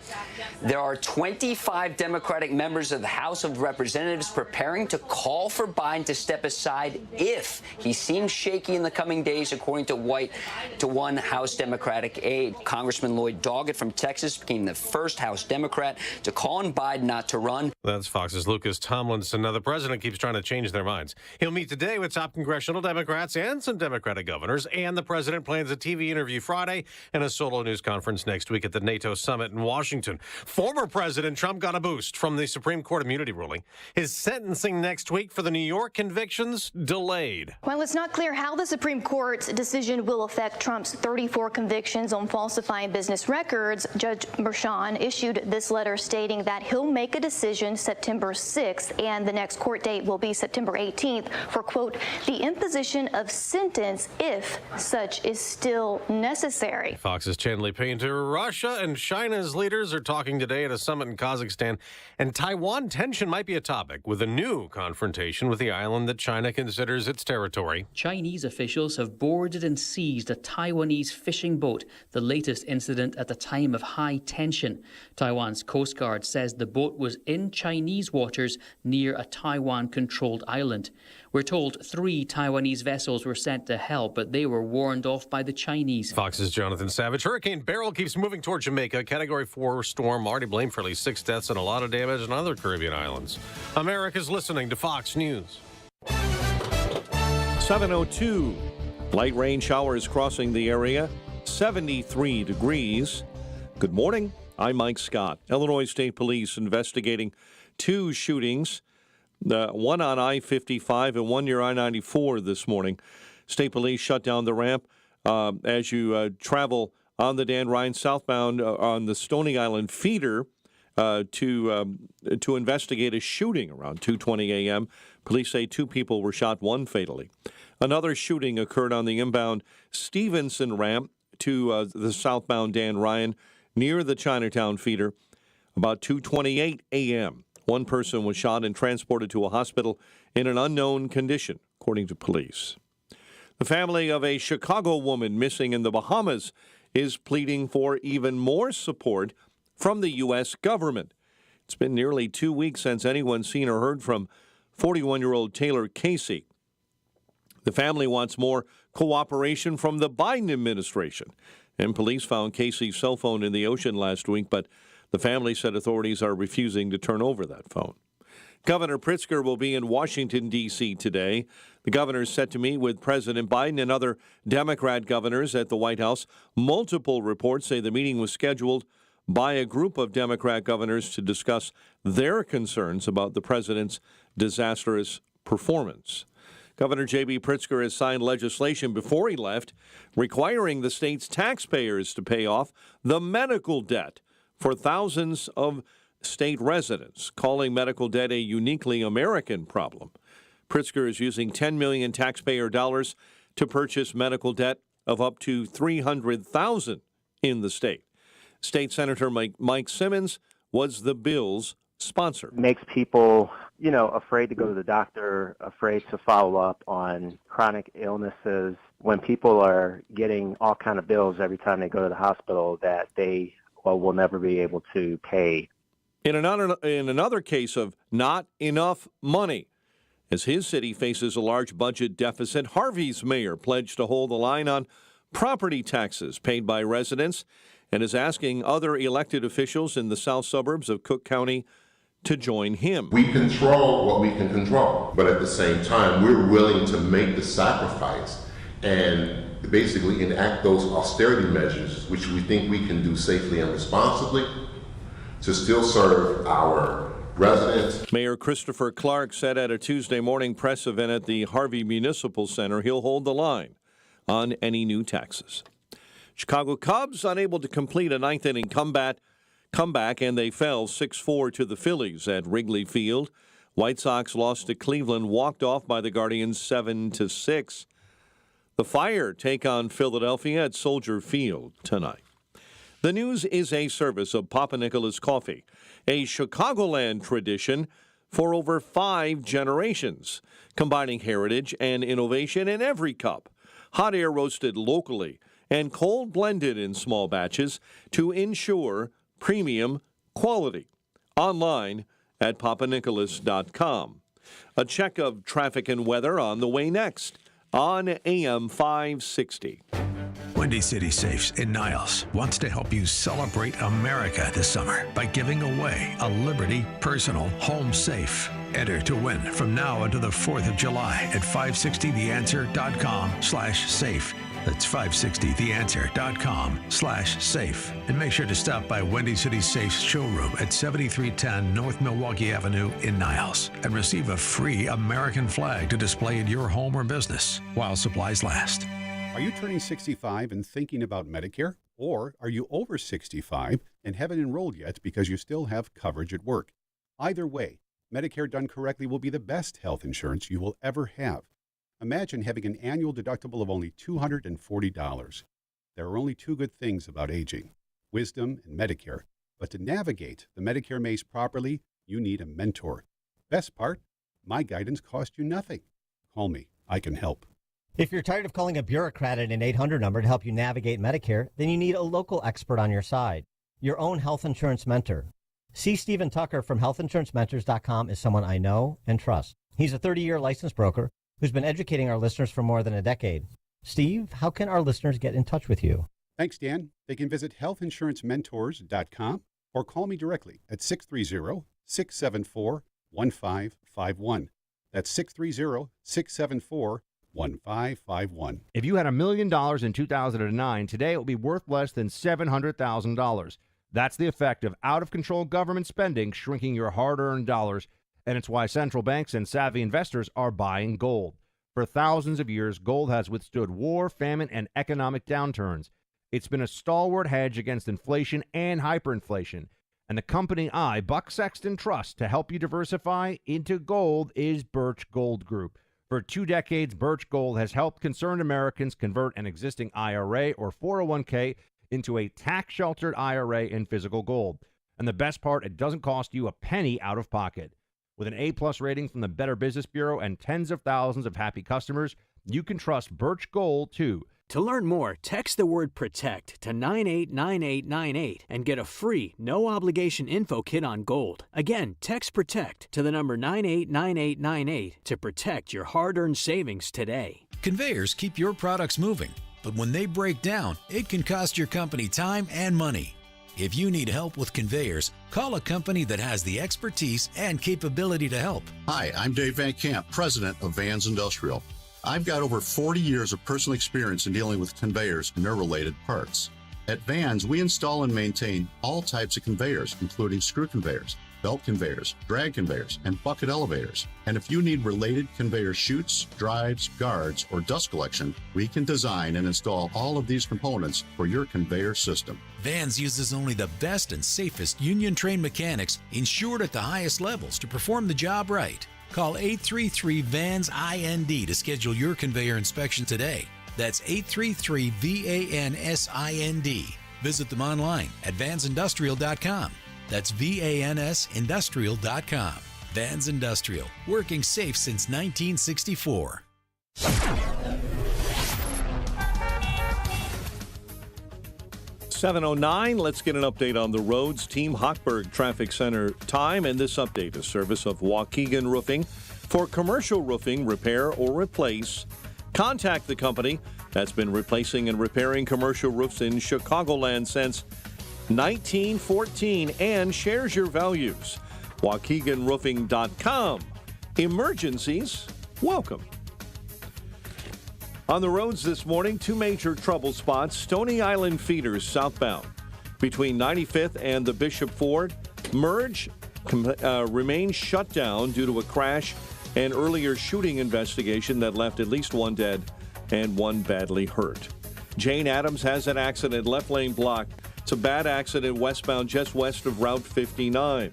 there are 25 Democratic members of the House of Representatives preparing to call for Biden to step aside if he seems shaky in the coming days, according to one House Democratic aide. Congressman Lloyd Doggett from Texas became the first House Democrat to call on Biden not to run. That's Fox's Lucas Tomlinson. Now, the president keeps trying to change their minds. He'll meet today with top congressional Democrats and some Democratic governors, and the president plans a TV interview Friday and a solo news conference next week at the NATO summit in Washington. Former President Trump got a boost from the Supreme Court immunity ruling. His sentencing next week for the New York convictions delayed. While it's not clear how the Supreme Court's decision will affect Trump's 34 convictions on falsifying business records, Judge Merchan issued this letter stating that he'll make a decision September 6th, and the next court date will be September 18th for, quote, the imposition of sentence if such is still necessary. Fox's Chandler Painter. Russia and China's leaders are talking today at a summit in Kazakhstan, and Taiwan tension might be a topic with a new confrontation with the island that China considers its territory. Chinese officials have boarded and seized a Taiwanese fishing boat, the latest incident at the time of high tension. Taiwan's Coast Guard says the boat was in Chinese waters near a Taiwan-controlled island. Island. We're told 3 Taiwanese vessels were sent to help, but they were warned off by the Chinese. Fox's Jonathan Savage. Hurricane Beryl keeps moving toward Jamaica. Category 4 storm already blamed for at least 6 deaths and a lot of damage on other Caribbean islands. America's listening to Fox News. 7:02. Light rain showers crossing the area. 73 degrees. Good morning. I'm Mike Scott. Illinois State Police investigating 2 shootings, one on I-55 and one near I-94 this morning. State Police shut down the ramp as you travel on the Dan Ryan southbound on the Stony Island feeder to investigate a shooting around 2:20 a.m. Police say 2 people were shot, 1 fatally. Another shooting occurred on the inbound Stevenson ramp to the southbound Dan Ryan near the Chinatown feeder about 2:28 a.m. 1 person was shot and transported to a hospital in an unknown condition, according to police. The family of a Chicago woman missing in the Bahamas is pleading for even more support from the U.S. government. It's been nearly 2 weeks since anyone's seen or heard from 41-year-old Taylor Casey. The family wants more cooperation from the Biden administration. And police found Casey's cell phone in the ocean last week, but the family said authorities are refusing to turn over that phone. Governor Pritzker will be in Washington, D.C. today. The governor is set to meet with President Biden and other Democrat governors at the White House. Multiple reports say the meeting was scheduled by a group of Democrat governors to discuss their concerns about the president's disastrous performance. Governor J.B. Pritzker has signed legislation before he left requiring the state's taxpayers to pay off the medical debt for thousands of state residents, calling medical debt a uniquely American problem. Pritzker is using $10 million taxpayer dollars to purchase medical debt of up to $300,000 in the state. State Senator Mike Simmons was the bill's sponsor. Makes people, afraid to go to the doctor, afraid to follow up on chronic illnesses. When people are getting all kind of bills every time they go to the hospital that they will never be able to pay. In another case of not enough money, as his city faces a large budget deficit, Harvey's mayor pledged to hold the line on property taxes paid by residents and is asking other elected officials in the south suburbs of Cook County to join him. We control what we can control, but at the same time, we're willing to make the sacrifice and basically enact those austerity measures, which we think we can do safely and responsibly, to still serve our residents. Mayor Christopher Clark said at a Tuesday morning press event at the Harvey Municipal Center he'll hold the line on any new taxes. Chicago Cubs unable to complete a ninth-inning comeback, and they fell 6-4 to the Phillies at Wrigley Field. White Sox lost to Cleveland, walked off by the Guardians 7-6. The Fire take on Philadelphia at Soldier Field tonight. The news is a service of Papa Nicholas Coffee, a Chicagoland tradition for over 5 generations, combining heritage and innovation in every cup. Hot air roasted locally and cold blended in small batches to ensure premium quality. Online at papanicholas.com. A check of traffic and weather on the way next on AM 560. Windy City Safes in Niles wants to help you celebrate America this summer by giving away a Liberty Personal Home Safe. Enter to win from now until the 4th of July at 560theanswer.com/safe. That's 560theanswer.com/safe. And make sure to stop by Windy City Safe's showroom at 7310 North Milwaukee Avenue in Niles and receive a free American flag to display in your home or business while supplies last. Are you turning 65 and thinking about Medicare? Or are you over 65 and haven't enrolled yet because you still have coverage at work? Either way, Medicare done correctly will be the best health insurance you will ever have. Imagine having an annual deductible of only $240. There are only 2 good things about aging, wisdom and Medicare. But to navigate the Medicare maze properly, you need a mentor. Best part, my guidance cost you nothing. Call me. I can help. If you're tired of calling a bureaucrat at an 800 number to help you navigate Medicare, then you need a local expert on your side, your own health insurance mentor. C. Stephen Tucker from healthinsurancementors.com is someone I know and trust. He's a 30-year licensed broker who's been educating our listeners for more than a decade. Steve, how can our listeners get in touch with you? Thanks, Dan. They can visit healthinsurancementors.com or call me directly at 630-674-1551. That's 630-674-1551. If you had $1 million in 2009, today it will be worth less than $700,000. That's the effect of out-of-control government spending shrinking your hard-earned dollars, and it's why central banks and savvy investors are buying gold. For thousands of years, gold has withstood war, famine, and economic downturns. It's been a stalwart hedge against inflation and hyperinflation. And the company I, Buck Sexton, trust to help you diversify into gold is Birch Gold Group. For 2 decades, Birch Gold has helped concerned Americans convert an existing IRA or 401k into a tax-sheltered IRA in physical gold. And the best part, it doesn't cost you a penny out of pocket. With an A-plus rating from the Better Business Bureau and tens of thousands of happy customers, you can trust Birch Gold, too. To learn more, text the word PROTECT to 989898 and get a free, no-obligation info kit on gold. Again, text PROTECT to the number 989898 to protect your hard-earned savings today. Conveyors keep your products moving, but when they break down, it can cost your company time and money. If you need help with conveyors, call a company that has the expertise and capability to help. Hi, I'm Dave Van Camp, president of Vans Industrial. I've got over 40 years of personal experience in dealing with conveyors and their related parts. At Vans, we install and maintain all types of conveyors, including screw conveyors, belt conveyors, drag conveyors, and bucket elevators. And if you need related conveyor chutes, drives, guards, or dust collection, we can design and install all of these components for your conveyor system. Vans uses only the best and safest union-trained mechanics insured at the highest levels to perform the job right. Call 833-VANS-IND to schedule your conveyor inspection today. That's 833-VANSIND. Visit them online at vansindustrial.com. That's VANSindustrial.com. Vans Industrial, working safe since 1964. 7:09. Let's get an update on the roads. Team Hochberg Traffic Center time, and this update is service of Waukegan Roofing. For commercial roofing, repair or replace, contact the company that's been replacing and repairing commercial roofs in Chicagoland since 1914 and shares your values. WaukeganRoofing.com. Emergencies, welcome. On the roads this morning, 2 major trouble spots. Stony Island feeders southbound between 95th and the Bishop Ford. Merge remains shut down due to a crash and earlier shooting investigation that left at least 1 dead and 1 badly hurt. Jane Addams has an accident, left lane blocked. It's a bad accident westbound just west of Route 59.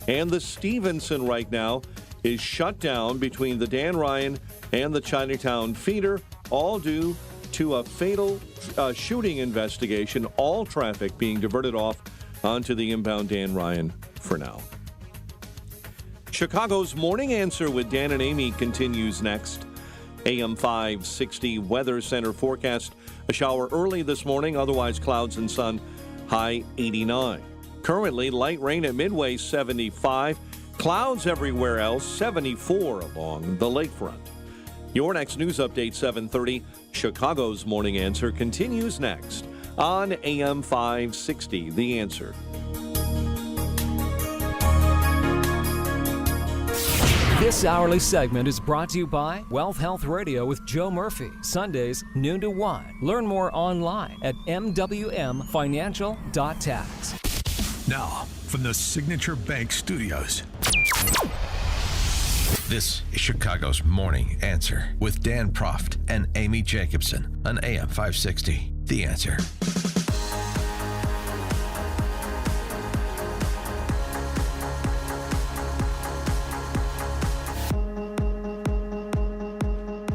And the Stevenson right now is shut down between the Dan Ryan and the Chinatown feeder, all due to a fatal shooting investigation. All traffic being diverted off onto the inbound Dan Ryan for now. Chicago's Morning Answer with Dan and Amy continues next. AM 560 Weather Center forecast. A shower early this morning, otherwise clouds and sun, high 89. Currently, light rain at Midway, 75. Clouds everywhere else, 74 along the lakefront. Your next news update, 7:30. Chicago's Morning Answer continues next on AM 560, The Answer. This hourly segment is brought to you by Wealth Health Radio with Joe Murphy, Sundays, noon to 1. Learn more online at mwmfinancial.tax. Now, from the Signature Bank Studios. This is Chicago's Morning Answer with Dan Proft and Amy Jacobson on AM 560. The Answer.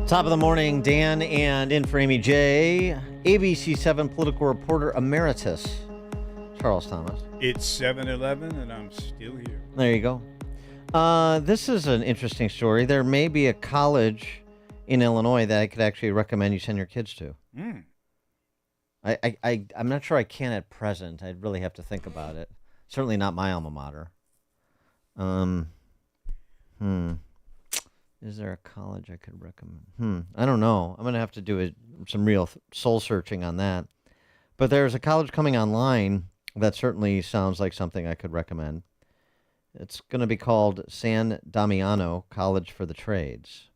Top of the morning, Dan, and in for Amy J. ABC 7 political reporter emeritus, Charles Thomas. It's 7-11 and I'm still here. There you go. This is an interesting story. There may be a college in Illinois that I could actually recommend you send your kids to. I'm not sure I can at present. I'd really have to think about it. Certainly not my alma mater. Is there a college I could recommend? I don't know. I'm going to have to do some real soul searching on that. But there's a college coming online that certainly sounds like something I could recommend. It's going to be called San Damiano College for the Trades.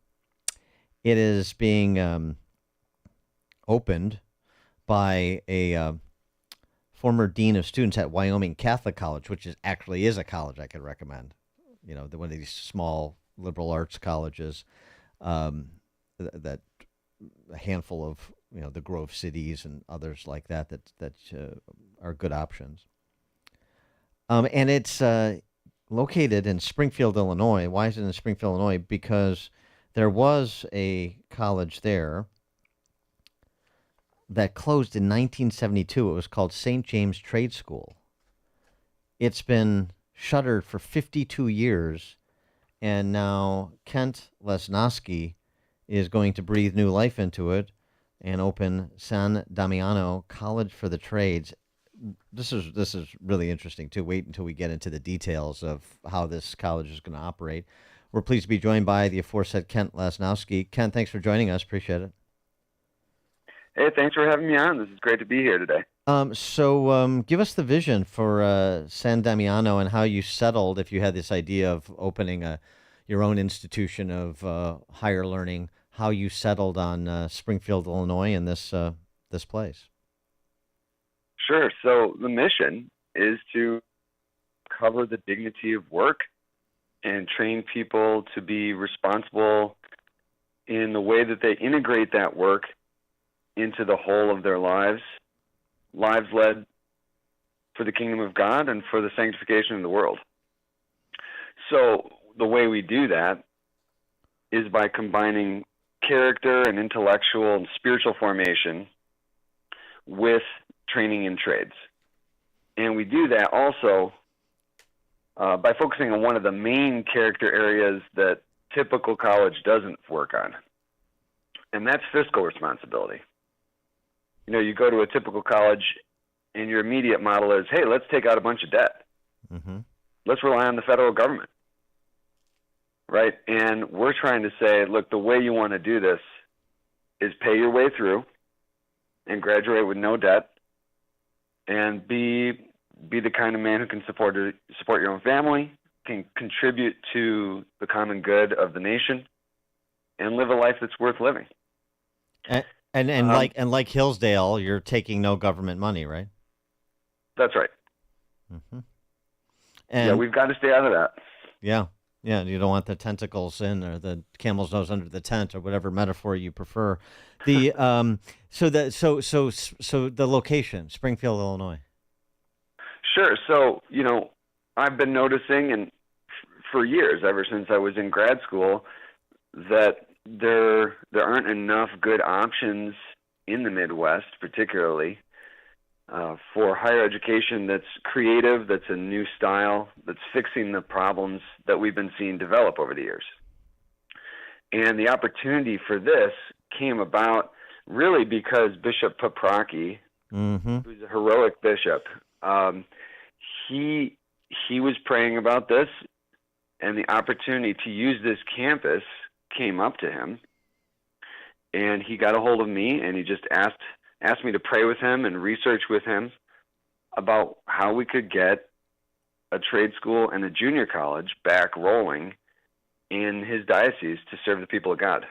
It is being opened by a former dean of students at Wyoming Catholic College, which actually is a college I could recommend. You know, one of these small liberal arts colleges that a handful of, the Grove Cities and others like that are good options. And it's located in Springfield, Illinois. Why is it in Springfield, Illinois? Because there was a college there that closed in 1972. It was called St. James Trade School. It's been shuttered for 52 years, and now Kent Lesnowski is going to breathe new life into it and open San Damiano College for the Trades. This is really interesting, too. Wait until we get into the details of how this college is going to operate. We're pleased to be joined by the aforesaid Kent Lesnowski. Kent, thanks for joining us. Appreciate it. Hey, thanks for having me on. This is great to be here today. So give us the vision for San Damiano and how you settled, if you had this idea of opening your own institution of higher learning, how you settled on Springfield, Illinois, and this place. Sure. So the mission is to cover the dignity of work and train people to be responsible in the way that they integrate that work into the whole of their lives led for the kingdom of God and for the sanctification of the world. So the way we do that is by combining character and intellectual and spiritual formation with training in trades. And we do that also by focusing on one of the main character areas that typical college doesn't work on, and that's fiscal responsibility. You go to a typical college and your immediate model is, hey, let's take out a bunch of debt. Mm-hmm. Let's rely on the federal government, right? And we're trying to say, look, the way you want to do this is pay your way through and graduate with no debt and be the kind of man who can support your own family, can contribute to the common good of the nation, and live a life that's worth living. And like Hillsdale, you're taking no government money, right? That's right. Mm-hmm. Yeah, we've got to stay out of that. Yeah. You don't want the tentacles in, or the camel's nose under the tent, or whatever metaphor you prefer. The so the location, Springfield, Illinois. Sure. So I've been noticing, and for years, ever since I was in grad school, that there aren't enough good options in the Midwest, particularly for higher education that's creative, that's a new style, that's fixing the problems that we've been seeing develop over the years. And the opportunity for this came about really because Bishop Paprocki, who's a heroic bishop, he was praying about this, and the opportunity to use this campus came up to him, and he got a hold of me, and he just asked me to pray with him and research with him about how we could get a trade school and a junior college back rolling in his diocese to serve the people of God.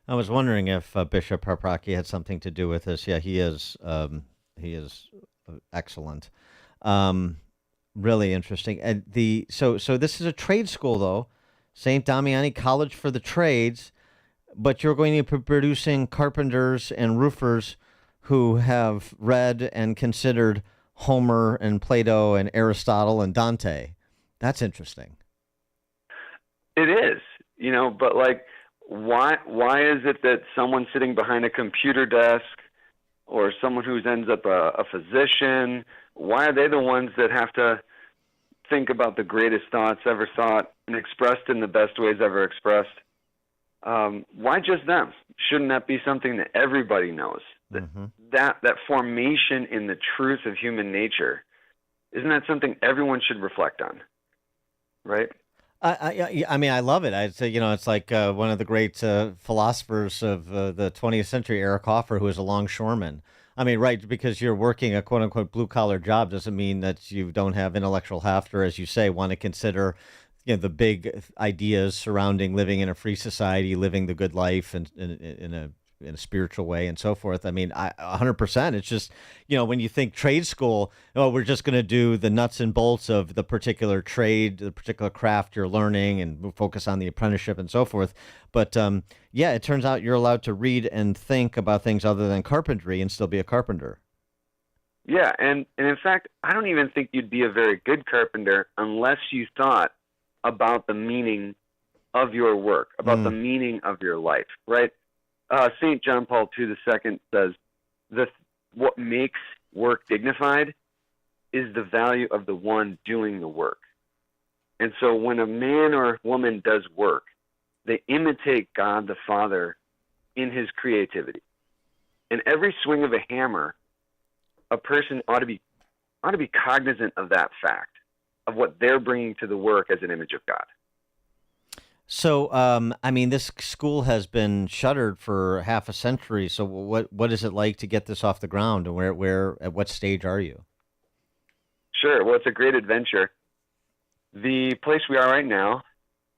I was wondering if Bishop Paprocki had something to do with this. Yeah, he is excellent. Really interesting. And so this is a trade school, though, St. Damiano College for the Trades, but you're going to be producing carpenters and roofers who have read and considered Homer and Plato and Aristotle and Dante. That's interesting. It is, but why is it that someone sitting behind a computer desk or someone who ends up a physician, why are they the ones that have to think about the greatest thoughts ever thought and expressed in the best ways ever expressed? Why just them? Shouldn't that be something that everybody knows? That formation in the truth of human nature, isn't that something everyone should reflect on? Right? I mean, I love it. I'd say, it's like one of the great philosophers of the 20th century, Eric Hoffer, who was a longshoreman. I mean, right, because you're working a quote unquote blue collar job doesn't mean that you don't have intellectual heft or, as you say, want to consider, the big ideas surrounding living in a free society, living the good life, and in a spiritual way and so forth. I mean, 100%. It's just, when you think trade school, we're just going to do the nuts and bolts of the particular trade, the particular craft you're learning, and we'll focus on the apprenticeship and so forth. But yeah, it turns out you're allowed to read and think about things other than carpentry and still be a carpenter. Yeah, and in fact, I don't even think you'd be a very good carpenter unless you thought about the meaning of your work, about the meaning of your life, right? St. John Paul II says, what makes work dignified is the value of the one doing the work. And so when a man or woman does work, they imitate God the Father in his creativity. And every swing of a hammer, a person ought to be cognizant of that fact, of what they're bringing to the work as an image of God. So, I mean, this school has been shuttered for half a century. So what is it like to get this off the ground, and where at what stage are you? Sure. Well, it's a great adventure. The place we are right now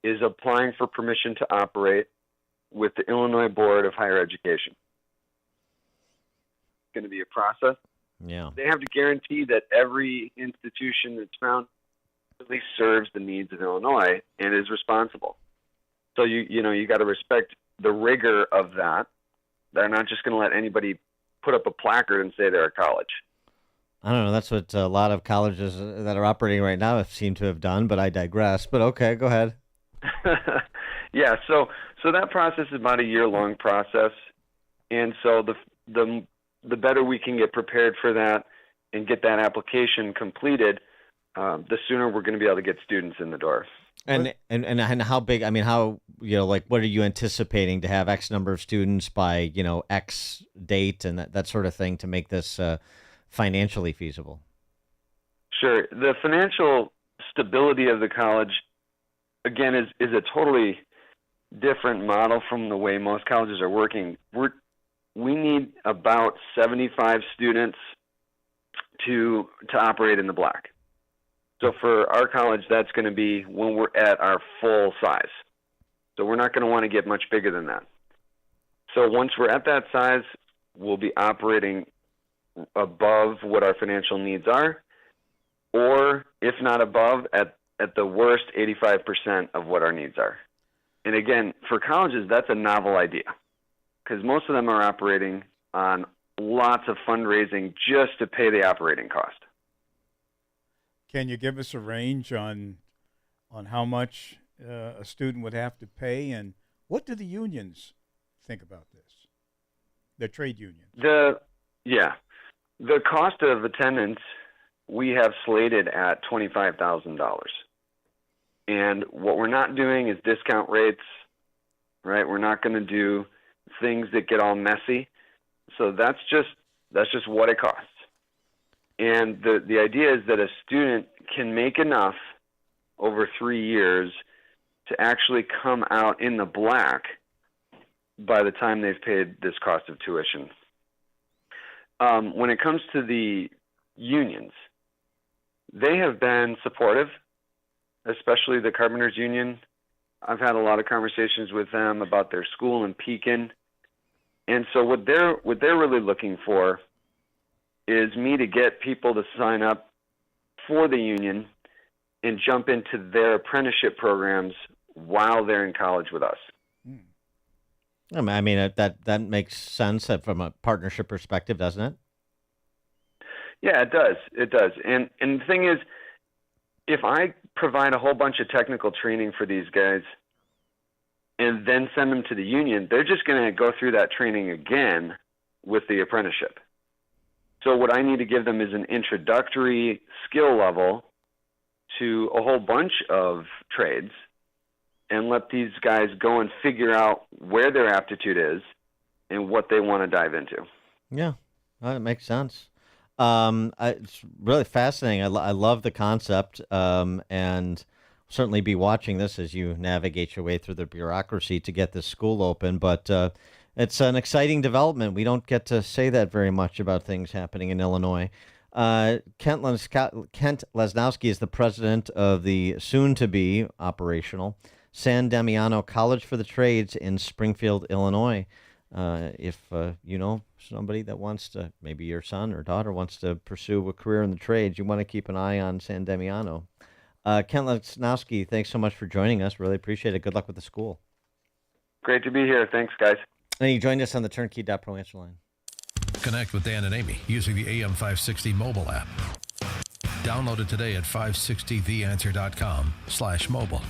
is applying for permission to operate with the Illinois Board of Higher Education. It's going to be a process. Yeah. They have to guarantee that every institution that's found at least serves the needs of Illinois and is responsible. So you got to respect the rigor of that. They're not just going to let anybody put up a placard and say they're a college. I don't know. That's what a lot of colleges that are operating right now seem to have done, but I digress. But okay, go ahead. Yeah, so that process is about a year-long process, and so the better we can get prepared for that and get that application completed, the sooner we're going to be able to get students in the door. And how big? I mean, how what are you anticipating to have X number of students by X date and that sort of thing to make this financially feasible? Sure. The financial stability of the college, again, is a totally different model from the way most colleges are working. We need about 75 students to operate in the black. So for our college, that's going to be when we're at our full size. So we're not going to want to get much bigger than that. So once we're at that size, we'll be operating above what our financial needs are, or if not above, at the worst, 85% of what our needs are. And again, for colleges, that's a novel idea because most of them are operating on lots of fundraising just to pay the operating cost. Can you give us a range on how much a student would have to pay, and what do the unions think about this? The trade unions. The cost of attendance we have slated at $25,000, and what we're not doing is discount rates. Right, we're not going to do things that get all messy. So that's just what it costs. And the idea is that a student can make enough over 3 years to actually come out in the black by the time they've paid this cost of tuition. When it comes to the unions, they have been supportive, especially the Carpenters Union. I've had a lot of conversations with them about their school in Pekin. And so what they're really looking for is me to get people to sign up for the union and jump into their apprenticeship programs while they're in college with us. I mean, that makes sense from a partnership perspective, doesn't it? Yeah, it does. It does. And the thing is, if I provide a whole bunch of technical training for these guys and then send them to the union, they're just going to go through that training again with the apprenticeship. So what I need to give them is an introductory skill level to a whole bunch of trades and let these guys go and figure out where their aptitude is and what they want to dive into. Yeah, that makes sense. It's really fascinating. I love the concept. And certainly be watching this as you navigate your way through the bureaucracy to get this school open. But it's an exciting development. We don't get to say that very much about things happening in Illinois. Kent Lesnowski is the president of the soon-to-be operational San Damiano College for the Trades in Springfield, Illinois. If you know somebody that wants to, maybe your son or daughter wants to pursue a career in the trades, you want to keep an eye on San Damiano. Kent Lesnowski, thanks so much for joining us. Really appreciate it. Good luck with the school. Great to be here. Thanks, guys. And you joined us on the Turnkey.pro answer line. Connect with Dan and Amy using the AM560 mobile app. Download it today at 560theanswer.com/mobile.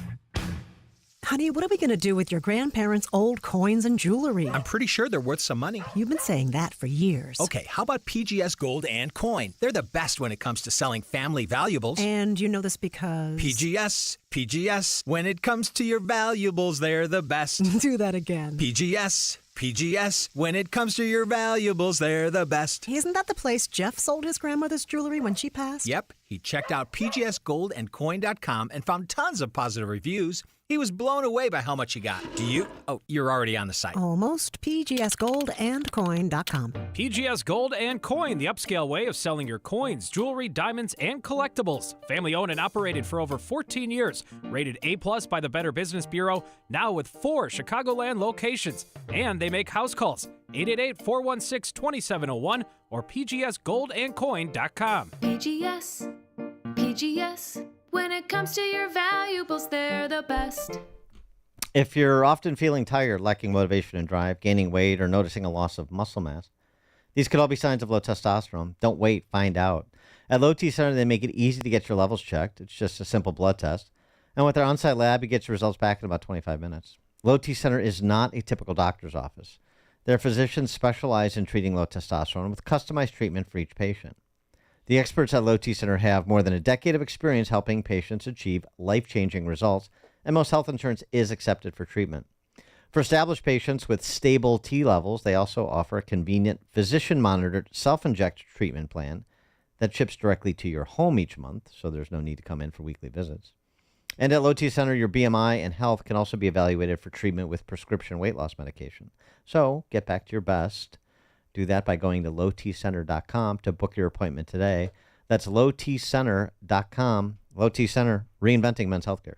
Honey, what are we going to do with your grandparents' old coins and jewelry? I'm pretty sure they're worth some money. You've been saying that for years. Okay, how about PGS Gold and Coin? They're the best when it comes to selling family valuables. And you know this because... PGS, when it comes to your valuables, they're the best. Do that again. PGS, when it comes to your valuables, they're the best. Isn't that the place Jeff sold his grandmother's jewelry when she passed? Yep, he checked out pgsgoldandcoin.com and found tons of positive reviews. He was blown away by how much he got. Do you? Oh, you're already on the site. Almost. pgsgoldandcoin.com. PGS Gold and Coin, the upscale way of selling your coins, jewelry, diamonds, and collectibles. Family owned and operated for over 14 years. Rated A+ by the Better Business Bureau, now with 4 Chicagoland locations. And they make house calls. 888-416-2701 or pgsgoldandcoin.com. PGS. When it comes to your valuables, they're the best. If you're often feeling tired, lacking motivation and drive, gaining weight, or noticing a loss of muscle mass, these could all be signs of low testosterone. Don't wait, find out. At Low T Center, they make it easy to get your levels checked. It's just a simple blood test. And with their on-site lab, you get your results back in about 25 minutes. Low T Center is not a typical doctor's office. Their physicians specialize in treating low testosterone with customized treatment for each patient. The experts at Low T Center have more than a decade of experience helping patients achieve life-changing results, and most health insurance is accepted for treatment. For established patients with stable T levels, they also offer a convenient physician-monitored self-inject treatment plan that ships directly to your home each month, so there's no need to come in for weekly visits. And at Low T Center, your BMI and health can also be evaluated for treatment with prescription weight loss medication. So get back to your best. Do that by going to lowtcenter.com to book your appointment today. That's lowtcenter.com. Low T Center, reinventing men's healthcare.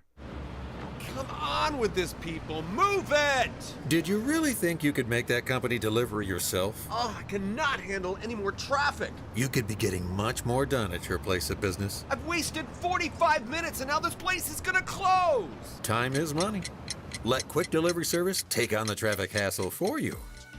Come on with this, people. Move it! Did you really think you could make that company deliver yourself? Oh, I cannot handle any more traffic. You could be getting much more done at your place of business. I've wasted 45 minutes and now this place is gonna close. Time is money. Let Quick Delivery Service take on the traffic hassle for you.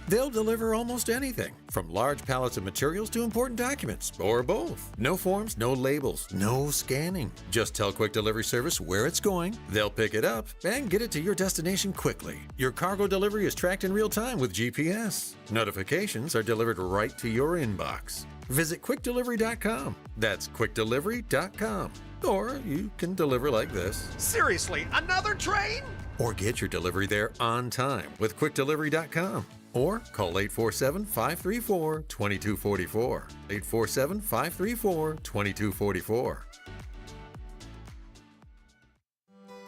They'll deliver almost anything, from large pallets of materials to important documents, or both. No forms, no labels, no scanning. Just tell Quick Delivery Service where it's going, they'll pick it up, and get it to your destination quickly. Your cargo delivery is tracked in real time with GPS. Notifications are delivered right to your inbox. Visit QuickDelivery.com. That's QuickDelivery.com. Or you can deliver like this. Seriously, another train? Or get your delivery there on time with QuickDelivery.com. Or call 847-534-2244. 847-534-2244.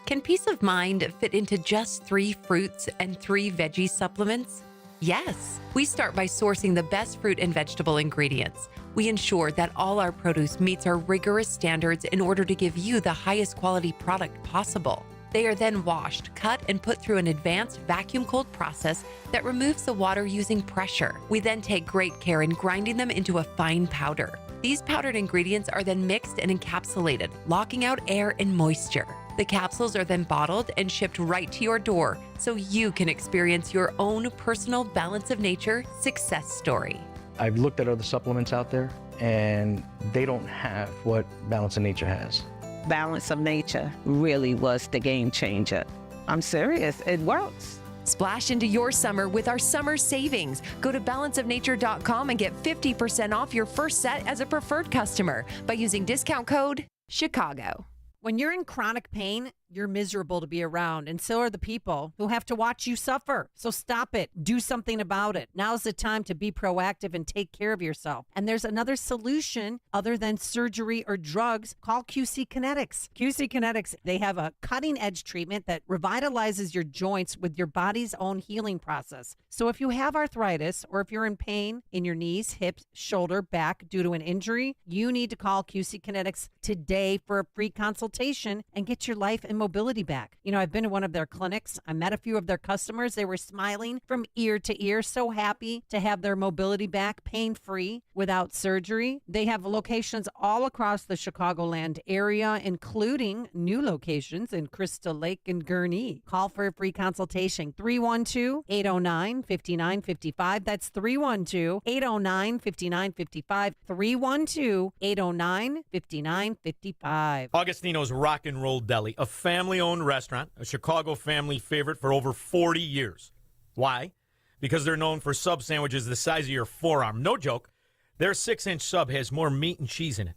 Can peace of mind fit into just 3 fruits and 3 veggie supplements? Yes. We start by sourcing the best fruit and vegetable ingredients. We ensure that all our produce meets our rigorous standards in order to give you the highest quality product possible. They are then washed, cut, and put through an advanced vacuum-cooled process that removes the water using pressure. We then take great care in grinding them into a fine powder. These powdered ingredients are then mixed and encapsulated, locking out air and moisture. The capsules are then bottled and shipped right to your door so you can experience your own personal Balance of Nature success story. I've looked at other supplements out there, and they don't have what Balance of Nature has. Balance of Nature really was the game changer. I'm serious, it works. Splash into your summer with our summer savings. Go to balanceofnature.com and get 50% off your first set as a preferred customer by using discount code CHICAGO. When you're in chronic pain, You're miserable to be around, and so are the people who have to watch you suffer. So stop it. Do something about it. Now's the time to be proactive and take care of yourself. And there's another solution other than surgery or drugs. Call QC Kinetics. QC Kinetics, they have a cutting-edge treatment that revitalizes your joints with your body's own healing process. So if you have arthritis or if you're in pain in your knees, hips, shoulder, back due to an injury, you need to call QC Kinetics today for a free consultation and get your life and mobility back. You know, I've been to one of their clinics. I met a few of their customers. They were smiling from ear to ear, so happy to have their mobility back, pain-free, without surgery. They have locations all across the Chicagoland area, including new locations in Crystal Lake and Gurnee. Call for a free consultation, 312-809-5955. That's 312-809-5955, 312-809-5955. Augustino's Rock and Roll Deli, a family-owned restaurant, a Chicago family favorite for over 40 years. Why? Because they're known for sub sandwiches the size of your forearm. No joke. Their 6-inch sub has more meat and cheese in it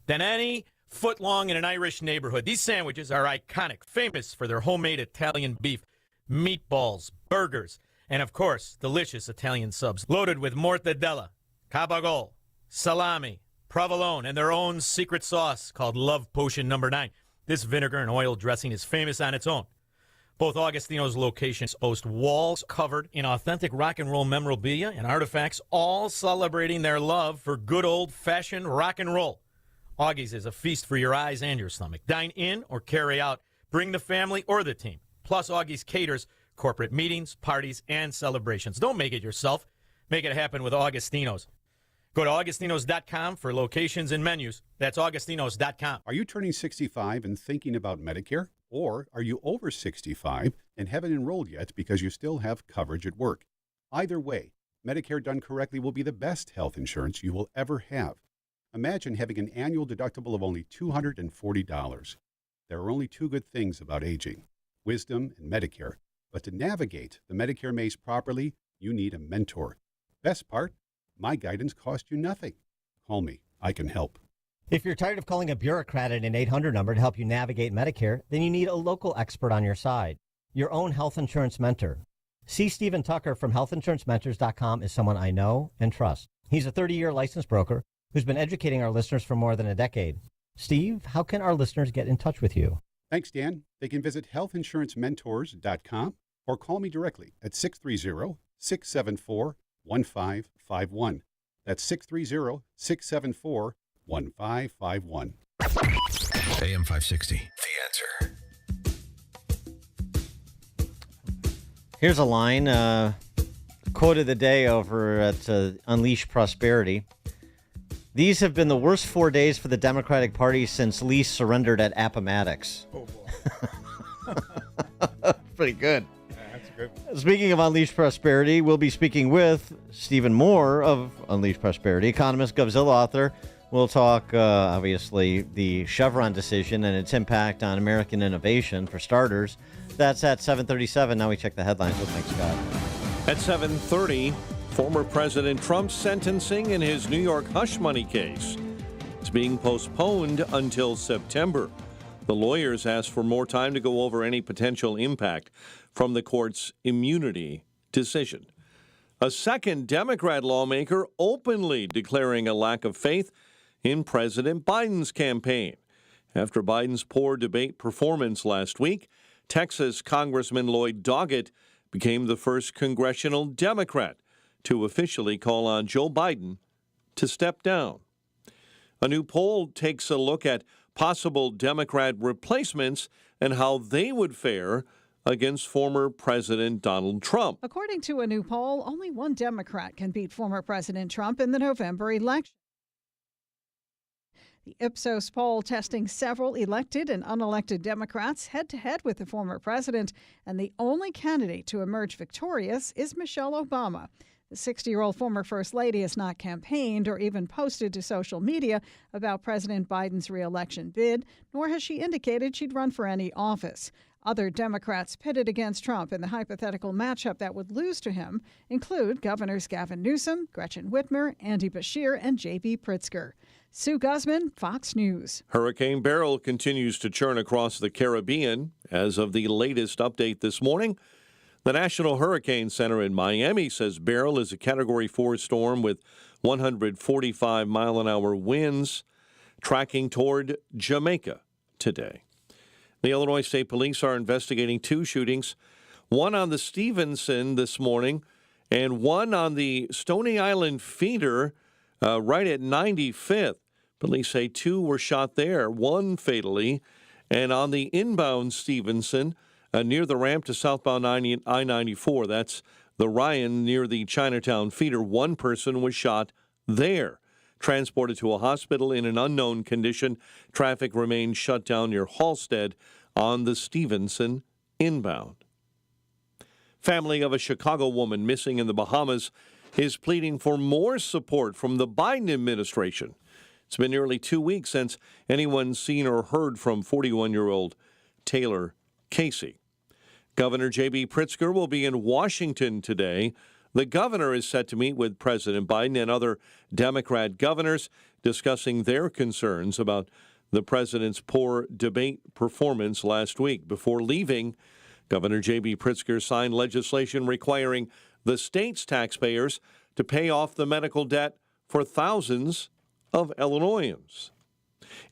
than any foot long in an Irish neighborhood. These sandwiches are iconic, famous for their homemade Italian beef, meatballs, burgers, and of course, delicious Italian subs loaded with mortadella, cabagol, salami, provolone, and their own secret sauce called Love Potion No. 9. This vinegar and oil dressing is famous on its own. Both Augustino's locations boast walls covered in authentic rock and roll memorabilia and artifacts, all celebrating their love for good old-fashioned rock and roll. Augie's is a feast for your eyes and your stomach. Dine in or carry out. Bring the family or the team. Plus, Augie's caters corporate meetings, parties, and celebrations. Don't make it yourself. Make it happen with Augustino's. Go to Augustinos.com for locations and menus. That's Augustinos.com. Are you turning 65 and thinking about Medicare? Or are you over 65 and haven't enrolled yet because you still have coverage at work? Either way, Medicare done correctly will be the best health insurance you will ever have. Imagine having an annual deductible of only $240. There are only two good things about aging, wisdom and Medicare. But to navigate the Medicare maze properly, you need a mentor. Best part, my guidance cost you nothing. Call me. I can help. If you're tired of calling a bureaucrat at an 800 number to help you navigate Medicare, then you need a local expert on your side, your own health insurance mentor. C. Stephen Tucker from healthinsurancementors.com is someone I know and trust. He's a 30-year licensed broker who's been educating our listeners for more than a decade. Steve, how can our listeners get in touch with you? Thanks, Dan. They can visit healthinsurancementors.com or call me directly at 630-674-1551. That's 630-674-1551. AM 560. The Answer. Here's a line, quote of the day over at Unleash Prosperity. These have been the worst 4 days for the Democratic Party since Lee surrendered at Appomattox. Oh, boy. Pretty good. Yeah, that's good. Speaking of Unleash Prosperity, we'll be speaking with Stephen Moore of Unleash Prosperity, economist, Govzilla author. We'll talk, obviously, the Chevron decision and its impact on American innovation, for starters. That's at 7:37. Now we check the headlines with Mike Scott. At 7:30, former President Trump's sentencing in his New York hush money case. It's being postponed until September. The lawyers asked for more time to go over any potential impact from the court's immunity decision. A second Democrat lawmaker openly declaring a lack of faith in President Biden's campaign. After Biden's poor debate performance last week, Texas Congressman Lloyd Doggett became the first congressional Democrat to officially call on Joe Biden to step down. A new poll takes a look at possible Democrat replacements and how they would fare against former President Donald Trump. According to a new poll, only one Democrat can beat former President Trump in the November election. The Ipsos poll testing several elected and unelected Democrats head-to-head with the former president, and the only candidate to emerge victorious is Michelle Obama. The 60-year-old former First Lady has not campaigned or even posted to social media about President Biden's re-election bid, nor has she indicated she'd run for any office. Other Democrats pitted against Trump in the hypothetical matchup that would lose to him include Governors Gavin Newsom, Gretchen Whitmer, Andy Beshear, and J.B. Pritzker. Sue Guzman, Fox News. Hurricane Beryl continues to churn across the Caribbean. As of the latest update this morning, the National Hurricane Center in Miami says Beryl is a Category 4 storm with 145-mile-an-hour winds, tracking toward Jamaica today. The Illinois State Police are investigating 2 shootings, one on the Stevenson this morning and one on the Stony Island feeder right at 95th. Police say 2 were shot there, 1 fatally, and on the inbound Stevenson near the ramp to southbound I-94, that's the Ryan near the Chinatown feeder, 1 person was shot there. Transported to a hospital in an unknown condition. Traffic remains shut down near Halstead on the Stevenson inbound. Family of a Chicago woman missing in the Bahamas is pleading for more support from the Biden administration. It's been nearly 2 weeks since anyone's seen or heard from 41-year-old Taylor Casey. Governor J.B. Pritzker will be in Washington today. The governor is set to meet with President Biden and other Democrat governors, discussing their concerns about the president's poor debate performance last week. Before leaving, Governor J.B. Pritzker signed legislation requiring the state's taxpayers to pay off the medical debt for thousands of Illinoisans.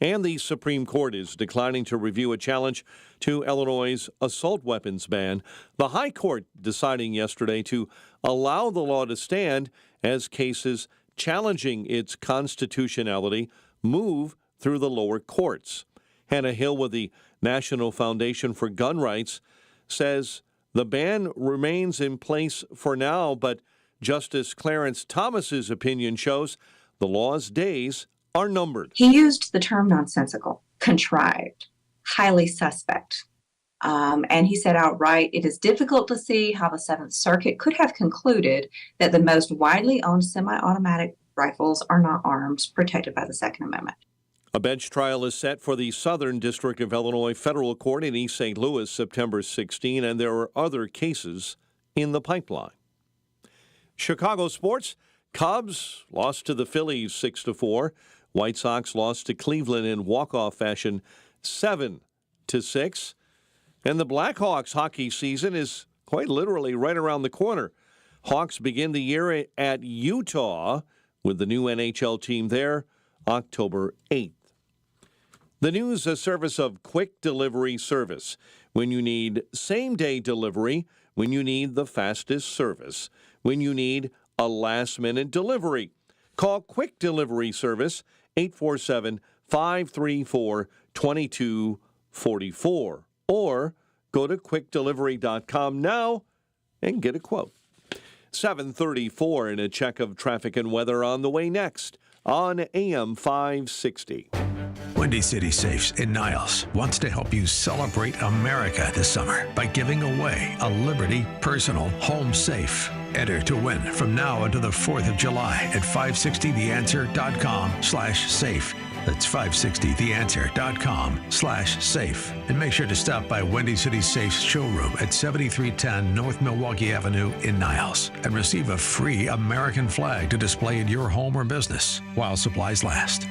And the Supreme Court is declining to review a challenge to Illinois' assault weapons ban. The High Court deciding yesterday to allow the law to stand as cases challenging its constitutionality move through the lower courts. Hannah Hill with the National Foundation for Gun Rights says the ban remains in place for now, but Justice Clarence Thomas's opinion shows the law's days are numbered. He used the term nonsensical, contrived, highly suspect. And he said outright, it is difficult to see how the Seventh Circuit could have concluded that the most widely owned semi-automatic rifles are not arms protected by the Second Amendment. A bench trial is set for the Southern District of Illinois Federal Court in East St. Louis September 16, and there are other cases in the pipeline. Chicago sports, Cubs lost to the Phillies 6-4. White Sox lost to Cleveland in walk-off fashion 7-6. And the Blackhawks hockey season is quite literally right around the corner. Hawks begin the year at Utah with the new NHL team there October 8th. The news, a service of Quick Delivery Service. When you need same-day delivery, when you need the fastest service, when you need a last-minute delivery. Call Quick Delivery Service, 847-534-2244. Or go to quickdelivery.com now and get a quote. 7:34 and a check of traffic and weather on the way next on AM 560. Windy City Safes in Niles wants to help you celebrate America this summer by giving away a Liberty personal home safe. Enter to win from now until the 4th of July at 560theanswer.com/safe. That's 560theanswer.com/safe. And make sure to stop by Windy City Safe's showroom at 7310 North Milwaukee Avenue in Niles and receive a free American flag to display in your home or business while supplies last.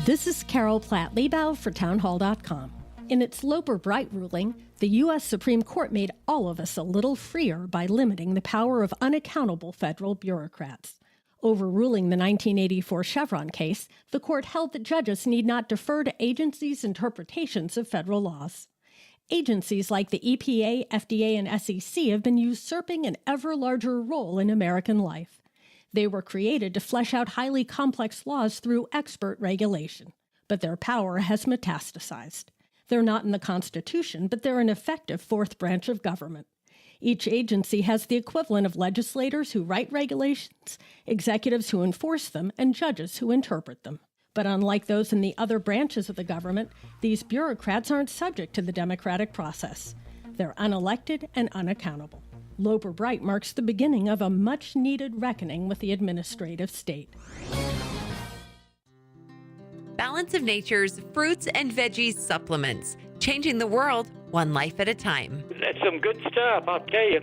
This is Carol Platt-Liebau for townhall.com. In its Loper-Bright ruling, the U.S. Supreme Court made all of us a little freer by limiting the power of unaccountable federal bureaucrats. Overruling the 1984 Chevron case, the court held that judges need not defer to agencies' interpretations of federal laws. Agencies like the EPA, FDA, and SEC have been usurping an ever larger role in American life. They were created to flesh out highly complex laws through expert regulation, but their power has metastasized. They're not in the Constitution, but they're an effective fourth branch of government. Each agency has the equivalent of legislators who write regulations, executives who enforce them, and judges who interpret them. But unlike those in the other branches of the government, these bureaucrats aren't subject to the democratic process. They're unelected and unaccountable. Loper-Bright marks the beginning of a much-needed reckoning with the administrative state. Balance of Nature's fruits and veggies supplements, changing the world one life at a time. That's some good stuff, I'll tell you.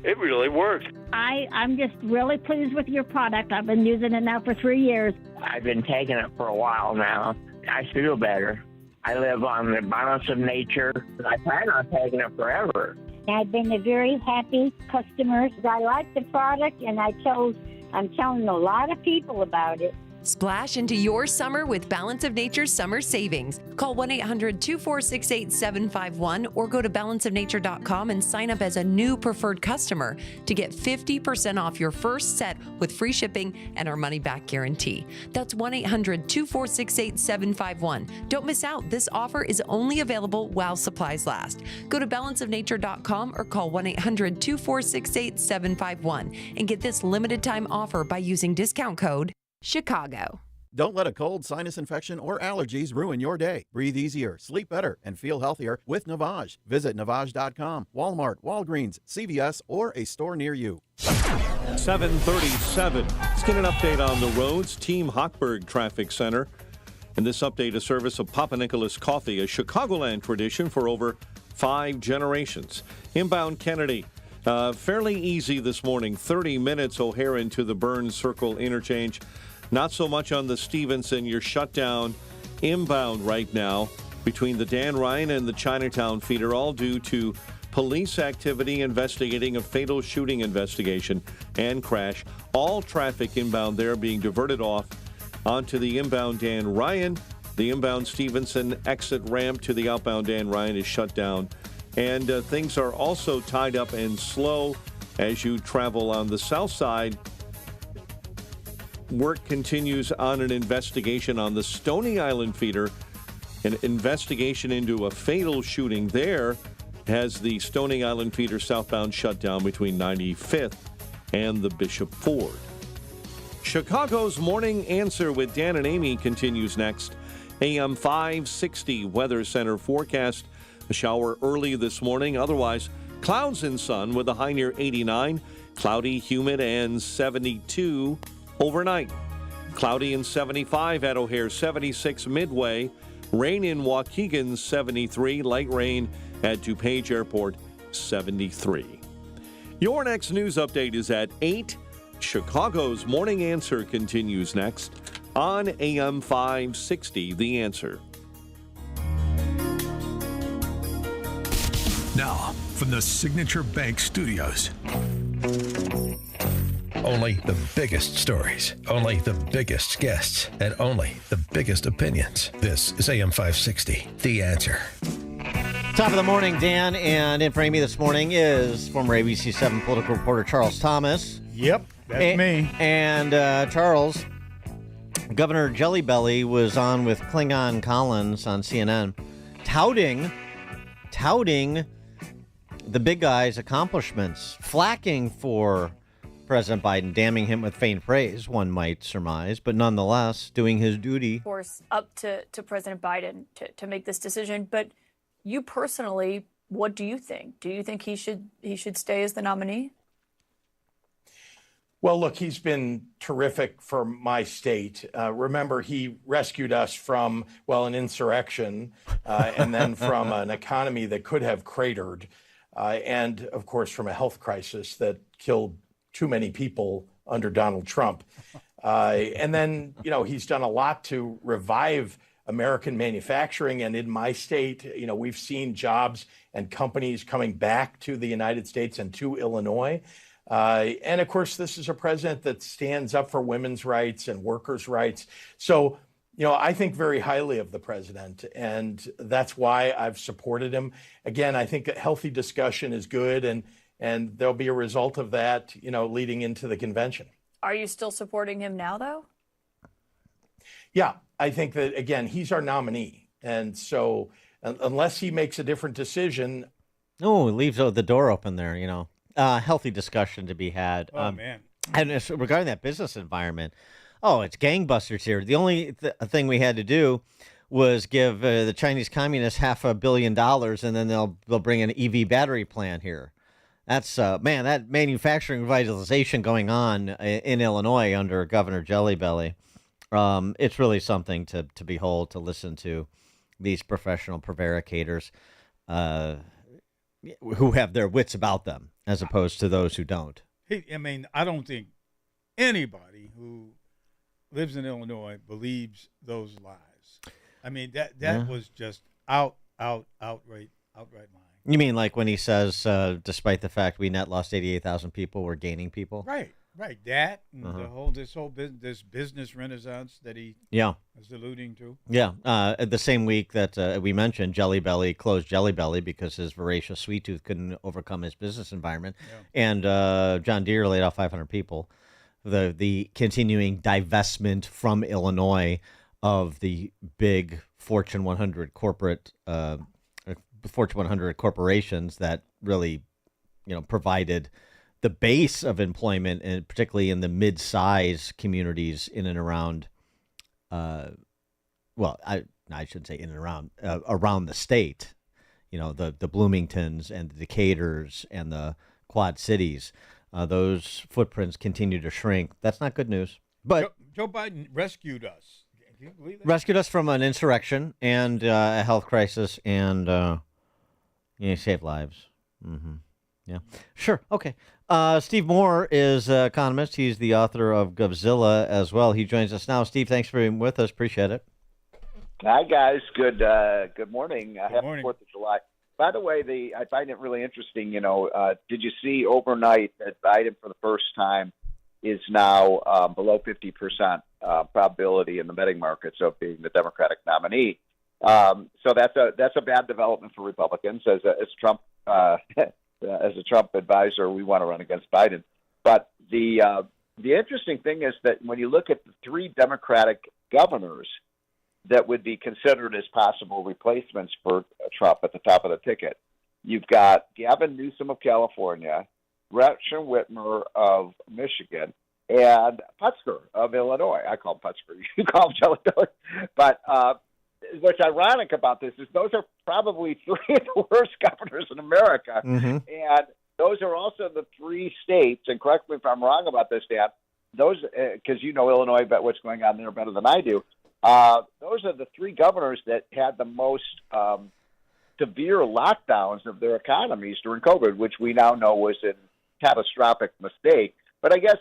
It really works. I'm just really pleased with your product. I've been using it now for 3 years. I've been taking it for a while now. I feel better. I live on the balance of nature. I plan on taking it forever. I've been a very happy customer. I like the product, and I'm telling a lot of people about it. Splash into your summer with Balance of Nature's summer savings. Call 1-800-246-8751 or go to balanceofnature.com and sign up as a new preferred customer to get 50% off your first set with free shipping and our money-back guarantee. That's 1-800-246-8751. Don't miss out. This offer is only available while supplies last. Go to balanceofnature.com or call 1-800-246-8751 and get this limited time offer by using discount code Chicago. Don't let a cold, sinus infection, or allergies ruin your day. Breathe easier, sleep better, and feel healthier with Navage. Visit Navage.com, Walmart, Walgreens, CVS, or a store near you. 7:37. Let's get an update on the roads. Team Hochberg Traffic Center. And this update is service of Papa Nicholas Coffee, a Chicagoland tradition for over 5 generations. Inbound Kennedy. Fairly easy this morning. 30 minutes O'Hare to the Burns Circle interchange. Not so much on the Stevenson. You're shut down inbound right now between the Dan Ryan and the Chinatown feeder, all due to police activity investigating a fatal shooting investigation and crash. All traffic inbound there being diverted off onto the inbound Dan Ryan. The inbound Stevenson exit ramp to the outbound Dan Ryan is shut down. And things are also tied up and slow as you travel on the south side. Work continues on an investigation on the Stony Island feeder. An investigation into a fatal shooting there has the Stony Island feeder southbound shut down between 95th and the Bishop Ford. Chicago's Morning Answer with Dan and Amy continues next. AM 560 Weather Center forecast. A shower early this morning. Otherwise, clouds and sun with a high near 89. Cloudy, humid, and 72 overnight. Cloudy and 75 at O'Hare, 76 Midway. Rain in Waukegan, 73. Light rain at DuPage Airport, 73. Your next news update is at 8. Chicago's Morning Answer continues next on AM 560, The Answer. Now, from the Signature Bank Studios. Only the biggest stories, only the biggest guests, and only the biggest opinions. This is AM 560, The Answer. Top of the morning, Dan, and in for Amy this morning is former ABC7 political reporter Charles Thomas. Yep, that's me. And Charles, Governor Jelly Belly was on with Klingon Collins on CNN, touting the big guy's accomplishments, flacking for President Biden, damning him with faint praise, one might surmise, but nonetheless doing his duty. Of course, up to President Biden to make this decision. But you personally, what do you think? Do you think he should stay as the nominee? Well, look, he's been terrific for my state. Remember, he rescued us from, an insurrection and then from an economy that could have cratered and, of course, from a health crisis that killed too many people under Donald Trump. And then, he's done a lot to revive American manufacturing. And in my state, we've seen jobs and companies coming back to the United States and to Illinois. And of course, this is a president that stands up for women's rights and workers' rights. So, I think very highly of the president, and that's why I've supported him. Again, I think a healthy discussion is good, and there'll be a result of that, leading into the convention. Are you still supporting him now, though? Yeah, I think that, again, he's our nominee. And so unless he makes a different decision. Oh, it leaves the door open there, healthy discussion to be had. Oh, man. And regarding that business environment, it's gangbusters here. The only thing we had to do was give the Chinese communists $500 million, and then they'll bring an EV battery plant here. That's, that manufacturing revitalization going on in Illinois under Governor Jelly Belly. It's really something to behold, to listen to these professional prevaricators. who have their wits about them, as opposed to those who don't. I don't think anybody who lives in Illinois believes those lies. I mean, that was just outright lying. You mean like when he says, despite the fact we net lost 88,000 people, we're gaining people? Right. That and this business renaissance that he was alluding to. Yeah. The same week that we mentioned, Jelly Belly closed Jelly Belly because his voracious sweet tooth couldn't overcome his business environment, and John Deere laid off 500 people. The continuing divestment from Illinois of the big Fortune 100 Fortune 100 corporations that really, provided the base of employment, and particularly in the mid-size communities in and around, I shouldn't say in and around the state, the Bloomingtons and the Decaturs and the Quad Cities. Those footprints continue to shrink. That's not good news. But Joe Biden rescued us. Can you believe that? Rescued us from an insurrection and a health crisis, and saved lives. Mm-hmm. Yeah, sure. Okay. Steve Moore is an economist. He's the author of Govzilla as well. He joins us now. Steve, thanks for being with us. Appreciate it. Hi, guys. Good morning. Happy morning. 4th of July. By the way, I find it really interesting. Did you see overnight that Biden, for the first time, is now below 50% probability in the betting markets of being the Democratic nominee? So that's a bad development for Republicans. As Trump as a Trump advisor, we want to run against Biden. But the interesting thing is that when you look at the three Democratic governors that would be considered as possible replacements for Trump at the top of the ticket, you've got Gavin Newsom of California, Gretchen Whitmer of Michigan, and Putzker of Illinois. I call him Putzker. You call him Jelly Belly. But what's ironic about this is those are probably three of the worst governors in America. Mm-hmm. And those are also the three states, and correct me if I'm wrong about this, Dan, those, because Illinois, but what's going on there better than I do, those are the three governors that had the most severe lockdowns of their economies during COVID, which we now know was a catastrophic mistake. But I guess,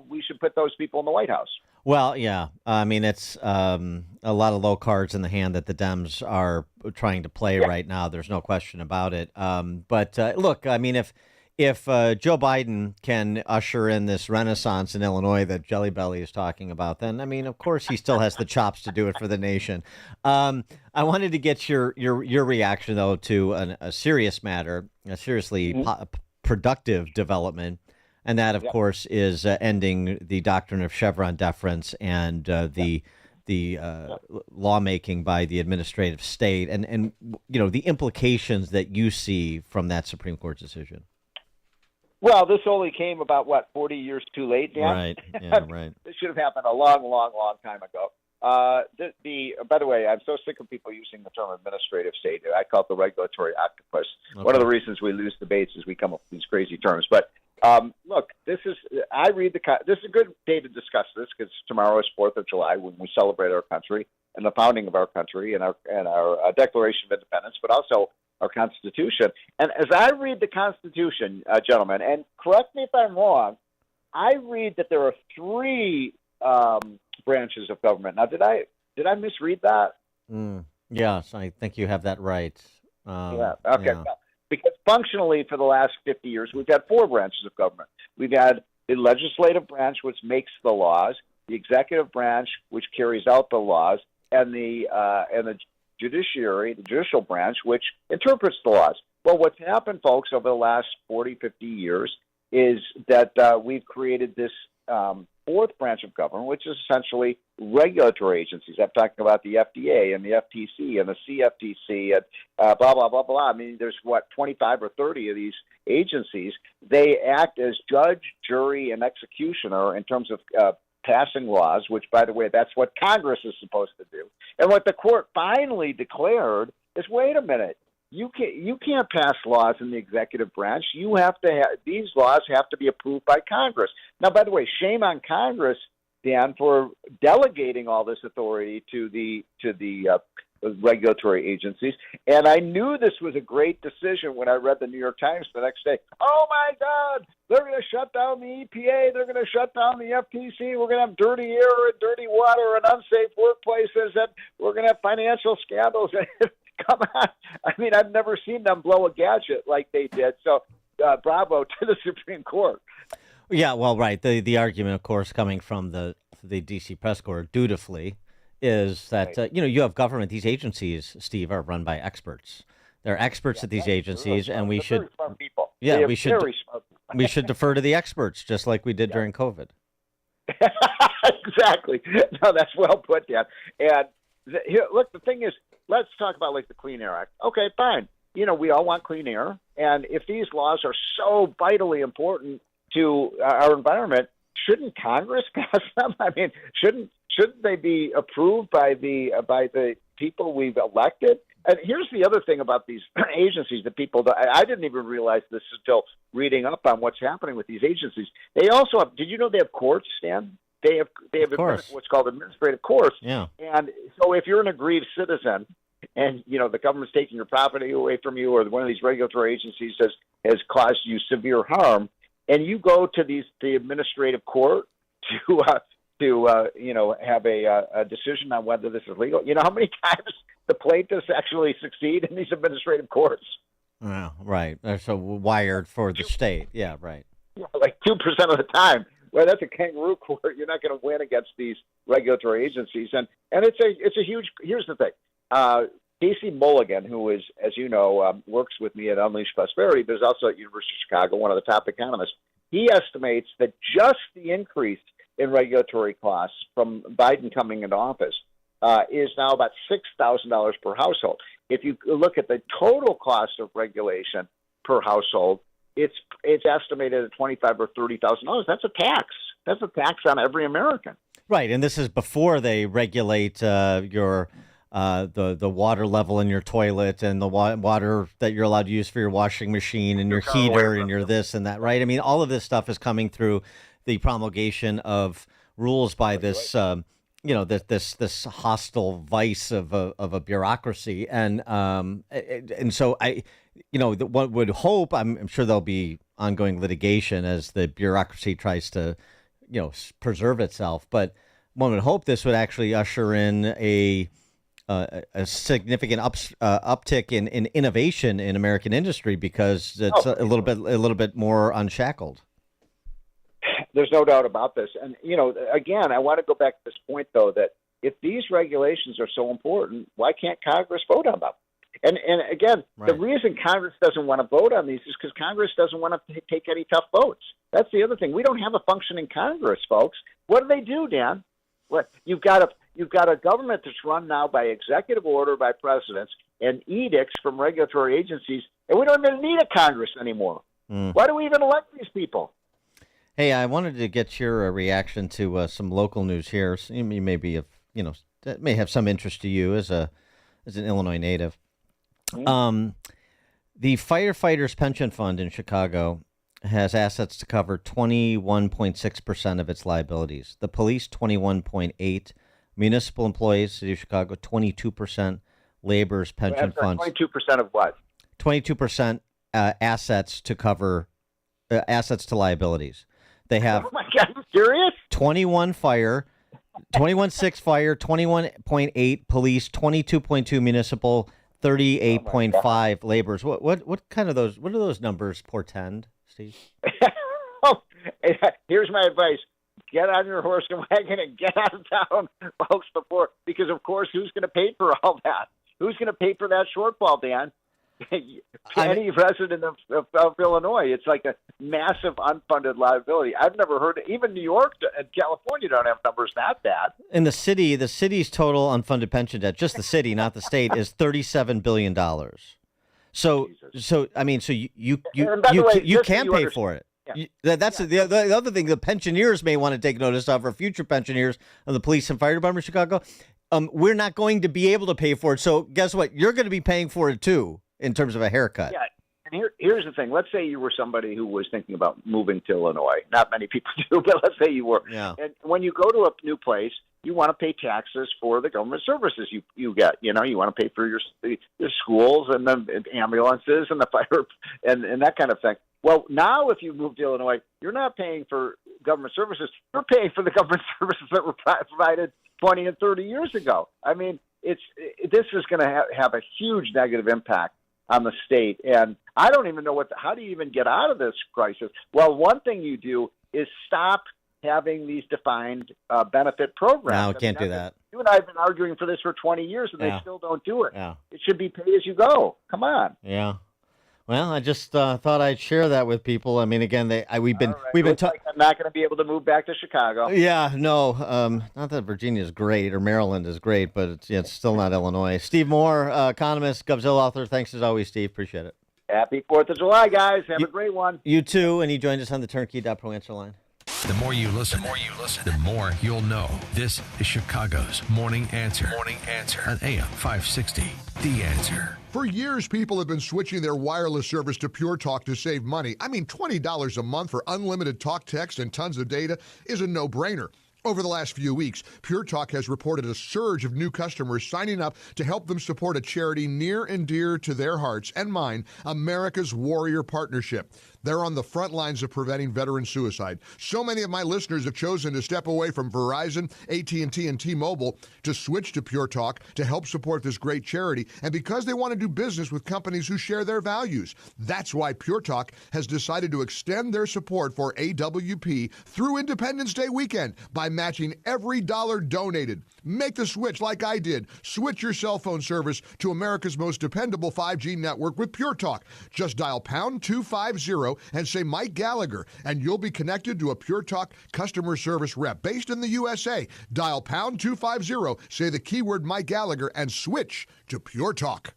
we should put those people in the White House. Well, yeah. I mean, it's a lot of low cards in the hand that the Dems are trying to play right now. There's no question about it. But look, I mean, if Joe Biden can usher in this renaissance in Illinois that Jelly Belly is talking about, then, I mean, of course, he still has the chops to do it for the nation. I wanted to get your reaction, though, to a serious matter, a seriously productive development. And that, of course, is ending the doctrine of Chevron deference and the lawmaking by the administrative state, and the implications that you see from that Supreme Court decision. Well, this only came about 40 years too late, Dan? Right. Yeah. Right. This should have happened a long, long, long time ago. By the way, I'm so sick of people using the term administrative state. I call it the regulatory octopus. Okay. One of the reasons we lose debates is we come up with these crazy terms. But look, this is a good day to discuss this because tomorrow is 4th of July when we celebrate our country and the founding of our country and our Declaration of Independence, but also our Constitution. And as I read the Constitution, gentlemen, and correct me if I'm wrong, I read that there are three branches of government. Now, did I misread that? Yes, I think you have that right. Yeah. Okay. Yeah. Because functionally, for the last 50 years, we've had four branches of government. We've had the legislative branch, which makes the laws, the executive branch, which carries out the laws, and the judiciary, the judicial branch, which interprets the laws. Well, what's happened, folks, over the last 40, 50 years is that we've created this fourth branch of government, which is essentially regulatory agencies. I'm talking about the FDA and the FTC and the CFTC and blah, blah, blah, blah. I mean, there's 25 or 30 of these agencies. They act as judge, jury, and executioner in terms of passing laws, which, by the way, that's what Congress is supposed to do. And what the court finally declared is, wait a minute, you can't pass laws in the executive branch. You have to these laws have to be approved by Congress. Now, by the way, shame on Congress, Dan, for delegating all this authority to the regulatory agencies. And I knew this was a great decision when I read the New York Times the next day. Oh, my God, they're going to shut down the EPA. They're going to shut down the FTC. We're going to have dirty air and dirty water and unsafe workplaces. And we're going to have financial scandals. Come on. I mean, I've never seen them blow a gadget like they did. So bravo to the Supreme Court. Yeah, well, right. The argument, of course, coming from the D.C. press corps dutifully is that, Right. you have government. These agencies, Steve, are run by experts. They're experts at these agencies, and we should, Very smart people. yeah, They are we should, very smart people. we should defer to the experts, just like we did during COVID. Exactly. No, that's well put, Dan. And here, look, the thing is, let's talk about like the Clean Air Act. Okay, fine. We all want clean air, and if these laws are so vitally important to our environment, shouldn't Congress pass them? I mean, shouldn't they be approved by the people we've elected? And here's the other thing about these agencies that people I didn't even realize this until reading up on what's happening with these agencies. They also have. Did you know they have courts, Stan? They have what's called administrative courts. Yeah. And so if you're an aggrieved citizen, and the government's taking your property away from you, or one of these regulatory agencies has caused you severe harm, and you go to the administrative court to have a decision on whether this is legal. You know how many times the plaintiffs actually succeed in these administrative courts? Oh, right. They're so wired for the state. Yeah, right. Like 2% of the time. Well, that's a kangaroo court. You're not going to win against these regulatory agencies, and it's a huge. Here's the thing. Casey Mulligan, who is, as you know, works with me at Unleash Prosperity, but is also at University of Chicago, one of the top economists. He estimates that just the increase in regulatory costs from Biden coming into office is now about $6,000 per household. If you look at the total cost of regulation per household, it's estimated at $25,000 or $30,000. That's a tax. That's a tax on every American. Right, and this is before they regulate your the water level in your toilet and the water that you're allowed to use for your washing machine and your heater and your this and that. Right. I mean, all of this stuff is coming through the promulgation of rules by this. This hostile vice of a bureaucracy, and so one would hope. I'm sure there'll be ongoing litigation as the bureaucracy tries to, preserve itself. But one would hope this would actually usher in a significant uptick in innovation in American industry because it's a little bit more unshackled. There's no doubt about this. And, again, I want to go back to this point, though, that if these regulations are so important, why can't Congress vote on them? And again, right. The reason Congress doesn't want to vote on these is because Congress doesn't want to take any tough votes. That's the other thing. We don't have a functioning Congress, folks. What do, Dan? What you've got a government that's run now by executive order by presidents and edicts from regulatory agencies, and we don't even need a Congress anymore. Why do we even elect these people? Hey, I wanted to get your reaction to some local news here. You may be that may have some interest to you as an Illinois native. The firefighters pension fund in Chicago has assets to cover 21.6% of its liabilities. The police 21.8%, municipal employees, City of Chicago 22%, labor's pension funds 22% of what? 22% assets to cover assets to liabilities. They have. Oh my God, are you serious? 21.6 fire, 21.8 police, 22.2 municipal, 38.5 laborers. What kind of those? What do those numbers portend, Steve? Here's my advice: get on your horse and wagon and get out of town, folks. Because of course, who's going to pay for all that? Who's going to pay for that shortfall, Dan? Any resident of Illinois, it's like a massive unfunded liability. I've never heard even New York and California don't have numbers that bad. In the city's total unfunded pension debt, just the city, not the state, is $37 billion. So I mean, so you can pay for it. Yeah. That's the other thing the pensioners may want to take notice of, or future pensioners of the police and fire department of Chicago. We're not going to be able to pay for it. So guess what? You're going to be paying for it too. In terms of a haircut. Yeah, And here's the thing. Let's say you were somebody who was thinking about moving to Illinois. Not many people do, but let's say you were. Yeah. And when you go to a new place, you want to pay taxes for the government services you get. You know, you want to pay for your schools and the ambulances and the fire and that kind of thing. Well, now if you move to Illinois, you're not paying for government services. You're paying for the government services that were provided 20 and 30 years ago. I mean, this is going to have a huge negative impact on the state. And I don't even know how do you even get out of this crisis? Well, one thing you do is stop having these defined benefit programs. No, can't do that. You and I have been arguing for this for 20 years, and they still don't do it. Yeah. It should be pay as you go. Come on. Yeah. Well, I just thought I'd share that with people. I mean, again, we've been talking. I'm not going to be able to move back to Chicago. Yeah, no, not that Virginia is great or Maryland is great, but it's still not Illinois. Steve Moore, economist, Govzilla author. Thanks as always, Steve. Appreciate it. Happy 4th of July, guys. Have a great one. You too, and he joined us on the Turnkey.pro answer line. The more you listen, the more you'll know. This is Chicago's Morning Answer. Morning Answer on AM 560. The Answer. For years, people have been switching their wireless service to Pure Talk to save money. I mean, $20 a month for unlimited talk, text, and tons of data is a no-brainer. Over the last few weeks, Pure Talk has reported a surge of new customers signing up to help them support a charity near and dear to their hearts and mine, America's Warrior Partnership. They're on the front lines of preventing veteran suicide. So many of my listeners have chosen to step away from Verizon, AT&T, and T-Mobile to switch to Pure Talk to help support this great charity, and because they want to do business with companies who share their values. That's why Pure Talk has decided to extend their support for AWP through Independence Day weekend by matching every dollar donated. Make the switch like I did. Switch your cell phone service to America's most dependable 5G network with Pure Talk. Just dial pound 250 and say Mike Gallagher, and you'll be connected to a Pure Talk customer service rep based in the USA. Dial pound 250, say the keyword Mike Gallagher, and switch to Pure Talk.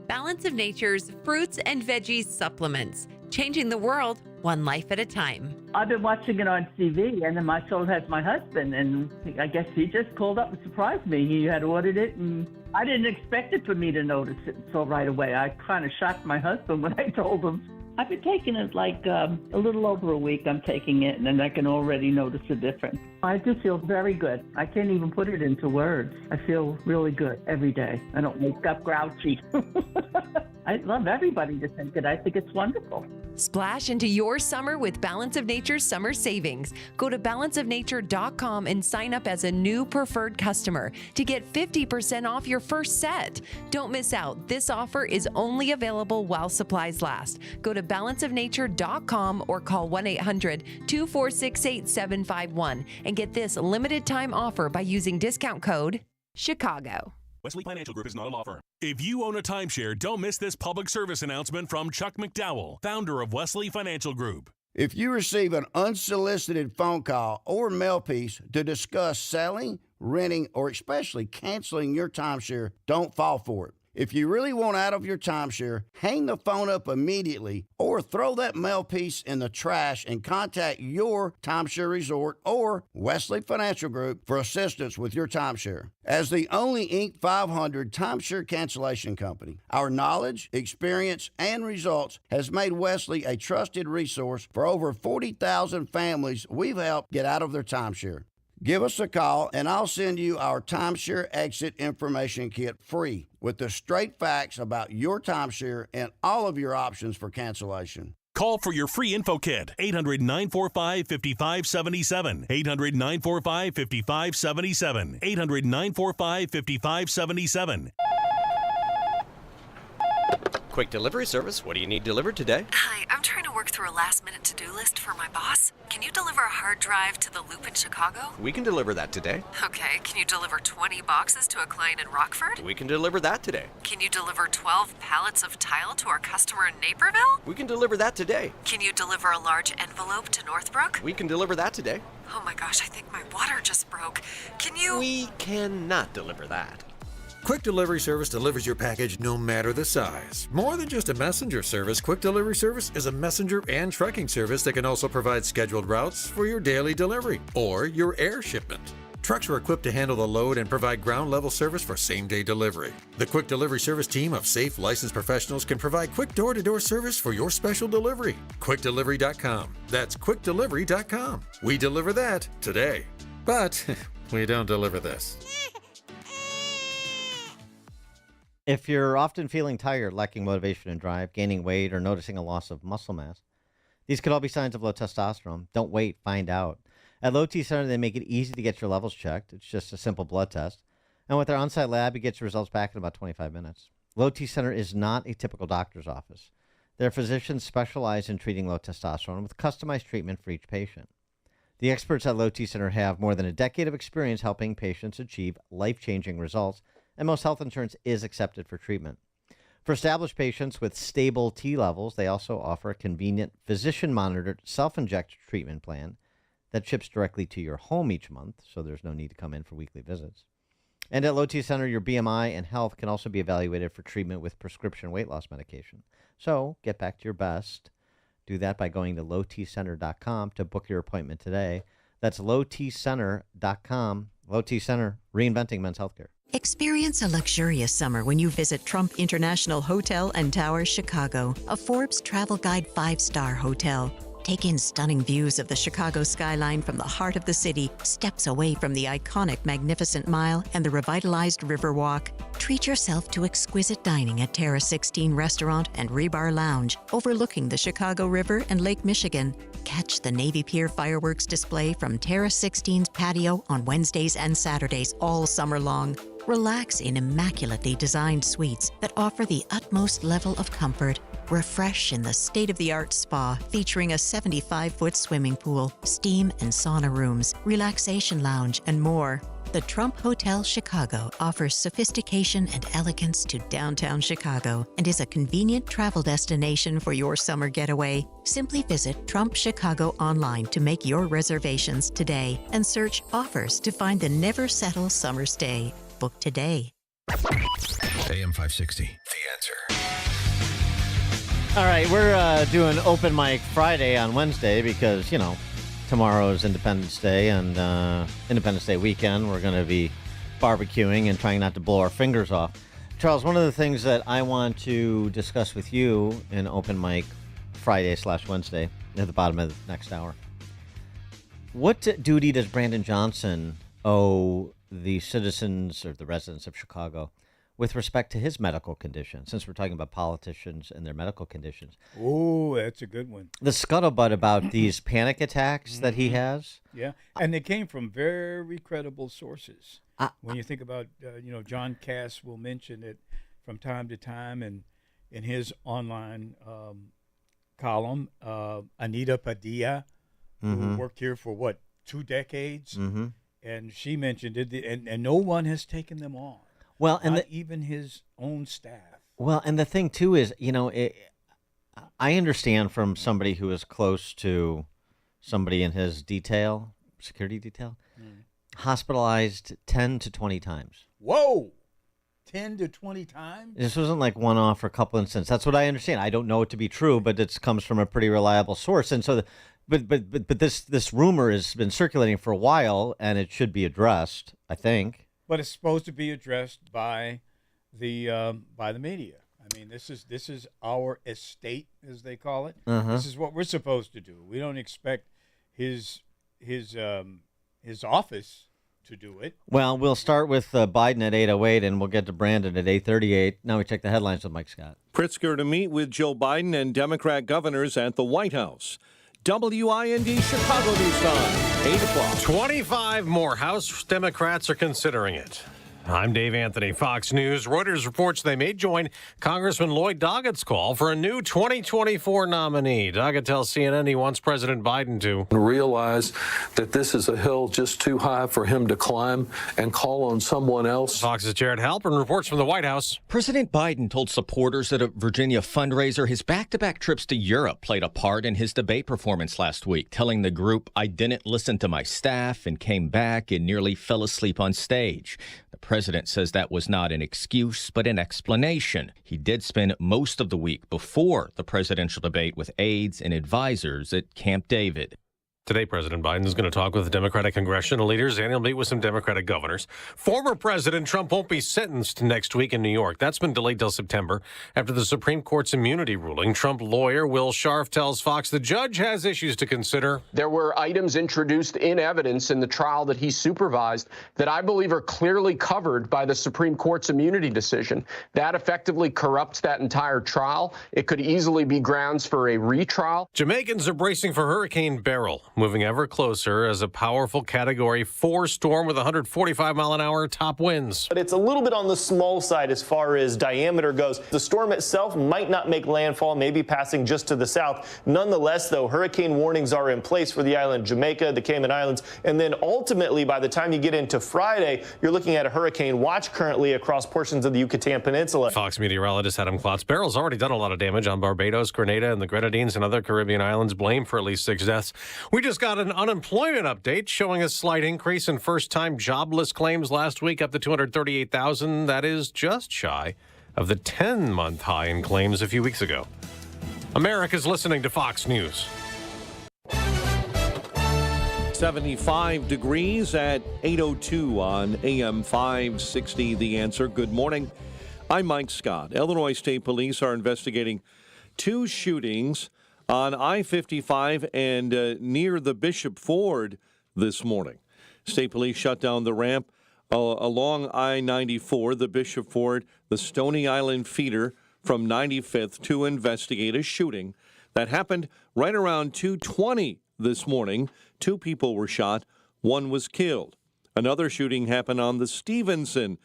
Balance of Nature's fruits and veggies supplements, changing the world one life at a time. I've been watching it on TV, and then my soul has my husband, and I guess he just called up and surprised me. He had ordered it, and I didn't expect it for me to notice it so right away. I kind of shocked my husband when I told him. I've been taking it like a little over a week. I'm taking it, and then I can already notice a difference. I do feel very good. I can't even put it into words. I feel really good every day. I don't wake up grouchy. I love everybody to take it. I think it's wonderful. Splash into your summer with Balance of Nature's summer savings. Go to balanceofnature.com and sign up as a new preferred customer to get 50% off your first set. Don't miss out. This offer is only available while supplies last. Go to balanceofnature.com or call 1-800-246-8751 and get this limited time offer by using discount code Chicago. Wesley Financial Group is not a law firm. If you own a timeshare, don't miss this public service announcement from Chuck McDowell, founder of Wesley Financial Group. If you receive an unsolicited phone call or mail piece to discuss selling, renting, or especially canceling your timeshare, don't fall for it. If you really want out of your timeshare, hang the phone up immediately or throw that mail piece in the trash and contact your timeshare resort or Wesley Financial Group for assistance with your timeshare. As the only Inc. 500 timeshare cancellation company, our knowledge, experience, and results has made Wesley a trusted resource for over 40,000 families we've helped get out of their timeshare. Give us a call, and I'll send you our timeshare exit information kit free with the straight facts about your timeshare and all of your options for cancellation. Call for your free info kit, 800-945-5577, 800-945-5577, 800-945-5577. Quick delivery service. What do you need delivered today? Hi, I'm trying to work through a last-minute to-do list for my boss. Can you deliver a hard drive to the Loop in Chicago? We can deliver that today. Okay, can you deliver 20 boxes to a client in Rockford? We can deliver that today. Can you deliver 12 pallets of tile to our customer in Naperville? We can deliver that today. Can you deliver a large envelope to Northbrook? We can deliver that today. Oh my gosh, I think my water just broke. Can you? We cannot deliver that. Quick Delivery Service delivers your package no matter the size. More than just a messenger service, Quick Delivery Service is a messenger and trucking service that can also provide scheduled routes for your daily delivery or your air shipment. Trucks are equipped to handle the load and provide ground-level service for same-day delivery. The Quick Delivery Service team of safe, licensed professionals can provide quick door-to-door service for your special delivery. QuickDelivery.com. That's QuickDelivery.com. We deliver that today. But we don't deliver this. If you're often feeling tired, lacking motivation and drive, gaining weight, or noticing a loss of muscle mass, these could all be signs of low testosterone. Don't wait, find out. At Low T Center, they make it easy to get your levels checked. It's just a simple blood test. And with their on-site lab, you get your results back in about 25 minutes. Low T Center is not a typical doctor's office. Their physicians specialize in treating low testosterone with customized treatment for each patient. The experts at Low T Center have more than a decade of experience helping patients achieve life-changing results, and most health insurance is accepted for treatment. For established patients with stable T levels, they also offer a convenient physician-monitored self-inject treatment plan that ships directly to your home each month, so there's no need to come in for weekly visits. And at Low T Center, your BMI and health can also be evaluated for treatment with prescription weight loss medication. So get back to your best. Do that by going to lowtcenter.com to book your appointment today. That's lowtcenter.com. Low T Center, reinventing men's healthcare. Experience a luxurious summer when you visit Trump International Hotel and Towers, Chicago, a Forbes Travel Guide 5-star hotel. Take in stunning views of the Chicago skyline from the heart of the city, steps away from the iconic Magnificent Mile and the revitalized Riverwalk. Treat yourself to exquisite dining at Terra 16 Restaurant and Rebar Lounge, overlooking the Chicago River and Lake Michigan. Catch the Navy Pier fireworks display from Terra 16's patio on Wednesdays and Saturdays all summer long. Relax in immaculately designed suites that offer the utmost level of comfort. Refresh in the state-of-the-art spa featuring a 75-foot swimming pool, steam and sauna rooms, relaxation lounge, and more. The Trump Hotel Chicago offers sophistication and elegance to downtown Chicago and is a convenient travel destination for your summer getaway. Simply visit Trump Chicago online to make your reservations today and search offers to find the never settle summer stay. Book today. AM 560, The Answer. All right, we're doing Open Mic Friday on Wednesday because, you know, tomorrow is Independence Day and Independence Day weekend. We're going to be barbecuing and trying not to blow our fingers off. Charles, one of the things that I want to discuss with you in Open Mic Friday/Wednesday at the bottom of the next hour. What duty does Brandon Johnson owe the citizens or the residents of Chicago with respect to his medical condition, since we're talking about politicians and their medical conditions? Oh, that's a good one. The scuttlebutt about these panic attacks that he has. Yeah, and they came from very credible sources. When you think about, John Cass will mention it from time to time, and in his online column, Anita Padilla, who worked here for, 2 decades? Mm-hmm. And she mentioned it, and no one has taken them on. Well, and not even his own staff. Well, and the thing too is, I understand from somebody who is close to somebody in his security detail, hospitalized 10 to 20 times. Whoa, 10 to 20 times? This wasn't like one-off or a couple incidents. That's what I understand. I don't know it to be true, but it comes from a pretty reliable source, and so. But this rumor has been circulating for a while, and it should be addressed, I think. But it's supposed to be addressed by the media. I mean, this is our estate, as they call it. This is what we're supposed to do. We don't expect his office to do it. Well, we'll start with Biden at 8:08, and we'll get to Brandon at 8:38. Now we check the headlines with Mike Scott. Pritzker to meet with Joe Biden and Democrat governors at the White House. WIND Chicago News Time, 8 o'clock. 25 more House Democrats are considering it. I'm Dave Anthony, Fox News. Reuters reports they may join Congressman Lloyd Doggett's call for a new 2024 nominee. Doggett tells CNN he wants President Biden to realize that this is a hill just too high for him to climb and call on someone else. Fox's Jared Halpern reports from the White House. President Biden told supporters at a Virginia fundraiser his back-to-back trips to Europe played a part in his debate performance last week, telling the group, "I didn't listen to my staff and came back and nearly fell asleep on stage." The president says that was not an excuse, but an explanation. He did spend most of the week before the presidential debate with aides and advisors at Camp David. Today, President Biden is going to talk with Democratic congressional leaders, and he'll meet with some Democratic governors. Former President Trump won't be sentenced next week in New York. That's been delayed till September after the Supreme Court's immunity ruling. Trump lawyer Will Scharf tells Fox the judge has issues to consider. There were items introduced in evidence in the trial that he supervised that I believe are clearly covered by the Supreme Court's immunity decision. That effectively corrupts that entire trial. It could easily be grounds for a retrial. Jamaicans are bracing for Hurricane Beryl, moving ever closer as a powerful Category 4 storm with 145-mile-an-hour top winds. But it's a little bit on the small side as far as diameter goes. The storm itself might not make landfall, maybe passing just to the south. Nonetheless, though, hurricane warnings are in place for the island Jamaica, the Cayman Islands, and then ultimately, by the time you get into Friday, you're looking at a hurricane watch currently across portions of the Yucatan Peninsula. Fox meteorologist Adam Klotz. Beryl's already done a lot of damage on Barbados, Grenada, and the Grenadines and other Caribbean islands, blamed for at least 6 deaths. We just got an unemployment update showing a slight increase in first-time jobless claims last week, up to 238,000. That is just shy of the 10-month high in claims a few weeks ago. America's listening to Fox News. 75 degrees at 8:02 on AM 560. The Answer. Good morning. I'm Mike Scott. Illinois State Police are investigating 2 shootings on I-55 and near the Bishop Ford this morning. State Police shut down the ramp along I-94, the Bishop Ford, the Stony Island feeder from 95th to investigate a shooting that happened right around 2:20 this morning. 2 people were shot. 1 was killed. Another shooting happened on the Stevenson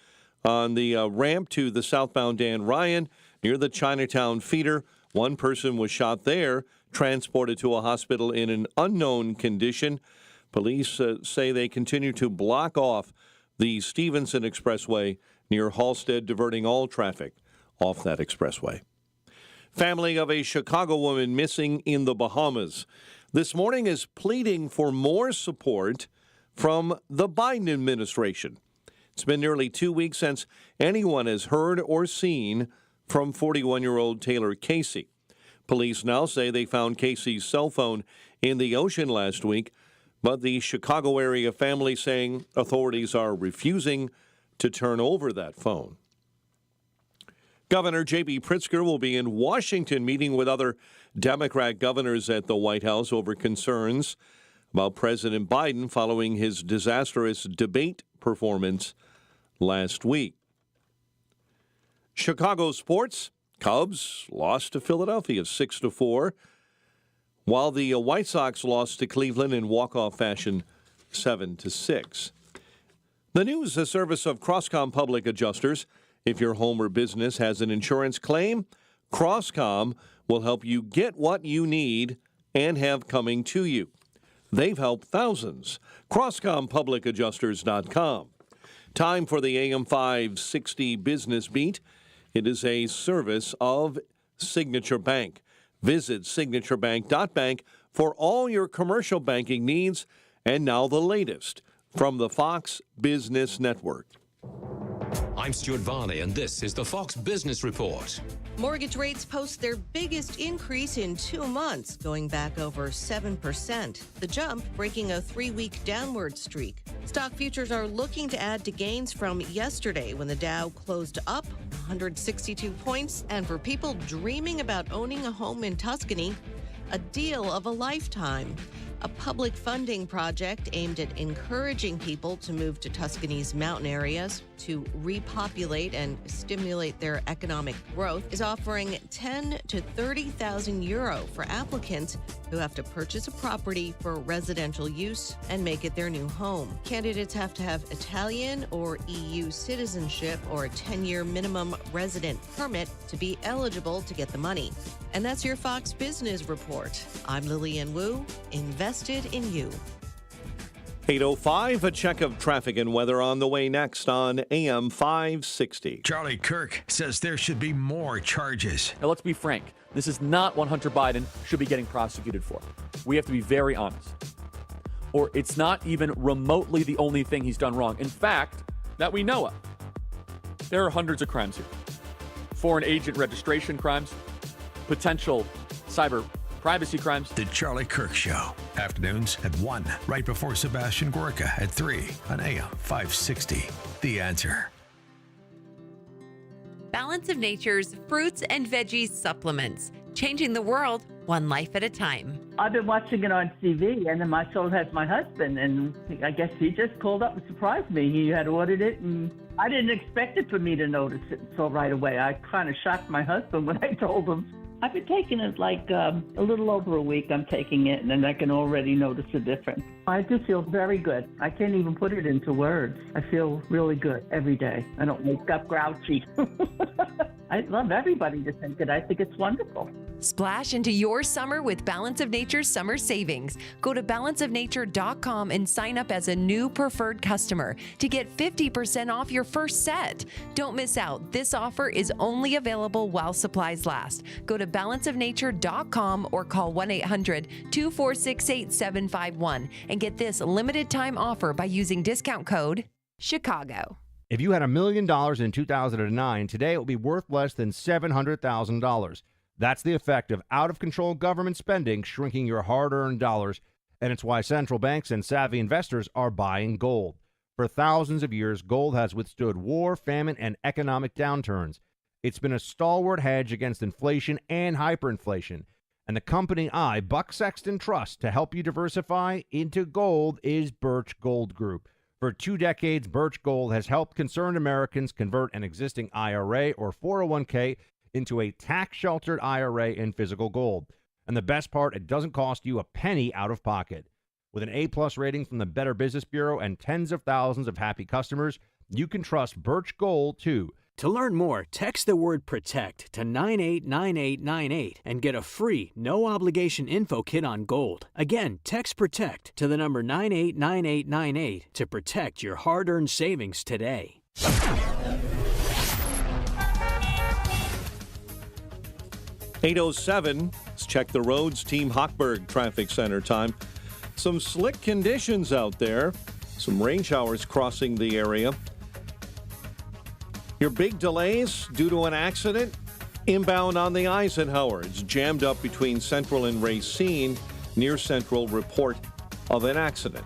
on the ramp to the southbound Dan Ryan near the Chinatown feeder. 1 person was shot there, transported to a hospital in an unknown condition. Police say they continue to block off the Stevenson Expressway near Halstead, diverting all traffic off that expressway. Family of a Chicago woman missing in the Bahamas this morning is pleading for more support from the Biden administration. It's been nearly 2 weeks since anyone has heard or seen from 41-year-old Taylor Casey. Police now say they found Casey's cell phone in the ocean last week, but the Chicago area family saying authorities are refusing to turn over that phone. Governor J.B. Pritzker will be in Washington meeting with other Democrat governors at the White House over concerns about President Biden following his disastrous debate performance last week. Chicago sports. Cubs lost to Philadelphia 6-4, while the White Sox lost to Cleveland in walk-off fashion 7-6. The news, a service of Crosscom Public Adjusters. If your home or business has an insurance claim, Crosscom will help you get what you need and have coming to you. They've helped thousands. CrosscomPublicAdjusters.com. Time for the AM 560 Business Beat. It is a service of Signature Bank. Visit signaturebank.bank for all your commercial banking needs. And now the latest from the Fox Business Network. I'm Stuart Varney, and this is the Fox Business Report. Mortgage rates post their biggest increase in 2 months, going back over 7%. The jump breaking a 3-week downward streak. Stock futures are looking to add to gains from yesterday when the Dow closed up 162 points. And for people dreaming about owning a home in Tuscany, a deal of a lifetime. A public funding project aimed at encouraging people to move to Tuscany's mountain areas to repopulate and stimulate their economic growth is offering 10 to 30,000 euro for applicants who have to purchase a property for residential use and make it their new home. Candidates have to have Italian or EU citizenship or a 10-year minimum resident permit to be eligible to get the money. And that's your Fox Business Report. I'm Lillian Wu, invested in you. 8:05, a check of traffic and weather on the way next on AM 560. Charlie Kirk says there should be more charges. Now, let's be frank. This is not what Hunter Biden should be getting prosecuted for. We have to be very honest. Or it's not even remotely the only thing he's done wrong. In fact, that we know of. There are hundreds of crimes here. Foreign agent registration crimes, potential cyber privacy crimes. The Charlie Kirk Show, Afternoons at 1, right before Sebastian Gorka at 3 on AM 560. The Answer. Balance of Nature's fruits and veggies supplements, changing the world one life at a time. I've been watching it on TV, and then my soul has my husband, and I guess he just called up and surprised me. He had ordered it, and I didn't expect it for me to notice it so right away. I kind of shocked my husband when I told him. I've been taking it like a little over a week. I'm taking it, and then I can already notice a difference. I do feel very good. I can't even put it into words. I feel really good every day. I don't wake up grouchy. I'd love everybody to take it. I think it's wonderful. Splash into your summer with Balance of Nature's summer savings. Go to balanceofnature.com and sign up as a new preferred customer to get 50% off your first set. Don't miss out. This offer is only available while supplies last. Go to balanceofnature.com or call 1-800-246-8751 and get this limited time offer by using discount code Chicago. If you had $1 million in 2009, today it will be worth less than $700,000. That's the effect of out-of-control government spending shrinking your hard-earned dollars, and it's why central banks and savvy investors are buying gold. For thousands of years, gold has withstood war, famine, and economic downturns. It's been a stalwart hedge against inflation and hyperinflation. And the company I, Buck Sexton, trust to help you diversify into gold is Birch Gold Group. For 2 decades, Birch Gold has helped concerned Americans convert an existing IRA or 401k into a tax-sheltered IRA in physical gold. And the best part, it doesn't cost you a penny out of pocket. With an A-plus rating from the Better Business Bureau and tens of thousands of happy customers, you can trust Birch Gold, too. To learn more, text the word PROTECT to 989898 and get a free, no-obligation info kit on gold. Again, text PROTECT to the number 989898 to protect your hard-earned savings today. 8:07. Let's check the roads. Team Hochberg Traffic Center time. Some slick conditions out there. Some rain showers crossing the area. Your big delays due to an accident? Inbound on the Eisenhower. It's jammed up between Central and Racine. Near Central, report of an accident.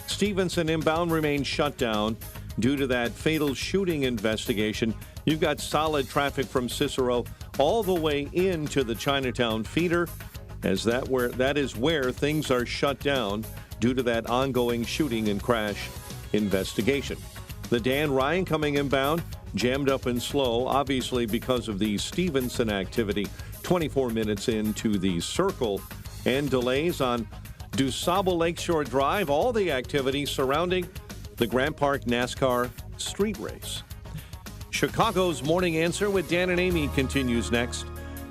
Stevenson inbound remains shut down due to that fatal shooting investigation. You've got solid traffic from Cicero all the way into the Chinatown feeder, as that is where things are shut down due to that ongoing shooting and crash investigation. The Dan Ryan coming inbound, jammed up and slow, obviously because of the Stevenson activity. 24 minutes into the circle, and delays on DuSable Lakeshore Drive, all the activity surrounding the Grant Park NASCAR street race. Chicago's Morning Answer with Dan and Amy continues next.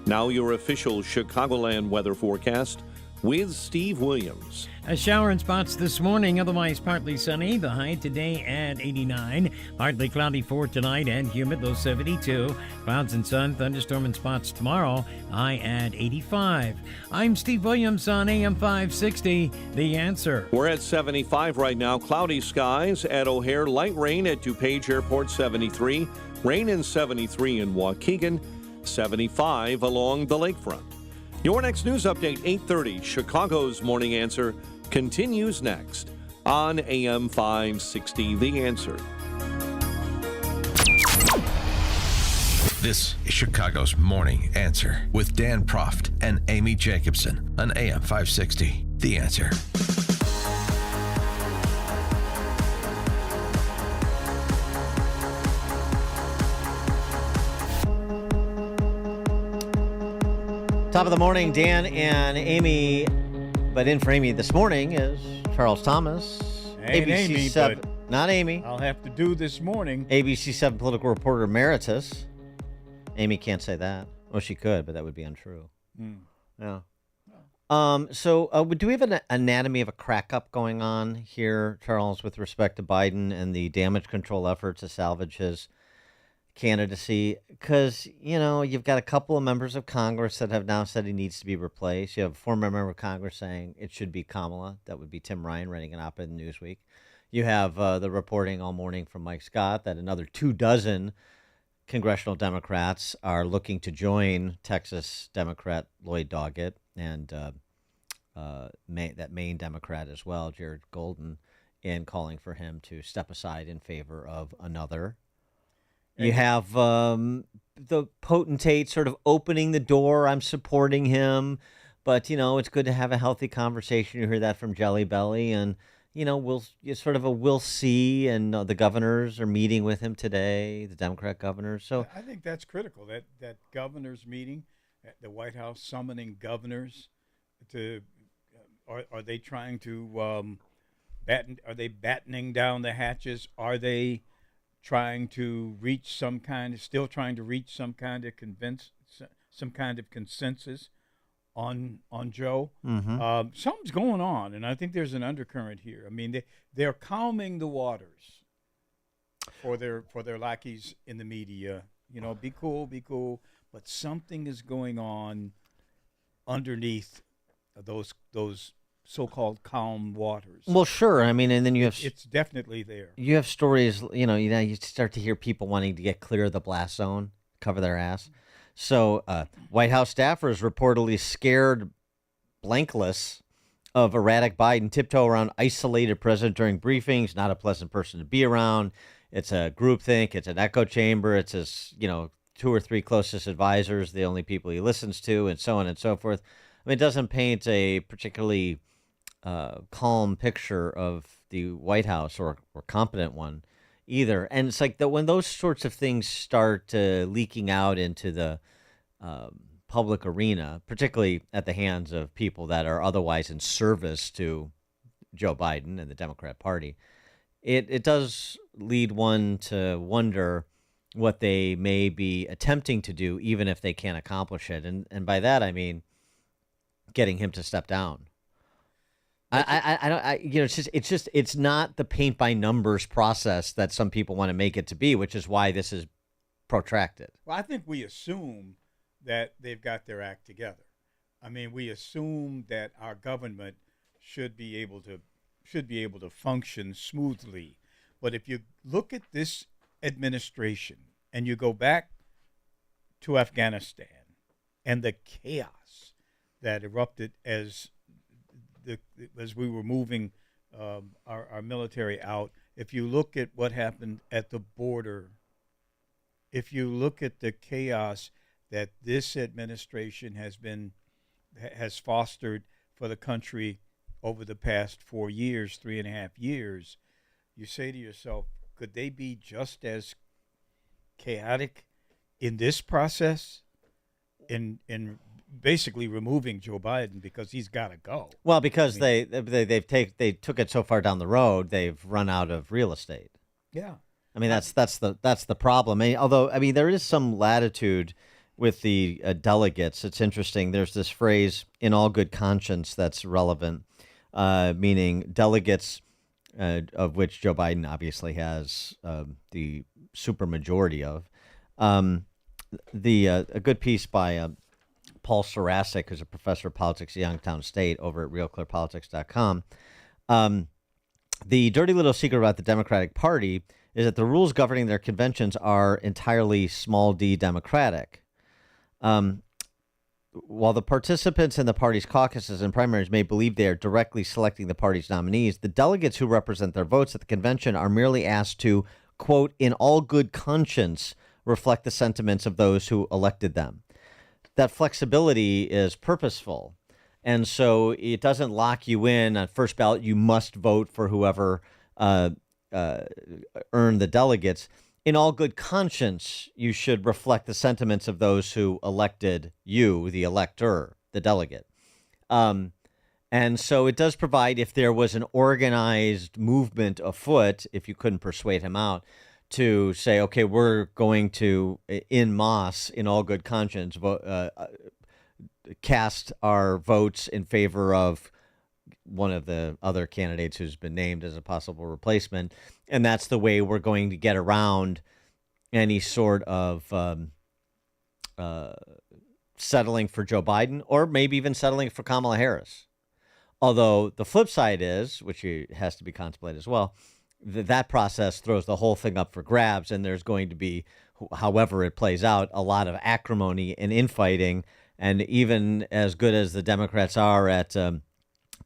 Now your official Chicagoland weather forecast with Steve Williams. A shower in spots this morning, otherwise partly sunny. The high today at 89. Partly cloudy for tonight and humid, low 72. Clouds and sun, thunderstorm in spots tomorrow, high at 85. I'm Steve Williams on AM 560, The Answer. We're at 75 right now. Cloudy skies at O'Hare. Light rain at DuPage Airport, 73. Rain in 73 in Waukegan, 75 along the lakefront. Your next news update, 8:30. Chicago's Morning Answer continues next on AM 560, The Answer. This is Chicago's Morning Answer with Dan Proft and Amy Jacobson on AM 560, The Answer. Top of the morning, Dan and Amy. But in for Amy this morning is Charles Thomas. And Amy, 7, but not Amy. I'll have to do this morning. ABC 7 political reporter emeritus. Amy can't say that. Well, she could, but that would be untrue. Yeah. So do we have an anatomy of a crack-up going on here, Charles, with respect to Biden and the damage control effort to salvage his candidacy? Because, you know, you've got a couple of members of Congress that have now said he needs to be replaced. You have a former member of Congress saying it should be Kamala. That would be Tim Ryan writing an op-ed in Newsweek. You have the reporting all morning from Mike Scott that another 24 congressional Democrats are looking to join Texas Democrat Lloyd Doggett and that Maine Democrat as well, Jared Golden, in calling for him to step aside in favor of another. You have the potentate sort of opening the door. I'm supporting him, but it's good to have a healthy conversation. You hear that from Jelly Belly, and it's sort of a we'll see. And the governors are meeting with him today, the Democrat governors. So I think that's critical. That governors meeting, the White House summoning governors to. Are they trying to Are they battening down the hatches? Are they trying to reach some kind of consensus on Joe? Mm-hmm. Something's going on, and I think there's an undercurrent here. I mean, they're calming the waters for their lackeys in the media. Be cool, but something is going on underneath those so-called calm waters. Well, sure. I mean, and then it's definitely there. You have stories, you start to hear people wanting to get clear of the blast zone, cover their ass. So White House staffers reportedly scared blankless of erratic Biden, tiptoe around isolated president during briefings, not a pleasant person to be around. It's a groupthink. It's an echo chamber. It's his, 2 or 3 closest advisors, the only people he listens to, and so on and so forth. I mean, it doesn't paint a particularly calm picture of the White House or competent one either. And it's like that when those sorts of things start leaking out into the public arena, particularly at the hands of people that are otherwise in service to Joe Biden and the Democrat Party, it does lead one to wonder what they may be attempting to do, even if they can't accomplish it. And by that, I mean getting him to step down. It's not the paint by numbers process that some people want to make it to be, which is why this is protracted. Well, I think we assume that they've got their act together. I mean, we assume that our government should be able to function smoothly. But if you look at this administration and you go back to Afghanistan and the chaos that erupted as we were moving our military out, if you look at what happened at the border, if you look at the chaos that this administration has fostered for the country over the past 4 years, 3.5 years, you say to yourself, could they be just as chaotic in this process, in basically removing Joe Biden because he's got to go? Well, because they took it so far down the road, they've run out of real estate. Yeah, I mean that's the problem. Although there is some latitude with the delegates. It's interesting. There's this phrase "in all good conscience" that's relevant, meaning delegates, of which Joe Biden obviously has the supermajority of. A good piece by Paul Sarasic, who's a professor of politics at Youngstown State over at RealClearPolitics.com. The dirty little secret about the Democratic Party is that the rules governing their conventions are entirely small d Democratic. While the participants in the party's caucuses and primaries may believe they are directly selecting the party's nominees, the delegates who represent their votes at the convention are merely asked to, quote, in all good conscience, reflect the sentiments of those who elected them. That flexibility is purposeful. And so it doesn't lock you in on first ballot. You must vote for whoever earned the delegates. In all good conscience, you should reflect the sentiments of those who elected you, the elector, the delegate. And so it does provide, if there was an organized movement afoot, if you couldn't persuade him out, to say, okay, we're going to, in masse, in all good conscience, cast our votes in favor of one of the other candidates who's been named as a possible replacement. And that's the way we're going to get around any sort of settling for Joe Biden, or maybe even settling for Kamala Harris. Although the flip side is, which has to be contemplated as well, that process throws the whole thing up for grabs, and there's going to be, however it plays out, a lot of acrimony and infighting. And even as good as the Democrats are at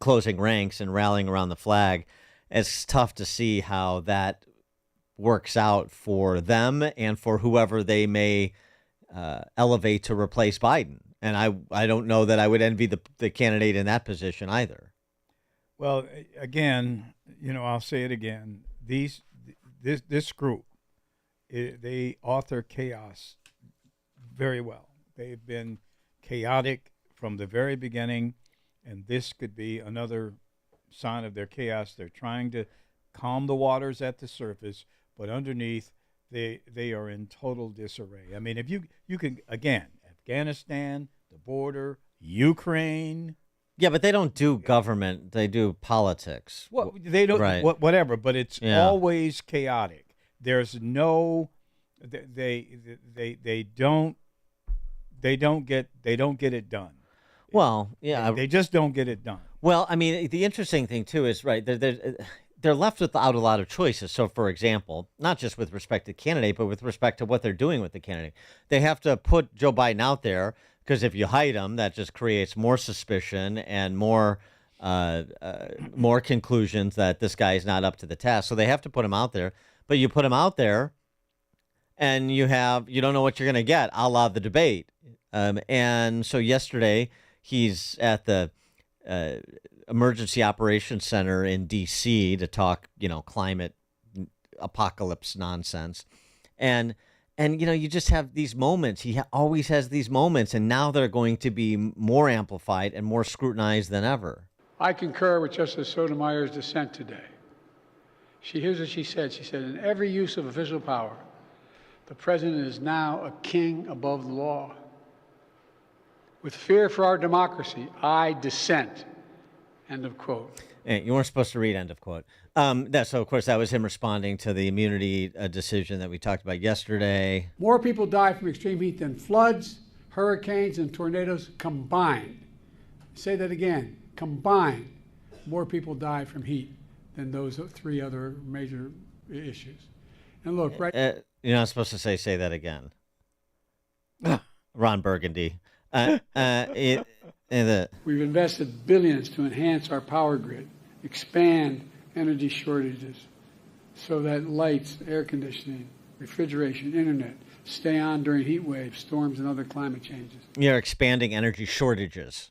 closing ranks and rallying around the flag. It's tough to see how that works out for them and for whoever they may elevate to replace Biden. And I don't know that I would envy the candidate in that position either. Well, again, I'll say it again. This group, they author chaos very well. They've been chaotic from the very beginning, and this could be another sign of their chaos. They're trying to calm the waters at the surface, but underneath, they are in total disarray. I mean, if you can, again, Afghanistan, the border, Ukraine. Yeah, but they don't do government. They do politics. Well, they don't, right. Whatever, but it's always chaotic. There's no, they don't get it done. Well, yeah. They just don't get it done. Well, I mean, the interesting thing, too, is, right, they're left without a lot of choices. So, for example, not just with respect to the candidate, but with respect to what they're doing with the candidate. They have to put Joe Biden out there, because if you hide him, that just creates more suspicion and more conclusions that this guy is not up to the task. So they have to put him out there. But you put him out there, and you don't know what you're going to get, a la the debate. And so yesterday, he's at the Emergency Operations Center in D.C. to talk, climate apocalypse nonsense. And you just have these moments. He always has these moments, and now they're going to be more amplified and more scrutinized than ever. I concur with Justice Sotomayor's dissent today. Here's what she said. She said, in every use of official power, the president is now a king above the law. With fear for our democracy, I dissent. End of quote. Hey, you weren't supposed to read end of quote. So, of course, that was him responding to the immunity decision that we talked about yesterday. More people die from extreme heat than floods, hurricanes, and tornadoes combined. Say that again. Combined, more people die from heat than those three other major issues. And look, right. You're not supposed to say that again. Ron Burgundy. We've invested billions to enhance our power grid, expand energy shortages so that lights, air conditioning, refrigeration, internet stay on during heat waves, storms, and other climate changes. You're expanding energy shortages.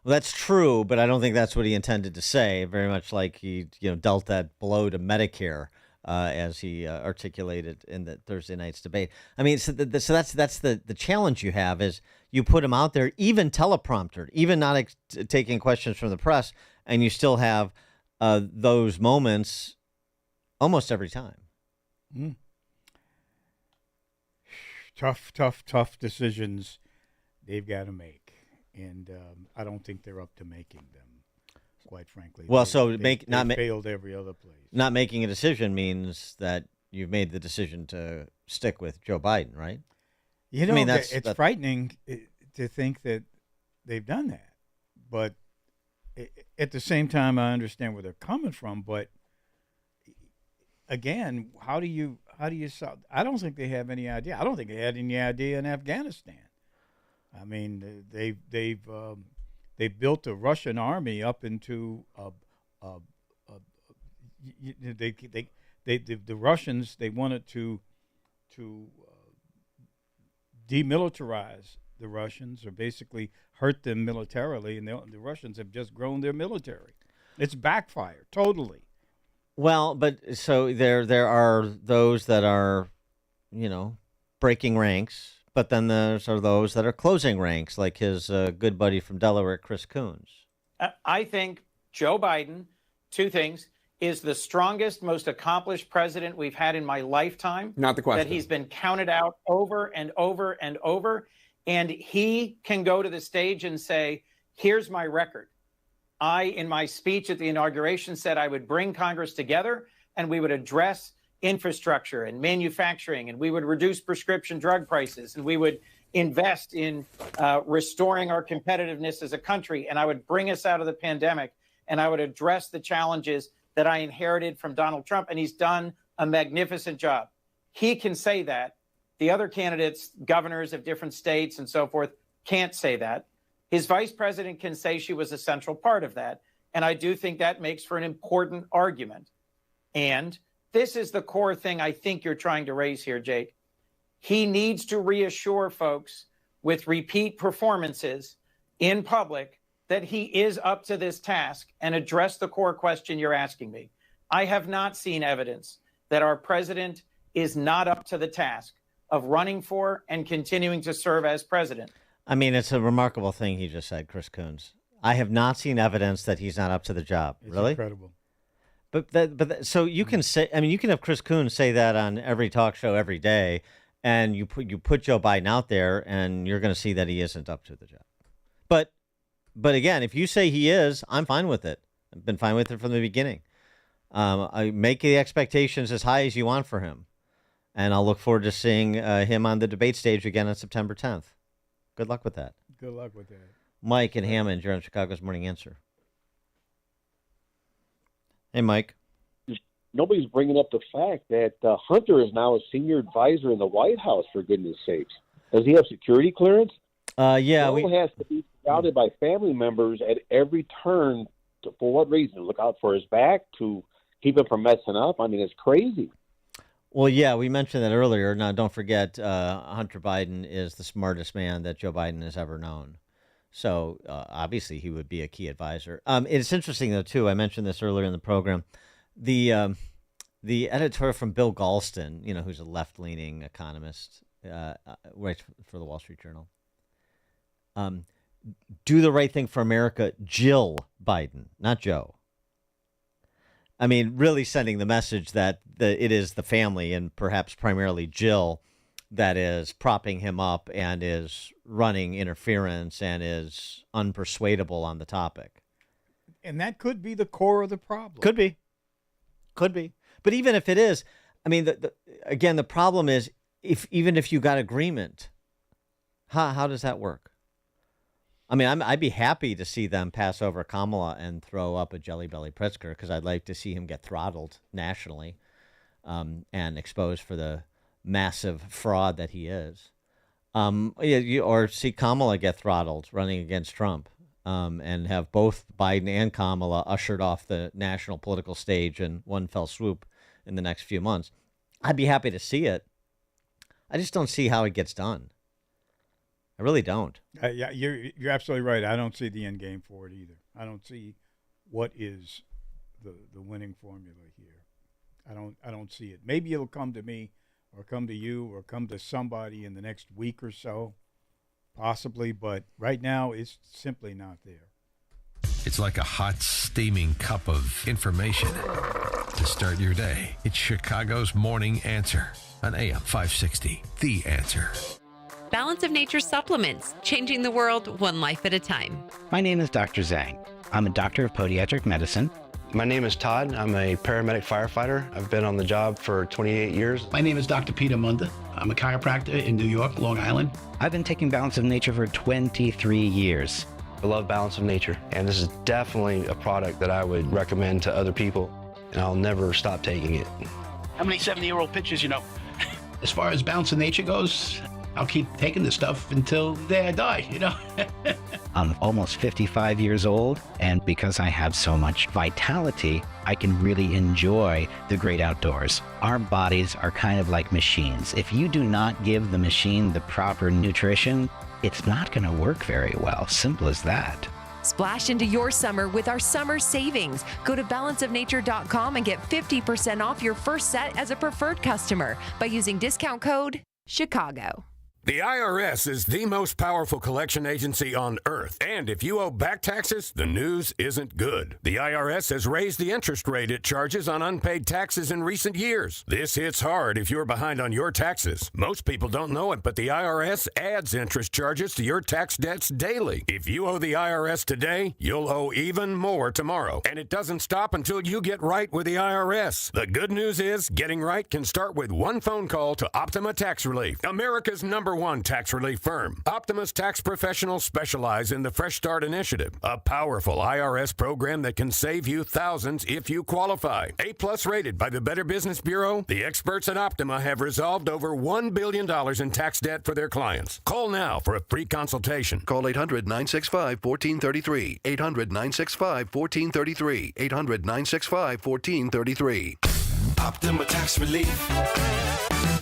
Well, that's true, but I don't think that's what he intended to say. Very much like he, dealt that blow to Medicare, as he articulated in the Thursday night's debate. I mean, so that's the challenge you have is you put him out there, even teleprompter, even not taking questions from the press, and you still have those moments almost every time. Mm. Tough decisions they've got to make. And I don't think they're up to making them, quite frankly. Well, they failed every other place. Not making a decision means that you've made the decision to stick with Joe Biden, right? I mean, it's frightening to think that they've done that. But at the same time, I understand where they're coming from. But again, how do you solve? I don't think they have any idea. I don't think they had any idea in Afghanistan. I mean, they've built a Russian army up into the Russians. They wanted to demilitarize the Russians, or basically hurt them militarily, and the Russians have just grown their military. It's backfired totally. Well, but so there are those that are, breaking ranks. But then there's those that are closing ranks, like his good buddy from Delaware, Chris Coons. I think Joe Biden, two things, is the strongest, most accomplished president we've had in my lifetime. Not the question. That he's been counted out over and over and over. And he can go to the stage and say, here's my record. I, in my speech at the inauguration, said I would bring Congress together and we would address infrastructure and manufacturing, and we would reduce prescription drug prices, and we would invest in restoring our competitiveness as a country, and I would bring us out of the pandemic, and I would address the challenges that I inherited from Donald Trump, and he's done a magnificent job. He can say that. The other candidates, governors of different states and so forth, can't say that. His vice president can say she was a central part of that, And I do think that makes for an important argument. And this is the core thing I think you're trying to raise here, Jake. He needs to reassure folks with repeat performances in public that he is up to this task and address the core question you're asking me. I have not seen evidence that our president is not up to the task of running for and continuing to serve as president. I mean, it's a remarkable thing he just said, Chris Coons. I have not seen evidence that he's not up to the job. It's really? incredible. So you can say, I mean, you can have Chris Coons say that on every talk show every day, and you put Joe Biden out there, and you're going to see that he isn't up to the job. But again, if you say he is, I'm fine with it. I've been fine with it from the beginning. I make the expectations as high as you want for him, and I'll look forward to seeing him on the debate stage again on September 10th. Good luck with that. Good luck with that. Mike and Hammond, you're on Chicago's Morning Answer. Hey, Mike. Nobody's bringing up the fact that Hunter is now a senior advisor in the White House, for goodness sakes. Does he have security clearance? Yeah. He has to be surrounded by family members at every turn. For what reason? Look out for his back, to keep him from messing up? I mean, it's crazy. Well, yeah, we mentioned that earlier. Now, don't forget, Hunter Biden is the smartest man that Joe Biden has ever known. So, obviously, he would be a key advisor. It's interesting, though, too. I mentioned this earlier in the program. The editor from Bill Galston, who's a left-leaning economist, writes for the Wall Street Journal. Do the right thing for America, Jill Biden, not Joe. I mean, really sending the message that it is the family, and perhaps primarily Jill, that is propping him up and is running interference and is unpersuadable on the topic. And that could be the core of the problem. Could be. But even if it is, I mean, again, the problem is, even if you got agreement, how does that work? I mean, I'd be happy to see them pass over Kamala and throw up a Jelly Belly Pritzker, because I'd like to see him get throttled nationally and exposed for the massive fraud that he is. Or see Kamala get throttled running against Trump, and have both Biden and Kamala ushered off the national political stage in one fell swoop in the next few months. I'd be happy to see it. I just don't see how it gets done. I really don't. Yeah, you're absolutely right. I don't see the end game for it either. I don't see what is the winning formula here. I don't see it. Maybe it'll come to me, or come to you, or come to somebody in the next week or so, possibly. But right now, it's simply not there. It's like a hot, steaming cup of information to start your day. It's Chicago's Morning Answer on AM 560. The Answer. Balance of Nature supplements, changing the world one life at a time. My name is Dr. Zhang. I'm a doctor of podiatric medicine. My name is Todd. I'm a paramedic firefighter. I've been on the job for 28 years. My name is Dr. Peter Munda. I'm a chiropractor in New York, Long Island. I've been taking Balance of Nature for 23 years. I love Balance of Nature, and this is definitely a product that I would recommend to other people, and I'll never stop taking it. How many 70-year-old pitchers you know? As far as Balance of Nature goes, I'll keep taking this stuff until the day I die, I'm almost 55 years old, and because I have so much vitality, I can really enjoy the great outdoors. Our bodies are kind of like machines. If you do not give the machine the proper nutrition, it's not going to work very well. Simple as that. Splash into your summer with our summer savings. Go to balanceofnature.com and get 50% off your first set as a preferred customer by using discount code Chicago. The IRS is the most powerful collection agency on earth. And if you owe back taxes, the news isn't good. The IRS has raised the interest rate it charges on unpaid taxes in recent years. This hits hard if you're behind on your taxes. Most people don't know it, but the IRS adds interest charges to your tax debts daily. If you owe the IRS today, you'll owe even more tomorrow. And it doesn't stop until you get right with the IRS. The good news is, getting right can start with one phone call to Optima Tax Relief, America's #1 #1 tax relief firm. Optima's tax professionals specialize in the Fresh Start Initiative, a powerful IRS program that can save you thousands if you qualify. A+ rated by the Better Business Bureau, the experts at Optima have resolved over $1 billion in tax debt for their clients. Call now for a free consultation. Call 800-965-1433. 800-965-1433. 800-965-1433. Optima Tax Relief.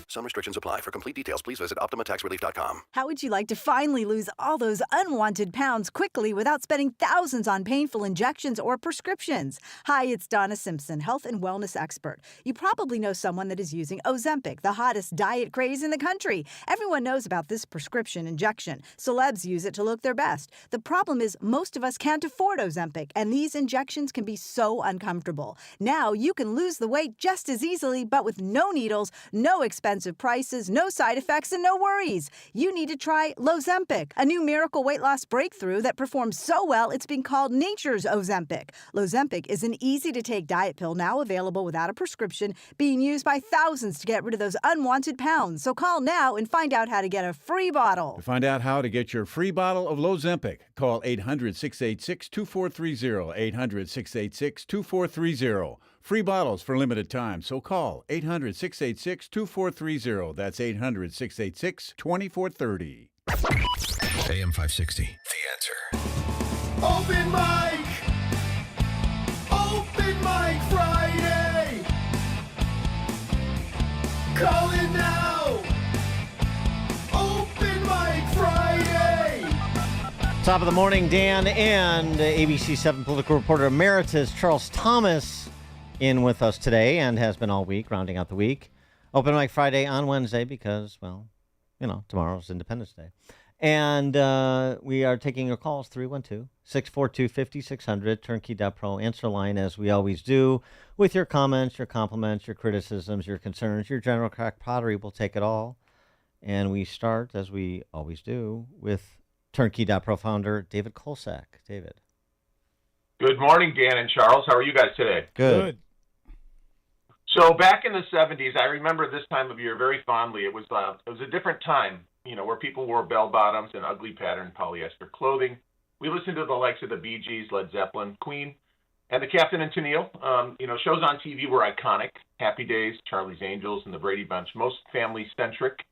Some restrictions apply. For complete details, please visit OptimaTaxRelief.com. How would you like to finally lose all those unwanted pounds quickly without spending thousands on painful injections or prescriptions? Hi, it's Donna Simpson, health and wellness expert. You probably know someone that is using Ozempic, the hottest diet craze in the country. Everyone knows about this prescription injection. Celebs use it to look their best. The problem is most of us can't afford Ozempic, and these injections can be so uncomfortable. Now you can lose the weight just as easily, but with no needles, no expensive prices, no side effects, and no worries. You need to try Lozempic, a new miracle weight loss breakthrough that performs so well it's being called nature's Ozempic. Lozempic is an easy-to-take diet pill now available without a prescription, being used by thousands to get rid of those unwanted pounds. So call now and find out how to get a free bottle. To find out how to get your free bottle of Lozempic, call 800-686-2430, 800-686-2430. Free bottles for limited time, so call 800-686-2430. That's 800-686-2430. AM 560. The Answer. Open mic! Open mic Friday! Call in now! Open mic Friday! Top of the morning, Dan, and ABC 7 political reporter emeritus Charles Thomas in with us today and has been all week, rounding out the week. Open mic Friday on Wednesday because, well, you know, tomorrow's Independence Day. And we are taking your calls, 312-642-5600, turnkey.pro, answer line as we always do, with your comments, your compliments, your criticisms, your concerns, your general crack pottery. We'll take it all. And we start, as we always do, with turnkey.pro founder David Kolsak. David. Good morning, Dan and Charles. How are you guys today? Good. So back in the 70s, I remember this time of year very fondly. It was a different time, you know, where people wore bell-bottoms and ugly patterned polyester clothing. We listened to the likes of the Bee Gees, Led Zeppelin, Queen, and the Captain and Tennille. You know, shows on TV were iconic. Happy Days, Charlie's Angels, and the Brady Bunch. Most family-centric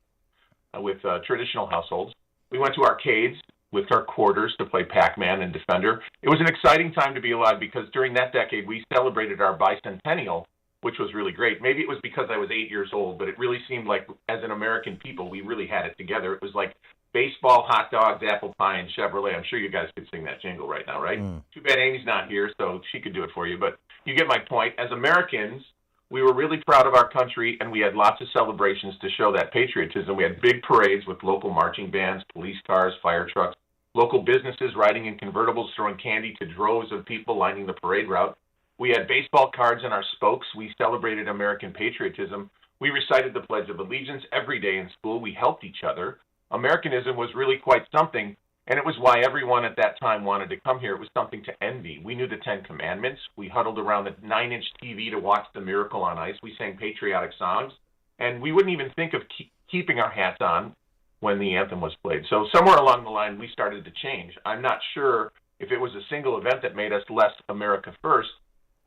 with traditional households. We went to arcades with our quarters to play Pac-Man and Defender. It was an exciting time to be alive because during that decade, we celebrated our bicentennial, which was really great. Maybe it was because I was 8 years old, but it really seemed like as an American people, we really had it together. It was like baseball, hot dogs, apple pie, and Chevrolet. I'm sure you guys could sing that jingle right now, right? Too bad Amy's not here, so she could do it for you. But you get my point. As Americans, we were really proud of our country, and we had lots of celebrations to show that patriotism. We had big parades with local marching bands, police cars, fire trucks, local businesses riding in convertibles, throwing candy to droves of people lining the parade route. We had baseball cards in our spokes. We celebrated American patriotism. We recited the Pledge of Allegiance every day in school. We helped each other. Americanism was really quite something, and it was why everyone at that time wanted to come here. It was something to envy. We knew the Ten Commandments. We huddled around the 9-inch TV to watch The Miracle on Ice. We sang patriotic songs, and we wouldn't even think of keeping our hats on when the anthem was played. So somewhere along the line, we started to change. I'm not sure if it was a single event that made us less America first,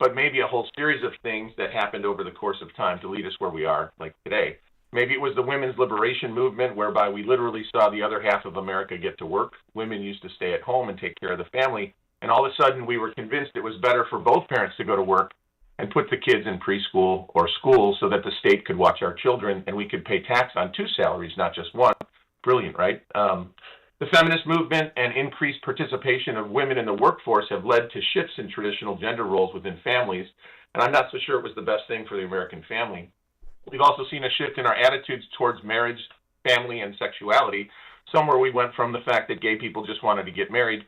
but maybe a whole series of things that happened over the course of time to lead us where we are, like today. Maybe it was the women's liberation movement, whereby we literally saw the other half of America get to work. Women used to stay at home and take care of the family, and all of a sudden we were convinced it was better for both parents to go to work and put the kids in preschool or school so that the state could watch our children and we could pay tax on 2 salaries, not just one. Brilliant, right? The feminist movement and increased participation of women in the workforce have led to shifts in traditional gender roles within families, and I'm not so sure it was the best thing for the American family. We've also seen a shift in our attitudes towards marriage, family, and sexuality, somewhere we went from the fact that gay people just wanted to get married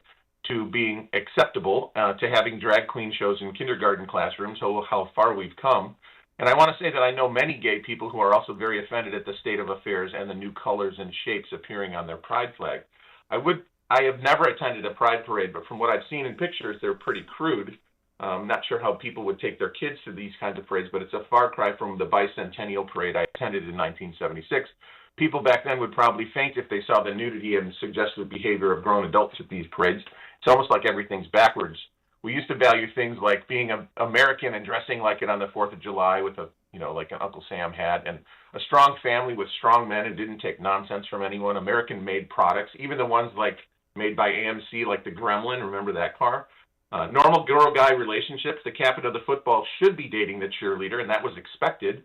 to being acceptable, to having drag queen shows in kindergarten classrooms, so how far we've come. And I want to say that I know many gay people who are also very offended at the state of affairs and the new colors and shapes appearing on their pride flag. I have never attended a pride parade, but from what I've seen in pictures, they're pretty crude. I'm not sure how people would take their kids to these kinds of parades, but it's a far cry from the bicentennial parade I attended in 1976. People back then would probably faint if they saw the nudity and suggestive behavior of grown adults at these parades. It's almost like everything's backwards. We used to value things like being American and dressing like it on the 4th of July with like an Uncle Sam hat, and a strong family with strong men who didn't take nonsense from anyone, American-made products, even the ones like made by AMC, like the Gremlin, remember that car? Normal girl-guy relationships. The captain of the football should be dating the cheerleader, and that was expected.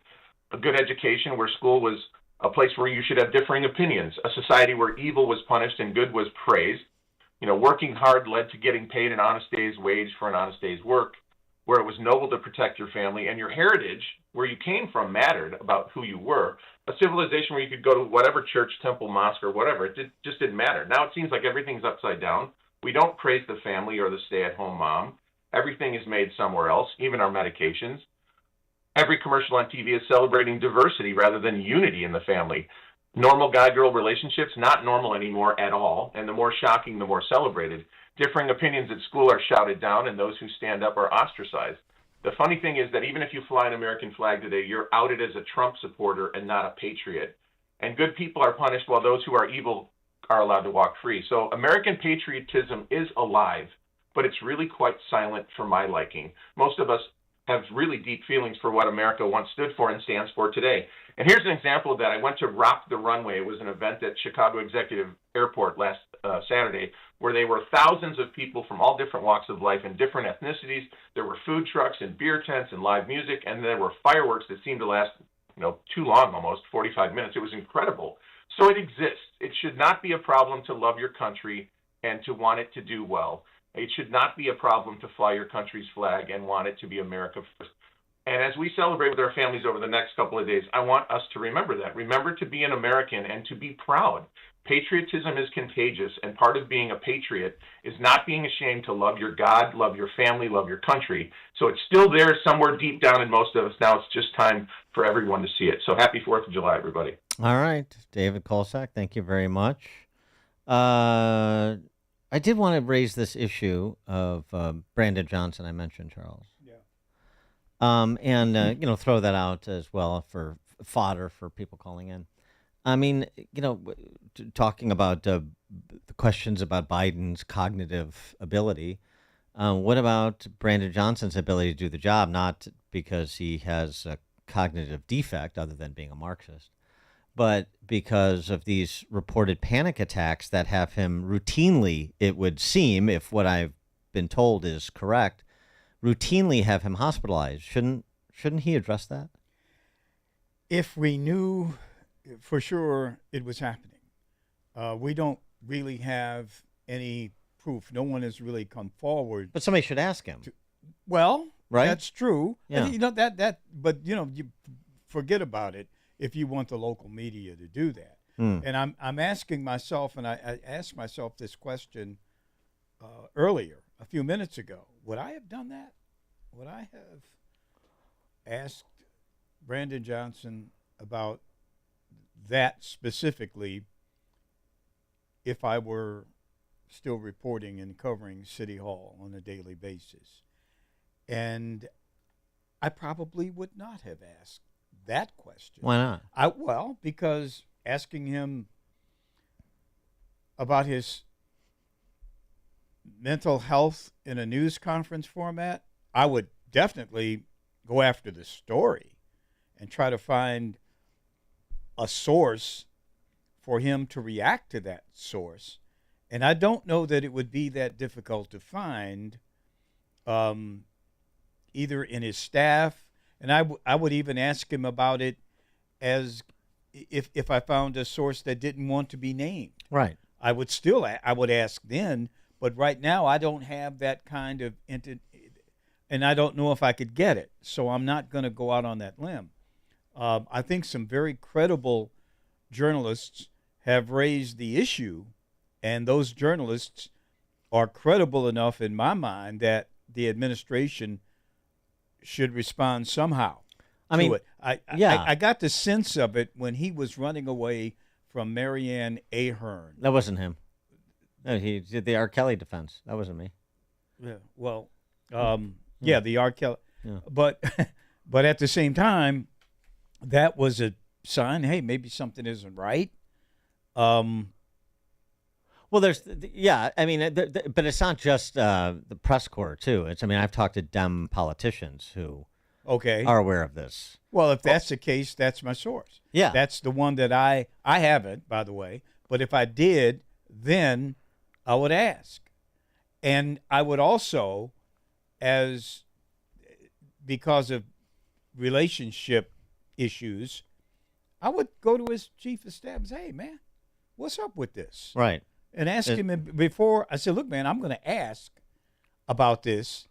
A good education where school was a place where you should have differing opinions, a society where evil was punished and good was praised. Working hard led to getting paid an honest day's wage for an honest day's work, where it was noble to protect your family, and your heritage, where you came from, mattered about who you were. A civilization where you could go to whatever church, temple, mosque, or whatever. It just didn't matter. Now it seems like everything's upside down. We don't praise the family or the stay-at-home mom. Everything is made somewhere else, even our medications. Every commercial on TV is celebrating diversity rather than unity in the family. Normal guy-girl relationships, not normal anymore at all, and the more shocking, the more celebrated. Differing opinions at school are shouted down, and those who stand up are ostracized. The funny thing is that even if you fly an American flag today, you're outed as a Trump supporter and not a patriot. And good people are punished while those who are evil are allowed to walk free. So American patriotism is alive, but it's really quite silent for my liking. Most of us have really deep feelings for what America once stood for and stands for today. And here's an example of that. I went to Rock the Runway. It was an event at Chicago Executive Airport last Saturday, where there were thousands of people from all different walks of life and different ethnicities. There were food trucks and beer tents and live music, and there were fireworks that seemed to last, too long, almost 45 minutes. It was incredible. So it exists. It should not be a problem to love your country and to want it to do well. It should not be a problem to fly your country's flag and want it to be America first. And as we celebrate with our families over the next couple of days, I want us to remember that. Remember to be an American and to be proud. Patriotism is contagious, and part of being a patriot is not being ashamed to love your God, love your family, love your country. So it's still there somewhere deep down in most of us. Now it's just time for everyone to see it. So happy 4th of July, everybody. All right, David Kolsak, thank you very much. I did want to raise this issue of Brandon Johnson. I mentioned, Charles. And throw that out as well for fodder for people calling in. I mean, talking about the questions about Biden's cognitive ability, what about Brandon Johnson's ability to do the job? Not because he has a cognitive defect other than being a Marxist, but because of these reported panic attacks that have him routinely, it would seem, if what I've been told is correct, routinely have him hospitalized. Shouldn't he address that? If we knew for sure it was happening, we don't really have any proof. No one has really come forward. But somebody should ask him. Well, right? That's true. Yeah. And, but you forget about it if you want the local media to do that. And I'm asking myself, and I asked myself this question earlier, a few minutes ago. Would I have done that? Would I have asked Brandon Johnson about that specifically if I were still reporting and covering City Hall on a daily basis? And I probably would not have asked that question. Why not? Well, because asking him about his mental health in a news conference format, I would definitely go after the story and try to find a source for him to react to that source. And I don't know that it would be that difficult to find either in his staff, and I would even ask him about it as if I found a source that didn't want to be named. Right. I would ask then, but right now I don't have that kind of and I don't know if I could get it, so I'm not going to go out on that limb. I think some very credible journalists have raised the issue, and those journalists are credible enough in my mind that the administration should respond somehow. I got the sense of it when he was running away from Marianne Ahern. That wasn't him. No, he did the R. Kelly defense. That wasn't me. Yeah. Well, the R. Kelly. Yeah. But at the same time, that was a sign, hey, maybe something isn't right. Well, I mean, but it's not just the press corps, too. I mean, I've talked to Dem politicians who are aware of this. Well, if that's the case, that's my source. Yeah. That's the one that I haven't, by the way. But if I did, then I would ask. And I would also, because of relationship issues, I would go to his chief of staff and say, hey, man, what's up with this? Right. And ask him before I said, look, man, I'm going to ask about this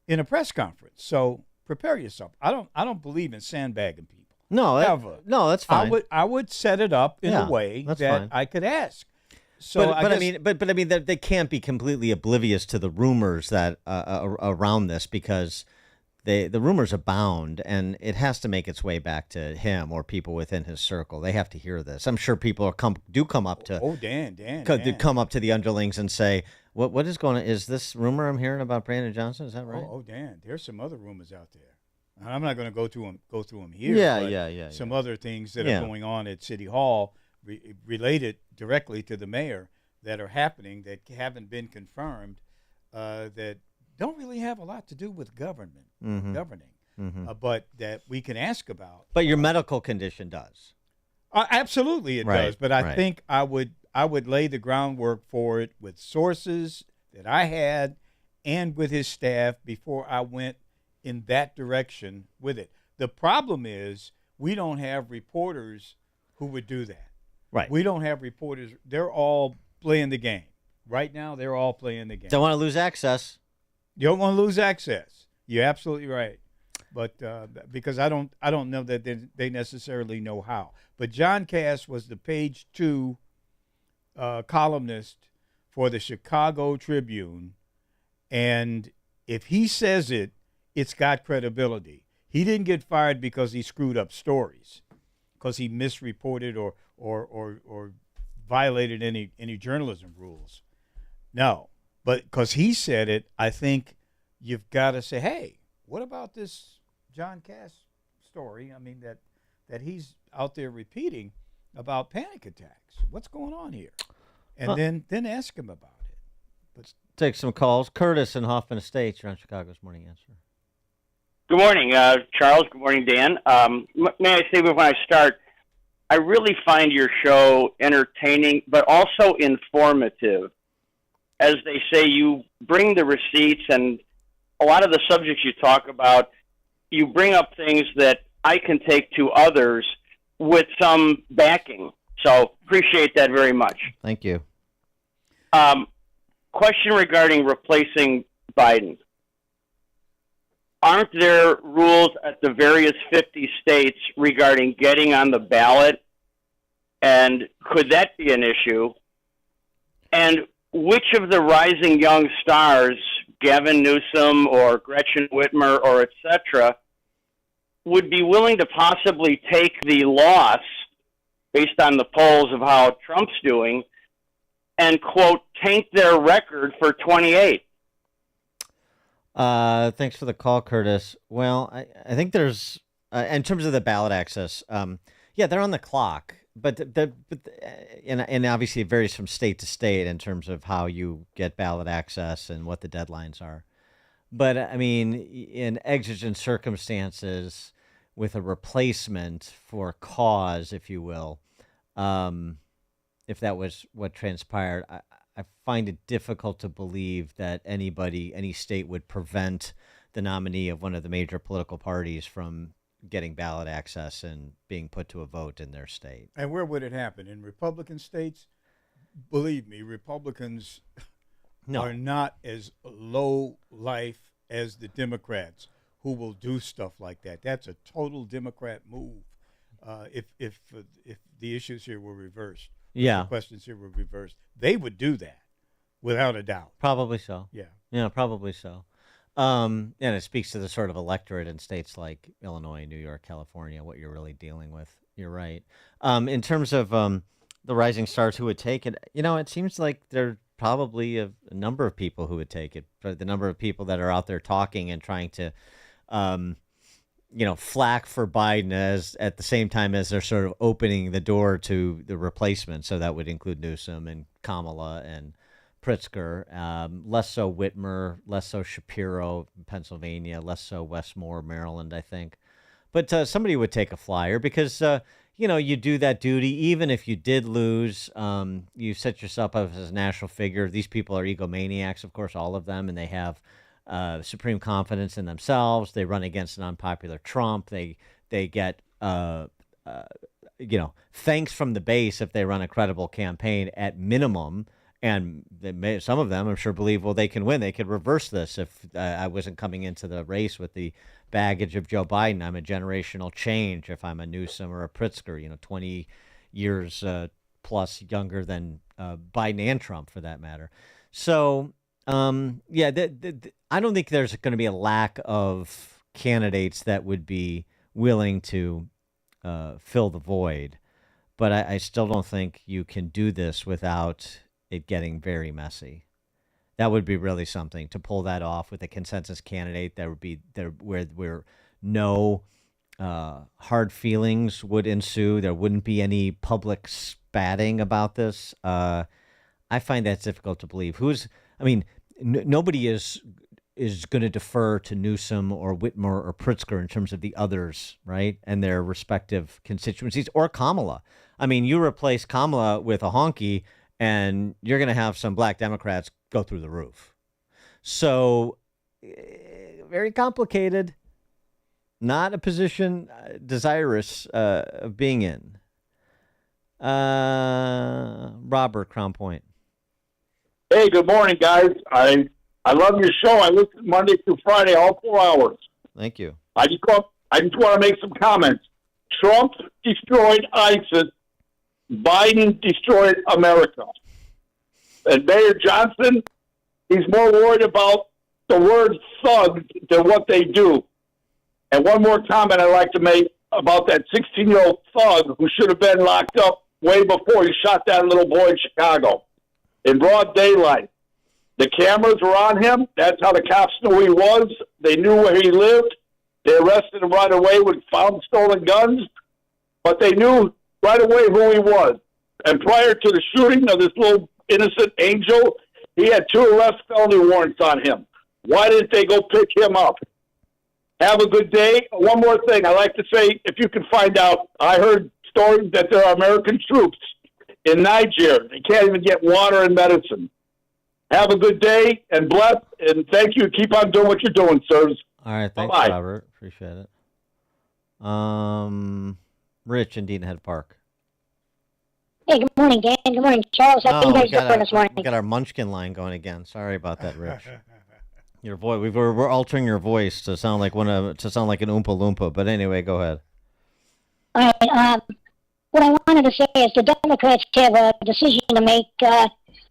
in a press conference. So prepare yourself. I don't believe in sandbagging people. No, ever. No, that's fine. I would set it up in a way that fine. I could ask. So but I mean, they can't be completely oblivious to the rumors that around this, because the rumors abound, and it has to make its way back to him or people within his circle. They have to hear this. I'm sure people come up to Dan. come up to the underlings and say, what is going on? Is this rumor I'm hearing about Brandon Johnson? Is that right? Oh, Dan, there's some other rumors out there. I'm not going to go through them here. Yeah. Some other things that are going on at City Hall related directly to the mayor that are happening that haven't been confirmed, that don't really have a lot to do with governing, but that we can ask about. But your medical condition does. Absolutely, it does. But I think I would lay the groundwork for it with sources that I had and with his staff before I went in that direction with it. The problem is we don't have reporters who would do that. Right. We don't have reporters. They're all playing the game. Right now, they're all playing the game. Don't want to lose access. You don't want to lose access. You're absolutely right. But because I don't know that they necessarily know how. But John Cass was the page 2 columnist for the Chicago Tribune, and if he says it, it's got credibility. He didn't get fired because he screwed up stories, because he misreported or violated any journalism rules. No, but because he said it, I think you've got to say, hey, what about this John Cass story? I mean, that he's out there repeating about panic attacks. What's going on here? And then ask him about it. But take some calls. Curtis in Hoffman Estates, you're on Chicago's Morning Answer. Good morning, Charles. Good morning, Dan. May I say before I start, I really find your show entertaining, but also informative. As they say, you bring the receipts, and a lot of the subjects you talk about, you bring up things that I can take to others with some backing. So appreciate that very much. Thank you. Question regarding replacing Biden. Aren't there rules at the various 50 states regarding getting on the ballot? And could that be an issue? And which of the rising young stars, Gavin Newsom or Gretchen Whitmer or et cetera, would be willing to possibly take the loss based on the polls of how Trump's doing and, quote, taint their record for 28? Thanks for the call, Curtis. Well, I think there's, in terms of the ballot access, they're on the clock, and obviously it varies from state to state in terms of how you get ballot access and what the deadlines are. But I mean, in exigent circumstances, with a replacement for cause, if you will, if that was what transpired, I find it difficult to believe that any state would prevent the nominee of one of the major political parties from getting ballot access and being put to a vote in their state. And where would it happen? In Republican states? Believe me, Republicans are not as low life as the Democrats, who will do stuff like that. That's a total Democrat move. If the issues here were reversed, the questions here were reversed, they would do that without a doubt. Probably so. Yeah, probably so. And it speaks to the sort of electorate in states like Illinois, New York, California, what you're really dealing with. You're right. In terms of the rising stars who would take it, it seems like there are probably a number of people who would take it. But the number of people that are out there talking and trying to flack for Biden as at the same time as they're sort of opening the door to the replacement. So that would include Newsom and Kamala and Pritzker, less so Whitmer, less so Shapiro, Pennsylvania, less so Westmore, Maryland, I think. But somebody would take a flyer because, you do that duty. Even if you did lose, you set yourself up as a national figure. These people are egomaniacs, of course, all of them, and they have supreme confidence in themselves. They run against an unpopular Trump. They get, thanks from the base if they run a credible campaign at minimum. And some of them, I'm sure, believe, well, they can win. They could reverse this if I wasn't coming into the race with the baggage of Joe Biden. I'm a generational change if I'm a Newsom or a Pritzker, 20 years plus younger than Biden and Trump, for that matter. So, I don't think there's going to be a lack of candidates that would be willing to fill the void. But I still don't think you can do this without it getting very messy. That would be really something to pull that off with a consensus candidate. That would be there where no hard feelings would ensue. There wouldn't be any public spatting about this. I find that difficult to believe. Nobody is going to defer to Newsom or Whitmer or Pritzker in terms of the others, right, and their respective constituencies, or Kamala. You replace Kamala with a honky, and you're going to have some black Democrats go through the roof. So, very complicated. Not a position desirous of being in. Robert, Crown Point. Hey, good morning, guys. I love your show. I listen Monday through Friday, all 4 hours. Thank you. I just want to make some comments. Trump destroyed ISIS. Biden destroyed America. And Mayor Johnson, he's more worried about the word thug than what they do. And one more comment I'd like to make about that 16-year-old thug who should have been locked up way before he shot that little boy in Chicago in broad daylight. The cameras were on him. That's how the cops knew who he was. They knew where he lived. They arrested him right away with found stolen guns. But they knew right away who he was. And prior to the shooting of this little innocent angel, he had 2 arrest felony warrants on him. Why didn't they go pick him up? Have a good day. One more thing. I like to say, if you can find out, I heard stories that there are American troops in Niger. They can't even get water and medicine. Have a good day and bless, and thank you. Keep on doing what you're doing, sirs. All right. Thanks, Bye-bye. Robert. Appreciate it. Rich in Deanhead Park. Hey, good morning, Dan. Good morning, Charles. How you guys doing this morning? We got our Munchkin line going again. Sorry about that, Rich. Your voice. We're altering your voice to sound like an Oompa Loompa. But anyway, go ahead. All right. What I wanted to say is the Democrats have a decision to make.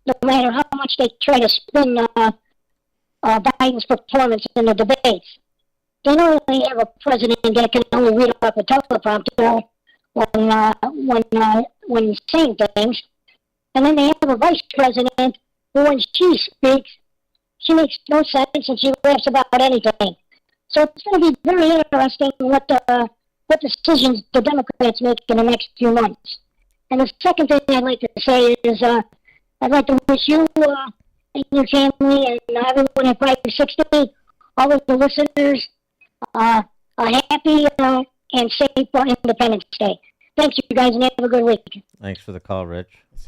No matter how much they try to spin Biden's performance in the debates, they don't really have a president that can only read off a teleprompter when saying things, and then they have a vice president who, when she speaks, she makes no sense and she laughs about anything. So it's going to be very interesting what decisions the Democrats make in the next few months. And the second thing I'd like to say is I'd like to wish you and your family and everyone at 560, all of the listeners, a happy and safe Independence Day. Thanks, you guys, and have a good week. Thanks for the call, Rich. It's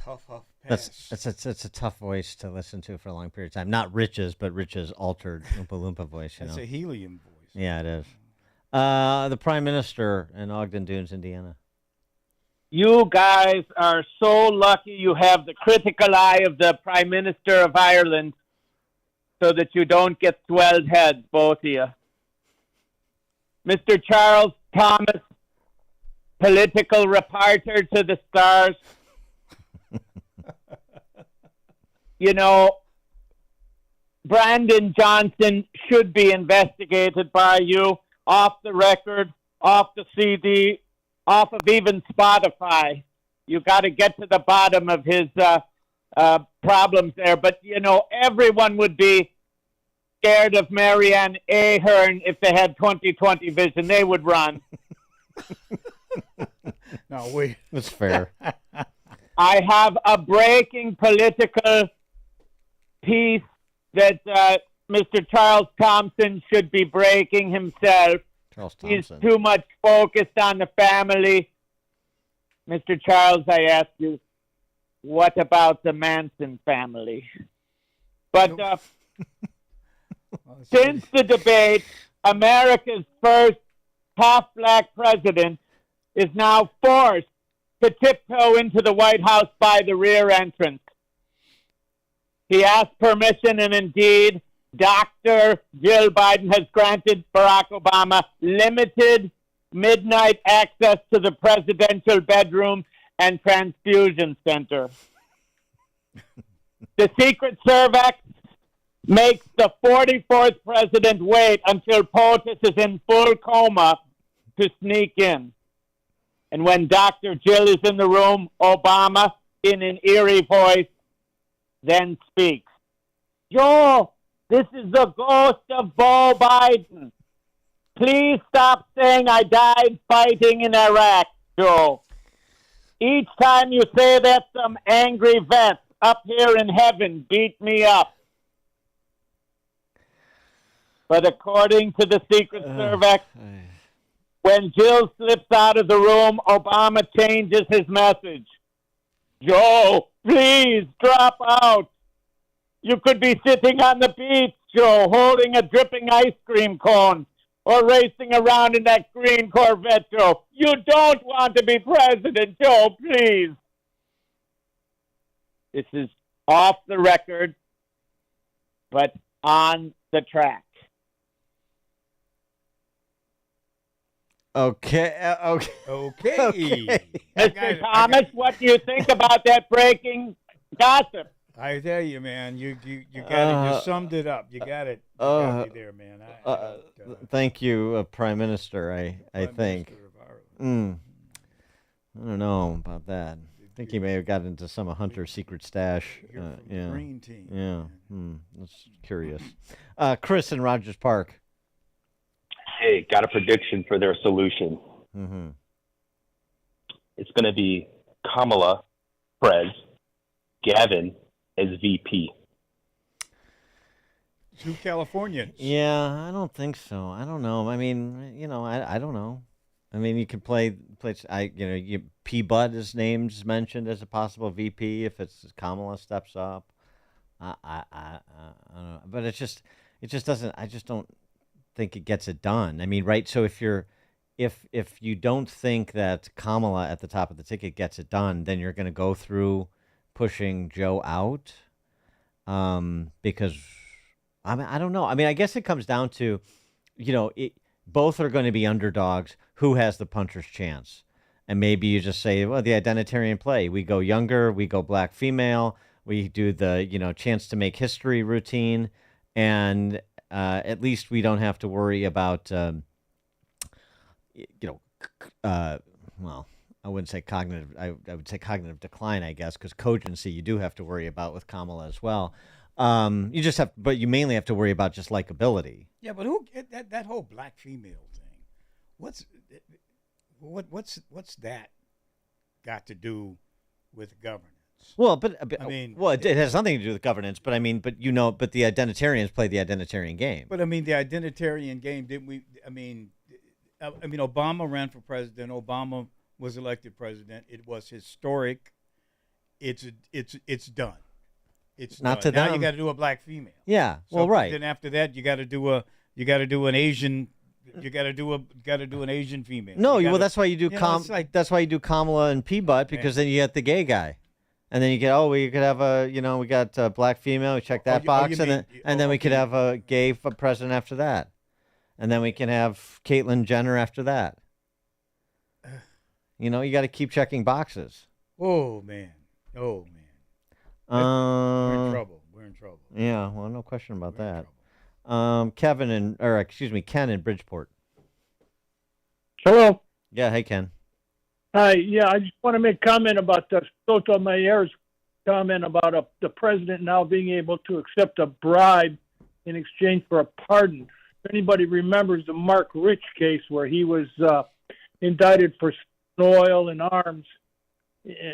That's a tough voice to listen to for a long period of time. Not Rich's, but Rich's altered Oompa Loompa voice. That's a helium voice. Yeah, it is. The Prime Minister in Ogden Dunes, Indiana. You guys are so lucky you have the critical eye of the Prime Minister of Ireland so that you don't get swelled heads, both of you. Mr. Charles Thomas, political reporter to the stars. Brandon Johnson should be investigated by you off the record, off the CD, off of even Spotify. You got to get to the bottom of his problems there. But, everyone would be scared of Marianne Ahern. If they had 20/20 vision, they would run. No, wait. That's fair. I have a breaking political piece that Mr. Charles Thompson should be breaking himself. Charles He's Thompson. too much focused on the family. Mr. Charles, I ask you, what about the Manson family? But since the debate, America's first half-black president is now forced to tiptoe into the White House by the rear entrance. He asked permission, and indeed, Dr. Jill Biden has granted Barack Obama limited midnight access to the presidential bedroom and transfusion center. The Secret Service makes the 44th president wait until POTUS is in full coma to sneak in. And when Dr. Jill is in the room, Obama, in an eerie voice, then speaks. Joe, this is the ghost of Beau Biden. Please stop saying I died fighting in Iraq, Joe. Each time you say that, some angry vet up here in heaven beat me up. But according to the Secret Service, when Jill slips out of the room, Obama changes his message. Joe, please drop out. You could be sitting on the beach, Joe, holding a dripping ice cream cone, or racing around in that green Corvette, Joe. You don't want to be president, Joe, please. This is off the record, but on the track. Okay. Okay. Mr. Thomas, what do you think about that breaking gossip? I tell you, man, you got it. You summed it up. You got it. You got me there, man. Thank you, Prime Minister. I think. I don't know about that. I think he may have got into some of Hunter's secret stash. Yeah. Green team. Yeah. That's curious. Chris in Rogers Park. Hey, got a prediction for their solution. Mm-hmm. It's going to be Kamala, Prez, Gavin as VP. 2 Californians. Yeah, I don't think so. I don't know. I mean, I don't know. I mean, you could play. P. Bud is named mentioned as a possible VP if it's Kamala steps up. I don't know, but it just doesn't. I just don't think it gets it done. I mean, right? So if you don't think that Kamala at the top of the ticket gets it done, then you're going to go through pushing Joe out, because I don't know. I mean, I guess it comes down to, both are going to be underdogs. Who has the puncher's chance? And maybe you just say, well, the identitarian play. We go younger. We go black female. We do the chance to make history routine, and at least we don't have to worry about well, I wouldn't say cognitive. I would say cognitive decline, I guess, because cogency you do have to worry about with Kamala as well. You just have, but you mainly have to worry about just likability. Yeah, but that whole black female thing? What's that got to do with governance? Well, but I mean, it has nothing to do with governance. But I mean, but the identitarians play the identitarian game. But I mean, the identitarian game, didn't we? I mean, Obama ran for president. Obama was elected president. It was historic. It's done. It's not done. to Now them. you got to do a black female. Yeah. So well, right. Then after that, you got to do an Asian. You got to do an Asian female. No, that's why you do that's why you do Kamala and P-Butt, because then you get the gay guy. And then you get, we could have we got black female. We check that box, and then we could have a gay president after that, and then we can have Caitlyn Jenner after that. You got to keep checking boxes. Oh man. We're in trouble. Yeah, well, no question about that. Ken in Bridgeport. Hello. Yeah, hey Ken. Hi. Yeah, I just want to make a comment about the Sotomayor's comment about the president now being able to accept a bribe in exchange for a pardon. If anybody remembers the Mark Rich case where he was indicted for oil and arms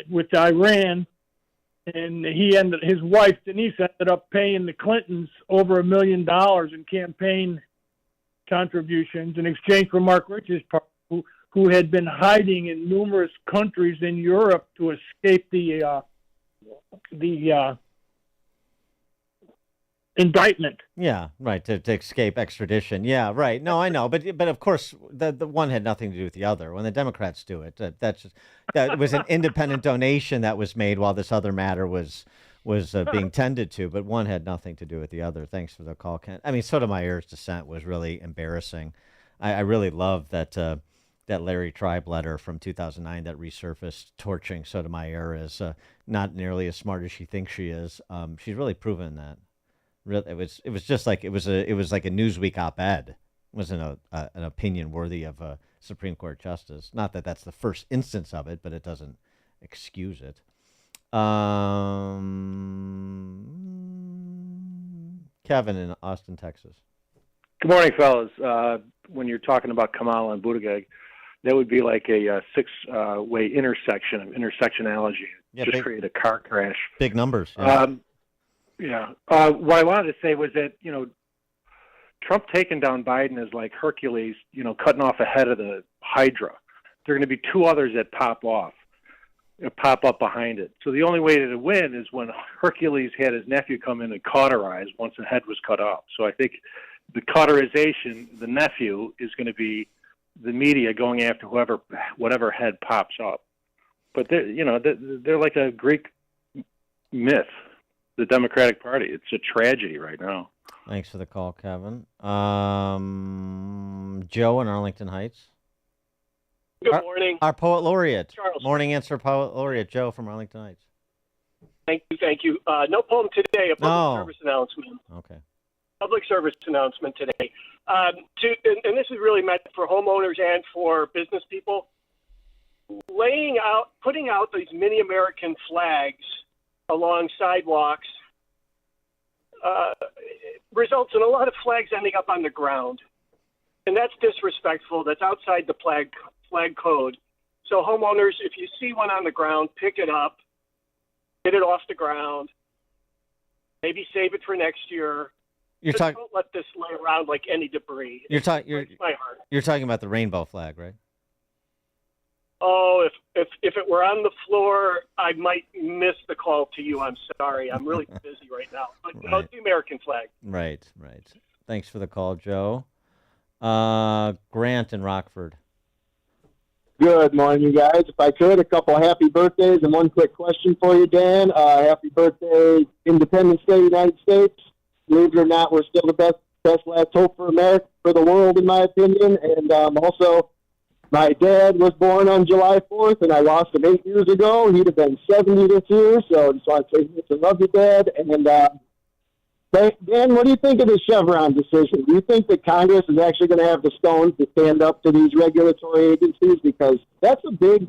with Iran, and his wife Denise ended up paying the Clintons over $1 million in campaign contributions in exchange for Mark Rich's pardon, who had been hiding in numerous countries in Europe to escape the indictment. Yeah, right, to escape extradition. Yeah, right. No, I know, but of course, the one had nothing to do with the other. When the Democrats do it, that was an independent donation that was made while this other matter was being tended to, but one had nothing to do with the other. Thanks for the call, Ken. I mean, Sotomayor's dissent was really embarrassing. I really love that Larry Tribe letter from 2009 that resurfaced, torching Sotomayor as not nearly as smart as she thinks she is. She's really proven that. It was just like it was like a Newsweek op-ed. It wasn't an opinion worthy of a Supreme Court justice. Not that that's the first instance of it, but it doesn't excuse it. Kevin in Austin, Texas. Good morning, fellas. When you're talking about Kamala and Buttigieg, that would be like a six-way intersection of intersectionality. Yeah, just create a car crash. Big numbers. Yeah. What I wanted to say was that, Trump taking down Biden is like Hercules, cutting off a head of the Hydra. There are going to be two others that pop up behind it. So the only way to win is when Hercules had his nephew come in and cauterize once the head was cut off. So I think the cauterization, the nephew, is going to be the media going after whatever head pops up. But they're like a Greek myth. The Democratic Party. It's a tragedy right now. Thanks for the call, Kevin. Joe in Arlington Heights. Good morning. Our poet laureate. Charles. Morning answer poet laureate, Joe from Arlington Heights. Thank you. No poem today, a public service announcement. Okay. Public service announcement today. And this is really meant for homeowners and for business people. Putting out these mini American flags along sidewalks results in a lot of flags ending up on the ground. And that's disrespectful. That's outside the flag code. So homeowners, if you see one on the ground, pick it up, get it off the ground, maybe save it for next year. Don't let this lay around like any debris. You're breaks my heart. You're talking about the rainbow flag, right? Oh, if it were on the floor, I might miss the call to you. I'm sorry. I'm really busy right now. But no, it's the American flag. Right. Thanks for the call, Joe. Grant in Rockford. Good morning, you guys. If I could, a couple of happy birthdays and one quick question for you, Dan. Happy birthday, Independence Day, United States. Believe it or not, we're still the best last hope for America, for the world, in my opinion. And also, my dad was born on July 4th, and I lost him 8 years ago. He'd have been 70 this year, so I just want to say I love you, Dad. And Dan, what do you think of the Chevron decision? Do you think that Congress is actually going to have the stones to stand up to these regulatory agencies? Because that's a big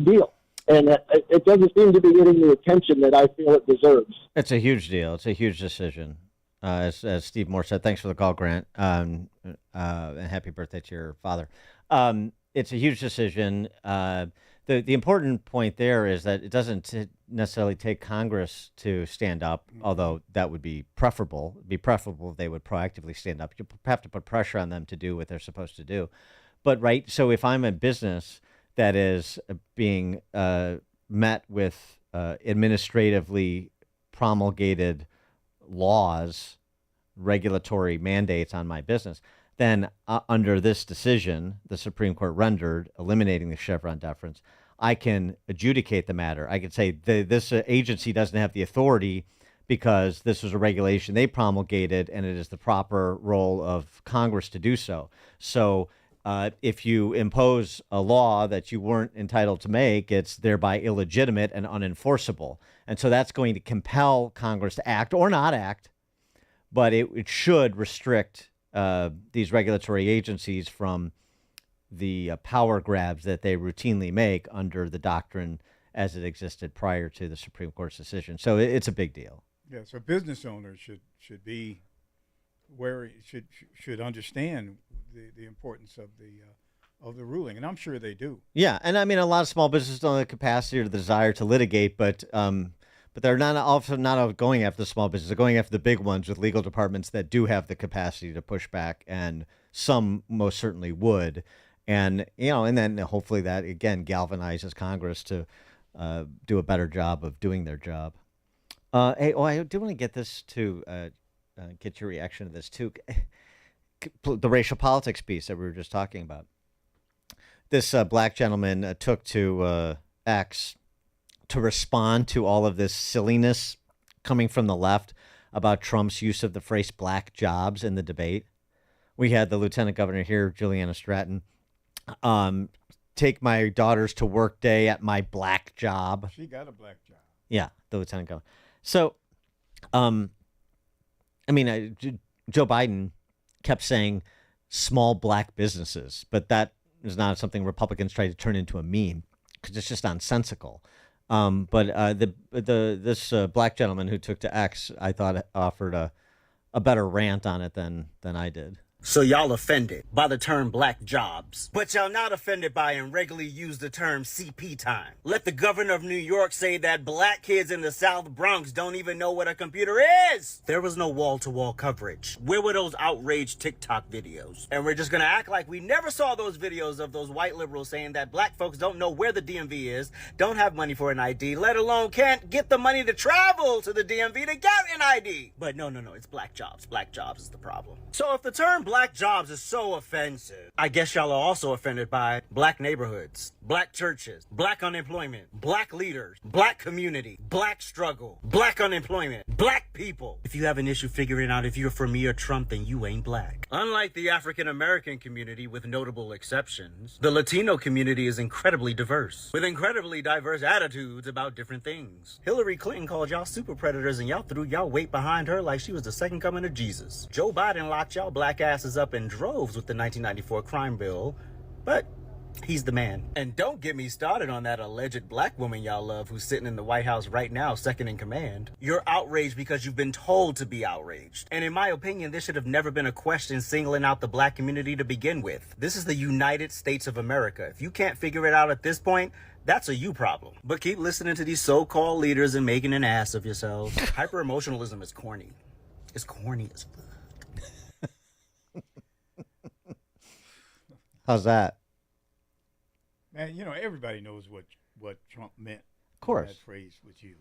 deal, and it doesn't seem to be getting the attention that I feel it deserves. It's a huge deal. It's a huge decision. As Steve Moore said, thanks for the call, Grant, and happy birthday to your father. It's a huge decision. The important point there is that it doesn't necessarily take Congress to stand up, although that would be preferable. It'd be preferable if they would proactively stand up. You have to put pressure on them to do what they're supposed to do. But, right, so if I'm a business that is being met with administratively promulgated laws, regulatory mandates on my business, then under this decision, the Supreme Court rendered, eliminating the Chevron deference, I can adjudicate the matter. I can say this agency doesn't have the authority because this was a regulation they promulgated, and it is the proper role of Congress to do so. So if you impose a law that you weren't entitled to make, it's thereby illegitimate and unenforceable. And so that's going to compel Congress to act or not act, but it should restrict these regulatory agencies from the power grabs that they routinely make under the doctrine as it existed prior to the Supreme Court's decision. So it's a big deal. Yeah, so business owners should be should understand the importance of the ruling, and I'm sure they do. Yeah, and I mean, a lot of small businesses don't have the capacity or the desire to litigate, but they're not going after the small businesses. They're going after the big ones with legal departments that do have the capacity to push back, and some most certainly would. And and then hopefully that again galvanizes Congress to do a better job of doing their job. Hey, I do want to get this to get your reaction to this too. The racial politics piece that we were just talking about. This black gentleman took to X to respond to all of this silliness coming from the left about Trump's use of the phrase black jobs in the debate. We had the lieutenant governor here, Juliana Stratton, take my daughters to work day at my black job. She got a black job. Yeah, the lieutenant governor. So, Joe Biden kept saying small black businesses, but that is not something Republicans try to turn into a meme because it's just nonsensical. But this black gentleman who took to X, I thought offered a better rant on it than I did. So y'all offended by the term black jobs, but y'all not offended by and regularly use the term CP time. Let the governor of New York say that black kids in the South Bronx don't even know what a computer is. There was no wall-to-wall coverage. Where were those outraged TikTok videos? And we're just gonna act like we never saw those videos of those white liberals saying that black folks don't know where the DMV is, don't have money for an ID, let alone can't get the money to travel to the DMV to get an ID. But no, it's black jobs. Black jobs is the problem. So if the term black jobs is so offensive, I guess y'all are also offended by black neighborhoods, black churches, black unemployment, black leaders, black community, black struggle, black unemployment, black people. If you have an issue figuring out if you're for me or Trump, then you ain't black. Unlike the African American community, with notable exceptions, the Latino community is incredibly diverse, with incredibly diverse attitudes about different things. Hillary Clinton called y'all super predators and y'all threw y'all weight behind her like she was the second coming of Jesus. Joe Biden locked y'all black asses up in droves with the 1994 crime bill, but he's the man. And don't get me started on that alleged black woman y'all love who's sitting in the White House right now, second in command. You're outraged because you've been told to be outraged. And in my opinion, this should have never been a question singling out the black community to begin with. This is the United States of America. If you can't figure it out at this point, that's a you problem. But keep listening to these so-called leaders and making an ass of yourselves. Hyper-emotionalism is corny. It's corny as fuck. How's that? Man, everybody knows what Trump meant. Of course. When that phrase was used.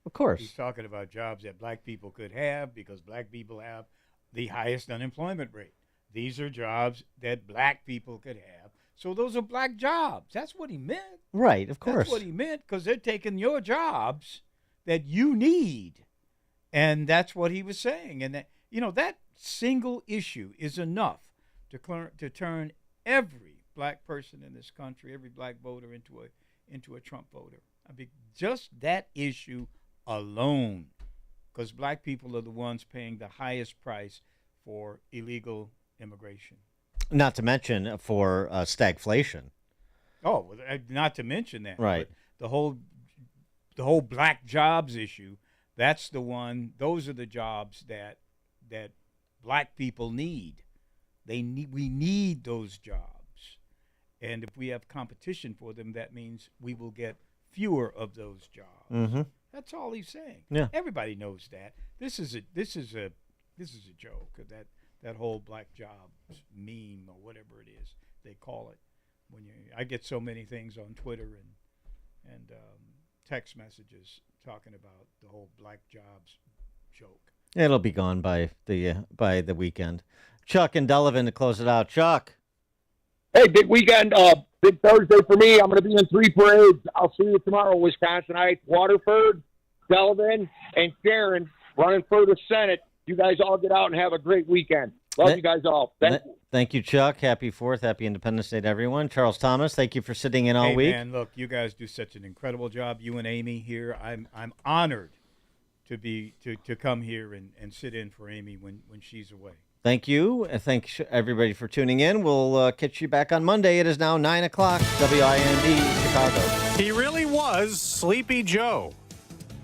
Of course. He's talking about jobs that black people could have because black people have the highest unemployment rate. These are jobs that black people could have. So those are black jobs. That's what he meant. Right, of course. That's what he meant because they're taking your jobs that you need. And that's what he was saying. And that single issue is enough to turn every black person in this country, every black voter into a Trump voter. I mean, just that issue alone, because black people are the ones paying the highest price for illegal immigration. Not to mention for stagflation. Oh, not to mention that. Right. But the whole black jobs issue, that's the one. Those are the jobs that black people need. We need those jobs, and if we have competition for them, that means we will get fewer of those jobs. Mm-hmm. That's all he's saying. Yeah, everybody knows that. This is a joke. That whole black jobs meme or whatever it is they call it. I get so many things on Twitter and text messages talking about the whole black jobs joke. It'll be gone by the weekend. Chuck and Delavan to close it out. Chuck. Hey, big weekend, big Thursday for me. I'm going to be in 3 parades. I'll see you tomorrow, Wisconsinites, Waterford, Delavan, and Sharon running for the Senate. You guys all get out and have a great weekend. Love you guys all. Thank you, Chuck. Happy 4th. Happy Independence Day to everyone. Charles Thomas, thank you for sitting in all week. Man, look, you guys do such an incredible job. You and Amy here. I'm honored to come here and sit in for Amy when she's away. Thank you. Thanks everybody for tuning in. We'll catch you back on Monday. It is now 9 o'clock, WIND, Chicago. He really was Sleepy Joe.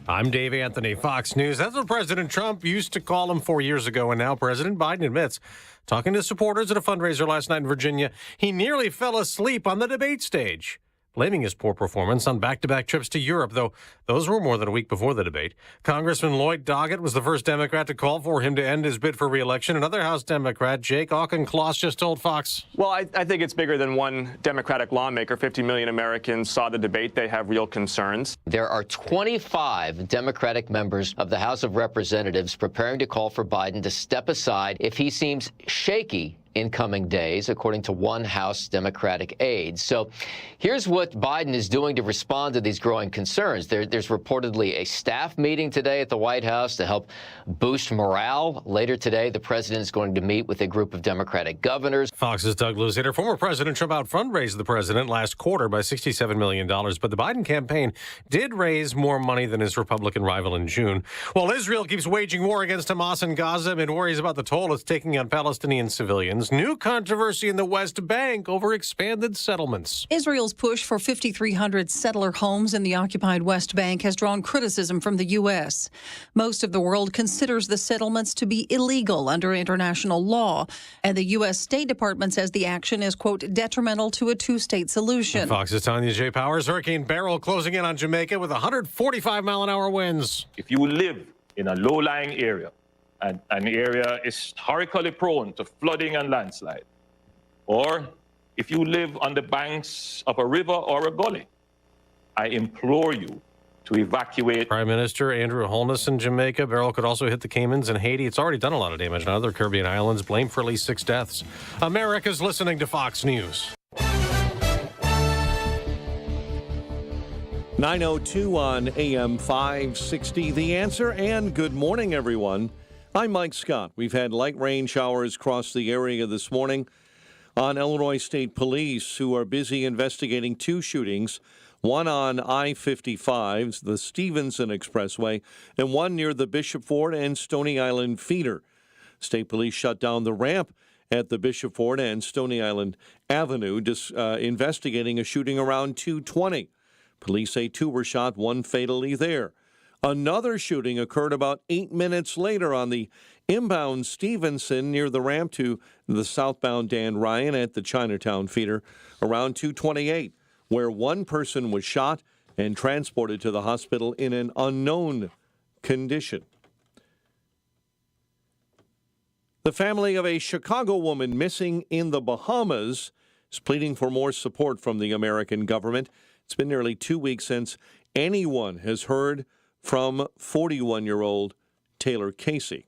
I'm Dave Anthony, Fox News. That's what President Trump used to call him 4 years ago, and now President Biden admits, talking to supporters at a fundraiser last night in Virginia, he nearly fell asleep on the debate stage, blaming his poor performance on back-to-back trips to Europe, though those were more than a week before the debate. Congressman Lloyd Doggett was the first Democrat to call for him to end his bid for re-election. Another House Democrat, Jake Auchincloss, just told Fox. Well, I think it's bigger than one Democratic lawmaker. 50 million Americans saw the debate. They have real concerns. There are 25 Democratic members of the House of Representatives preparing to call for Biden to step aside if he seems shaky in coming days, according to one House Democratic aide. So here's what Biden is doing to respond to these growing concerns. There's reportedly a staff meeting today at the White House to help boost morale. Later today, the president is going to meet with a group of Democratic governors. Fox's Doug Luzader. Former President Trump out-fundraised the president last quarter by $67 million, but the Biden campaign did raise more money than his Republican rival in June. While Israel keeps waging war against Hamas in Gaza amid worries about the toll it's taking on Palestinian civilians, new controversy in the West Bank over expanded settlements. Israel's push for 5,300 settler homes in the occupied West Bank has drawn criticism from the U.S. Most of the world considers the settlements to be illegal under international law, and the U.S. State Department says the action is, quote, detrimental to a two-state solution. Fox's Tanya J. Powers. Hurricane Beryl closing in on Jamaica with 145-mile-an-hour winds. If you live in a low-lying area, and an area is historically prone to flooding and landslide, or if you live on the banks of a river or a gully, I implore you to evacuate. Prime Minister Andrew Holness in Jamaica. Beryl could also hit the Caymans and Haiti. It's already done a lot of damage in other Caribbean islands, blamed for at least 6 deaths. America's listening to Fox News. 9:02 on AM 560. The Answer, and good morning, everyone. I'm Mike Scott. We've had light rain showers across the area this morning. On Illinois State Police, who are busy investigating 2 shootings, one on I-55, the Stevenson Expressway, and one near the Bishop Ford and Stony Island feeder. State Police shut down the ramp at the Bishop Ford and Stony Island Avenue, investigating a shooting around 2:20. Police say 2 were shot, 1 fatally there. Another shooting occurred about 8 minutes later on the inbound Stevenson near the ramp to the southbound Dan Ryan at the Chinatown feeder around 2:28, where 1 person was shot and transported to the hospital in an unknown condition. The family of a Chicago woman missing in the Bahamas is pleading for more support from the American government. It's been nearly 2 weeks since anyone has heard from 41-year-old Taylor Casey.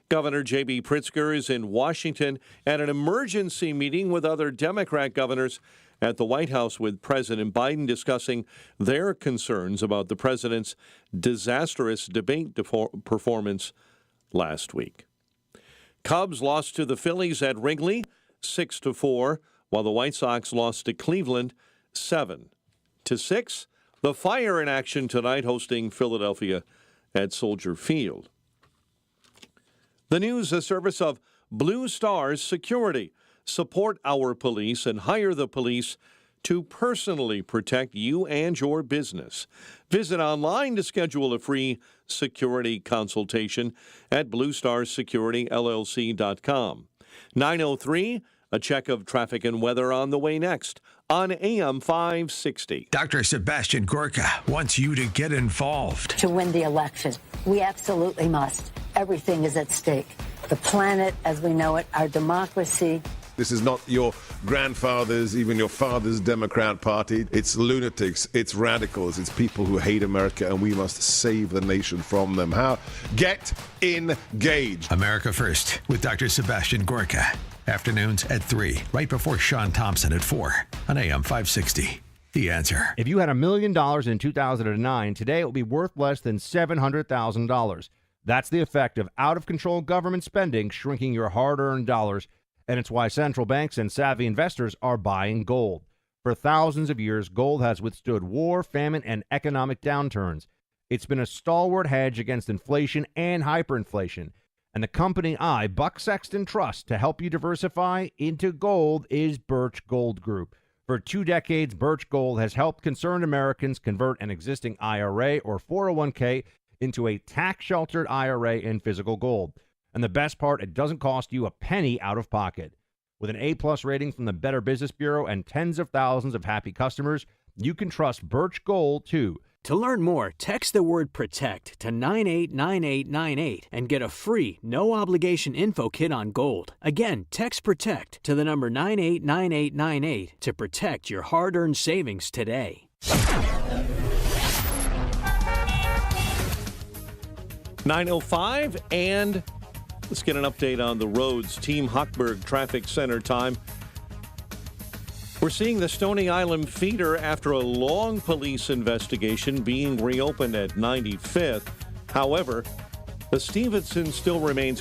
Governor J.B. Pritzker is in Washington at an emergency meeting with other Democrat governors at the White House with President Biden, discussing their concerns about the president's disastrous debate performance last week. Cubs lost to the Phillies at Wrigley 6-4, while the White Sox lost to Cleveland 7-6. The Fire in action tonight, hosting Philadelphia at Soldier Field. The news, a service of Blue Stars Security. Support our police and hire the police to personally protect you and your business. Visit online to schedule a free security consultation at bluestarsecurityllc.com. 9:03, a check of traffic and weather on the way next on AM 560. Dr. Sebastian Gorka wants you to get involved. To win the election, we absolutely must. Everything is at stake. The planet as we know it, our democracy. This is not your grandfather's, even your father's Democrat Party. It's lunatics, it's radicals, it's people who hate America, and we must save the nation from them. How? Get engaged. America First with Dr. Sebastian Gorka. Afternoons at 3, right before Sean Thompson at 4 on AM 560. The Answer. If you had $1 million in 2009, today it would be worth less than $700,000. That's the effect of out-of-control government spending shrinking your hard-earned dollars, and it's why central banks and savvy investors are buying gold. For thousands of years, gold has withstood war, famine, and economic downturns. It's been a stalwart hedge against inflation and hyperinflation. And the company I, Buck Sexton, trust to help you diversify into gold is Birch Gold Group. For 2 decades, Birch Gold has helped concerned Americans convert an existing IRA or 401k into a tax-sheltered IRA in physical gold. And the best part, it doesn't cost you a penny out of pocket. With an A-plus rating from the Better Business Bureau and tens of thousands of happy customers, you can trust Birch Gold, too. To learn more, text the word PROTECT to 989898 and get a free, no-obligation info kit on gold. Again, text PROTECT to the number 989898 to protect your hard-earned savings today. 9:05, and let's get an update on the roads. Team Hochberg Traffic Center time. We're seeing the Stony Island feeder after a long police investigation being reopened at 95th. However, the Stevenson still remains